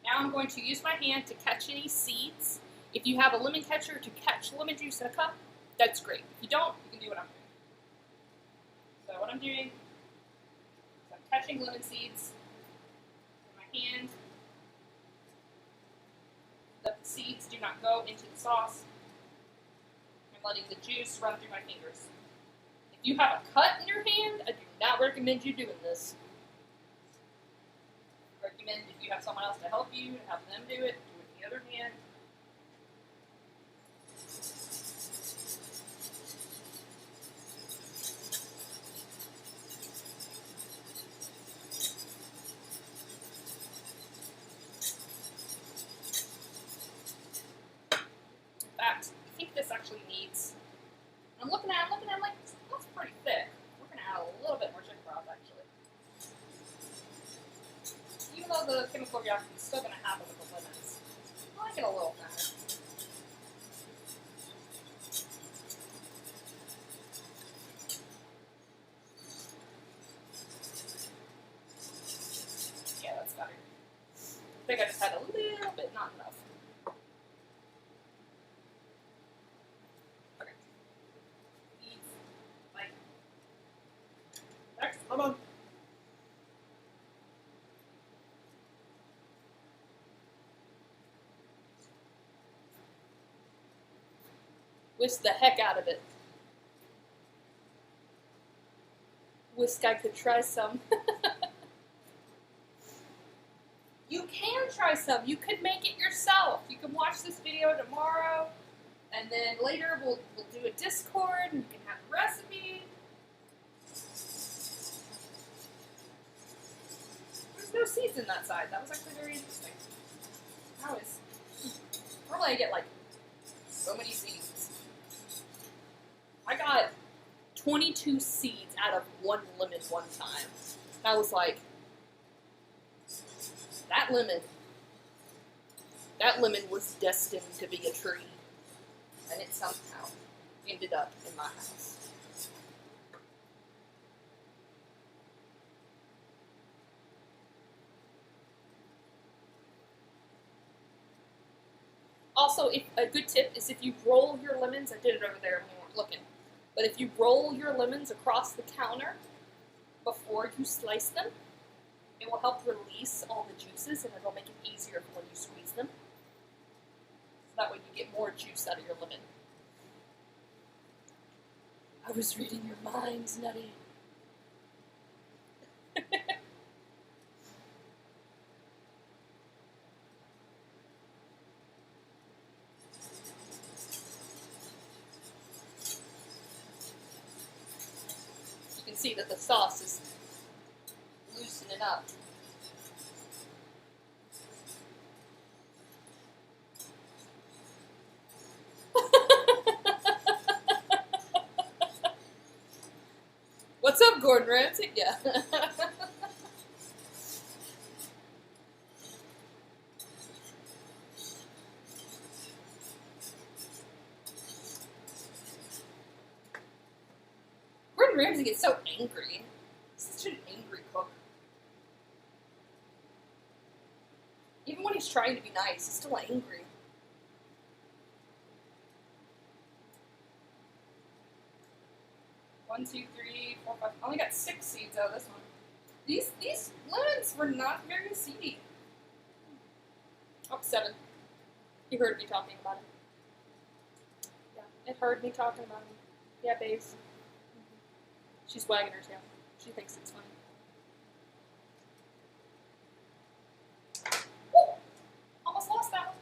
Now I'm going to use my hand to catch any seeds. If you have a lemon catcher to catch lemon juice in a cup, that's great. If you don't, you can do what I'm doing. So what I'm doing is I'm catching lemon seeds. hand that the seeds do not go into the sauce. I'm letting the juice run through my fingers. If you have a cut in your hand, I do not recommend you doing this. I recommend if you have someone else to help you, have them do it with the other hand. I think this actually needs, I'm looking at it, I'm like, that's pretty thick. We're going to add a little bit more chicken broth, actually. Even though the chemical reaction is still going to happen with the lemons, I like it a little fatter. Yeah, that's better. I think I just had a little bit, not enough. Come on. Whisk the heck out of it. Wish I could try some. You can try some. You could make it yourself. You can watch this video tomorrow, and then later we'll do a Discord, and you can have a recipe. No seeds in that side. That was actually very interesting. Normally I get like so many seeds. I got 22 seeds out of one lemon one time. And I was like, that lemon was destined to be a tree. And it somehow ended up in my house. Also, a good tip is if you roll your lemons, I did it over there when you weren't looking, but if you roll your lemons across the counter before you slice them, it will help release all the juices and it'll make it easier when you squeeze them. So that way you get more juice out of your lemon. I was reading your minds, Nutty. See that the sauce is loosening up. What's up, Gordon Ramsay? Yeah. Gordon Ramsay gets so angry. He's such an angry cook. Even when he's trying to be nice, he's still angry. One, two, three, four, five. I only got 6 seeds out of this one. These lemons were not very seedy. Oh, 7. You heard me talking about it. Yeah, it heard me talking about it. Yeah, babes. She's wagging her tail. She thinks it's funny. Woo! Almost lost that one.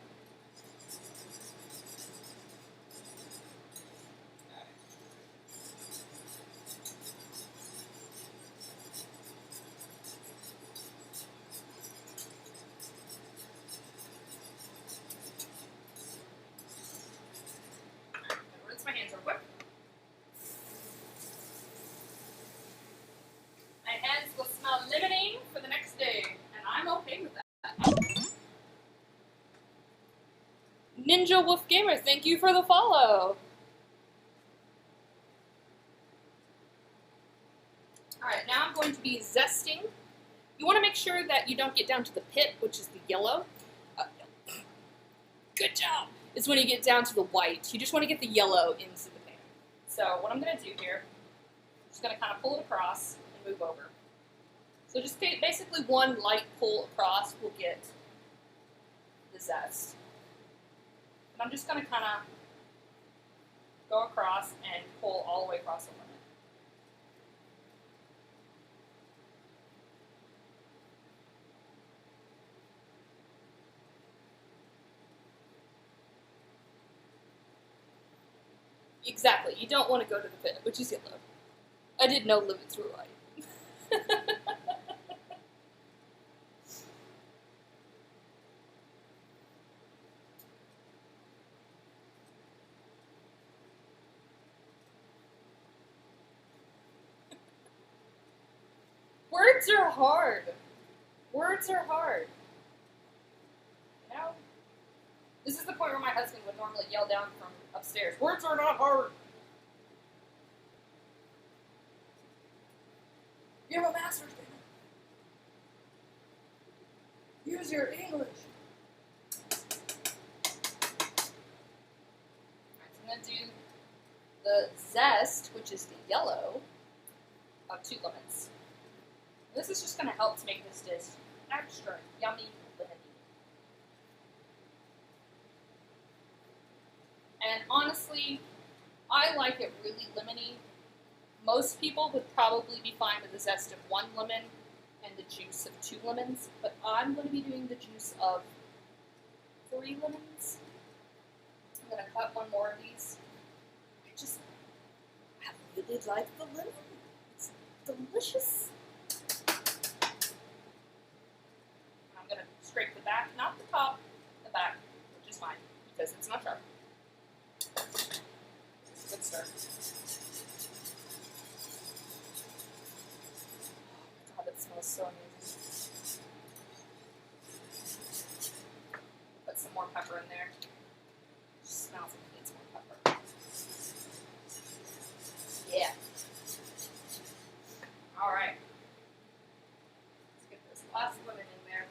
Rinse my hands real quick. My hands will smell lemony for the next day, and I'm okay with that. Ninja Wolf Gamer, thank you for the follow. Alright, now I'm going to be zesting. You want to make sure that you don't get down to the pit, which is the yellow. Good job! It's when you get down to the white. You just want to get the yellow into the pan. So what I'm going to do here, I'm just going to kind of pull it across and move over. So just basically one light pull across will get the zest. And I'm just going to kind of go across and pull all the way across the lemon. Exactly, you don't want to go to the pit, which is yellow. I didn't know limits were right. Words are hard. Words are hard. You know? This is the point where my husband would normally yell down from upstairs, "Words are not hard." You have a master's degree. Use your English. Alright, so I'm going to do the zest, which is the yellow, of 2 lemons. This is just going to help to make this dish extra yummy lemony. And honestly, I like it really lemony. Most people would probably be fine with the zest of 1 lemon and the juice of 2 lemons, but I'm going to be doing the juice of 3 lemons. I'm going to cut 1 more of these. I really like the lemon. It's delicious. I'm going to scrape the back, not the top, the back, which is fine, because it's not sharp. Good start. Oh God, that smells so amazing. Put some more pepper in there. It just smells like it needs more pepper. Yeah. All right. Let's get this last lemon in there.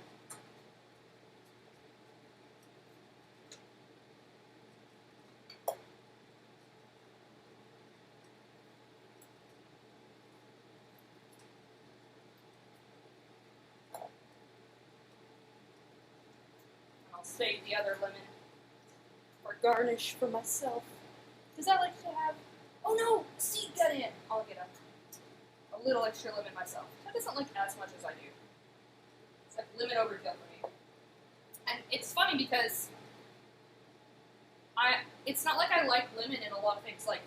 I'll save the other lemon for garnish for myself. Because I like to have, oh no, seed got in. I'll get a little extra lemon myself. That doesn't like as much as I do. It's like lemon overkill for me. And it's funny because it's not like I like lemon in a lot of things. Like,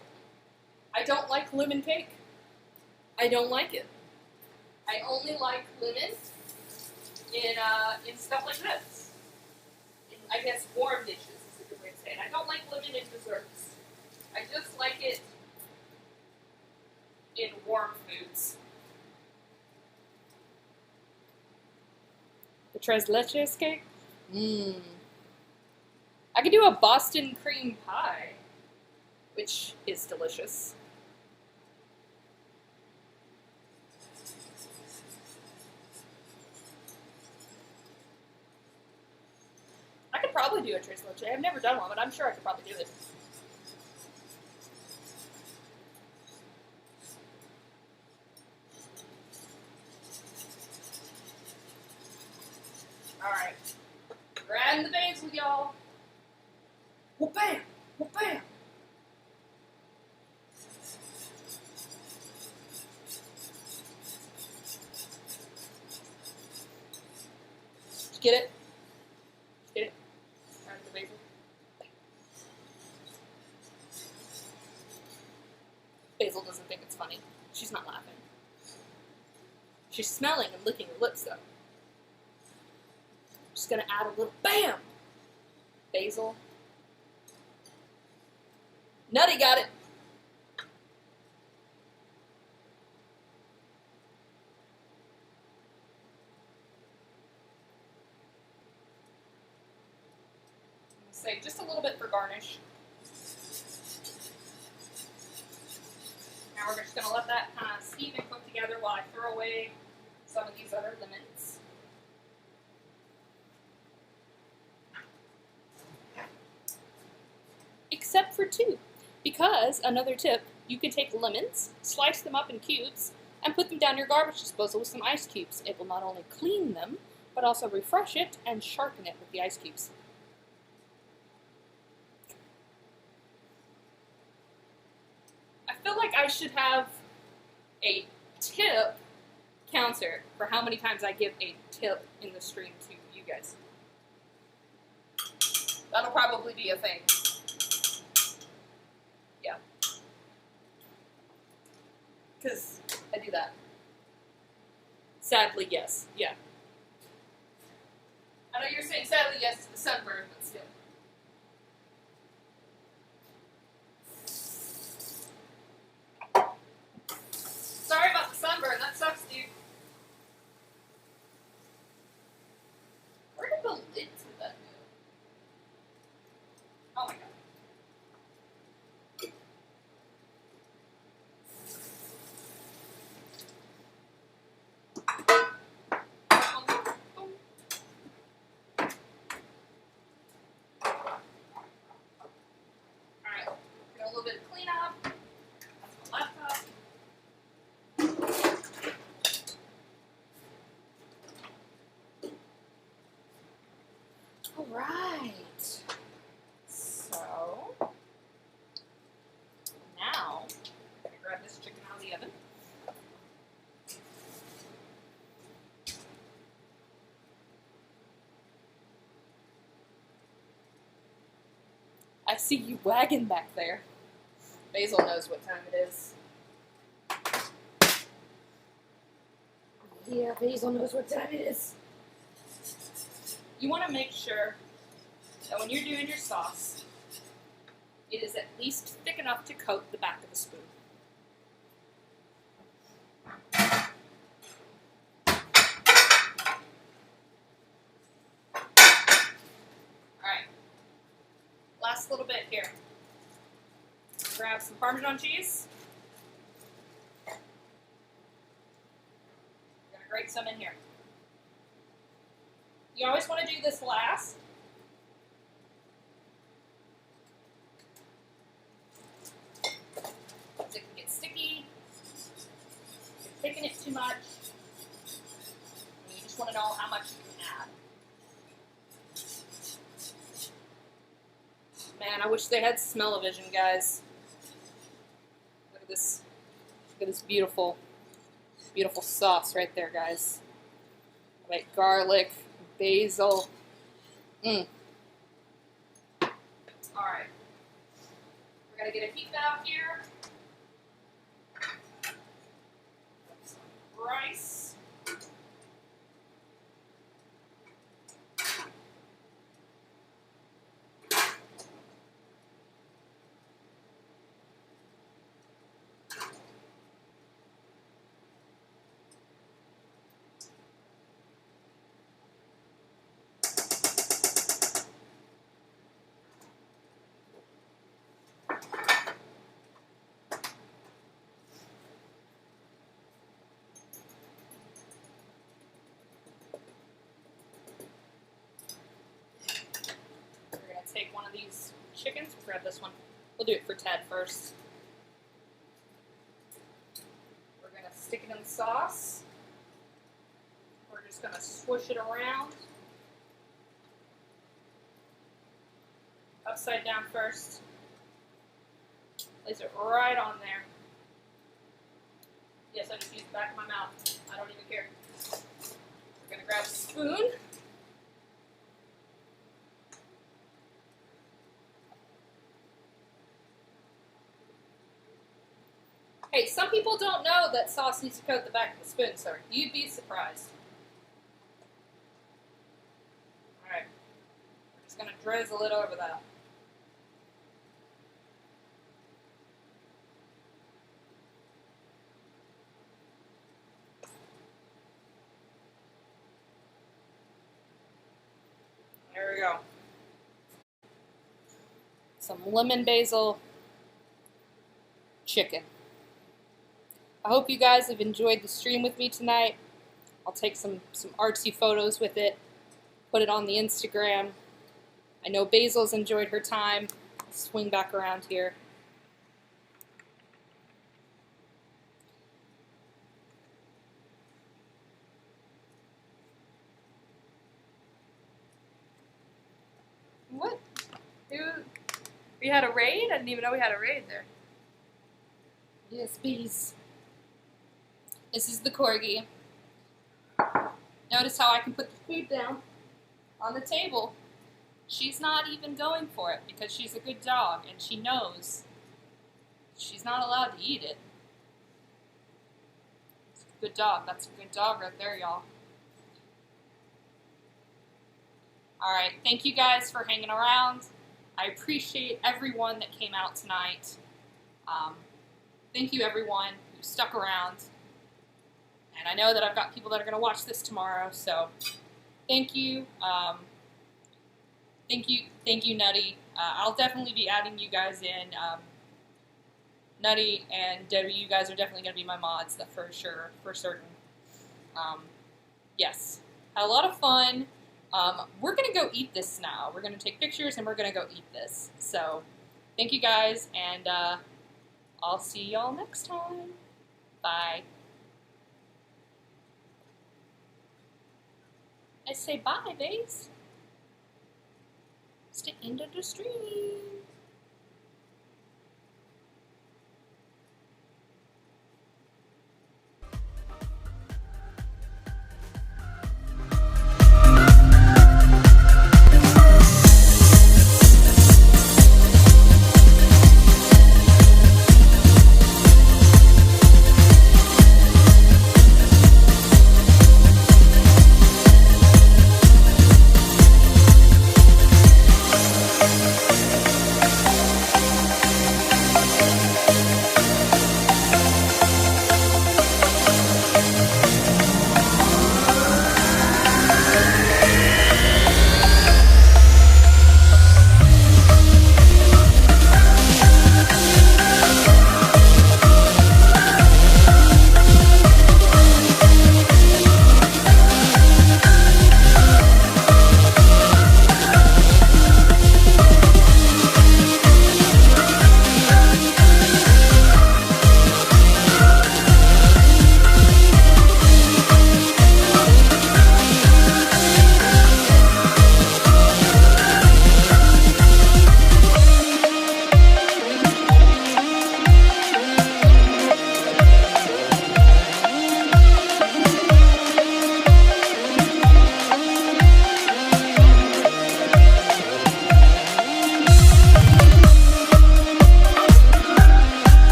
I don't like lemon cake. I don't like it. I only like lemon in stuff like this. In, I guess, warm dishes is a good way to say it. I don't like lemon in desserts. I just like it in warm foods. The tres leches cake? Mmm. I could do a Boston cream pie, which is delicious. I could probably do a tres leche. I've never done one, but I'm sure I could probably do it. Alright. Grind the basil, y'all. Well, bam! Well, bam! Did you get it? Get it? Grind the basil. Basil doesn't think it's funny. She's not laughing. She's smelling and licking her lips, though. Just gonna add a little BAM! Basil. Nutty got it! Save just a little bit for garnish. Now we're just gonna let that kind of steam and cook together while I throw away some of these other lemons. Except for 2. Because, another tip, you can take lemons, slice them up in cubes, and put them down your garbage disposal with some ice cubes. It will not only clean them, but also refresh it and sharpen it with the ice cubes. I feel like I should have a tip counter for how many times I give a tip in the stream to you guys. That'll probably be a thing. Yeah. Because I do that. Sadly, yes. Yeah. I know you're saying sadly yes to the sunburn, but still. Sorry about the sunburn. That sucks, dude. Where did the lid to that go? Oh my god. Alright, got a little bit of cleanup. That's my laptop. Alright. So, now, I'm going to grab this chicken out of the oven. I see you wagging back there. Basil knows what time it is. Yeah, Basil knows what time it is. You want to make sure that when you're doing your sauce, it is at least thick enough to coat the back of the spoon. Alright. Last little bit here. Grab some Parmesan cheese. We're going to grate some in here. You always want to do this last. It can get sticky. You're picking it too much. And you just want to know how much you can add. Man, I wish they had smell-o-vision, guys. Look at this. Look at this beautiful, beautiful sauce right there, guys. Like garlic, basil. Alright. We're going to get a heat valve here. Some rice. Take one of these chickens. We'll grab this one. We'll do it for Ted first. We're going to stick it in the sauce. We're just going to swoosh it around. Upside down first. Place it right on there. Yes, I just used the back of my mouth. I don't even care. We're going to grab a spoon. Hey, some people don't know that sauce needs to coat the back of the spoon, so you'd be surprised. Alright. We're just going to drizzle it over that. There we go. Some lemon basil chicken. I hope you guys have enjoyed the stream with me tonight. I'll take some artsy photos with it, put it on the Instagram. I know Basil's enjoyed her time. I'll swing back around here. We had a raid? I didn't even know we had a raid there. Yes, bees. This is the Corgi. Notice how I can put the food down on the table. She's not even going for it because she's a good dog and she knows she's not allowed to eat it. It's a good dog. That's a good dog right there, y'all. Alright, thank you guys for hanging around. I appreciate everyone that came out tonight. Thank you everyone who stuck around. And I know that I've got people that are going to watch this tomorrow, so thank you. Thank you, Nutty. I'll definitely be adding you guys in. Nutty and Debbie, you guys are definitely going to be my mods, that for sure, for certain. Yes, had a lot of fun. We're going to go eat this now. We're going to take pictures and we're going to go eat this. So, thank you guys, and I'll see y'all next time. Bye. I say bye, babes. It's the end of the stream.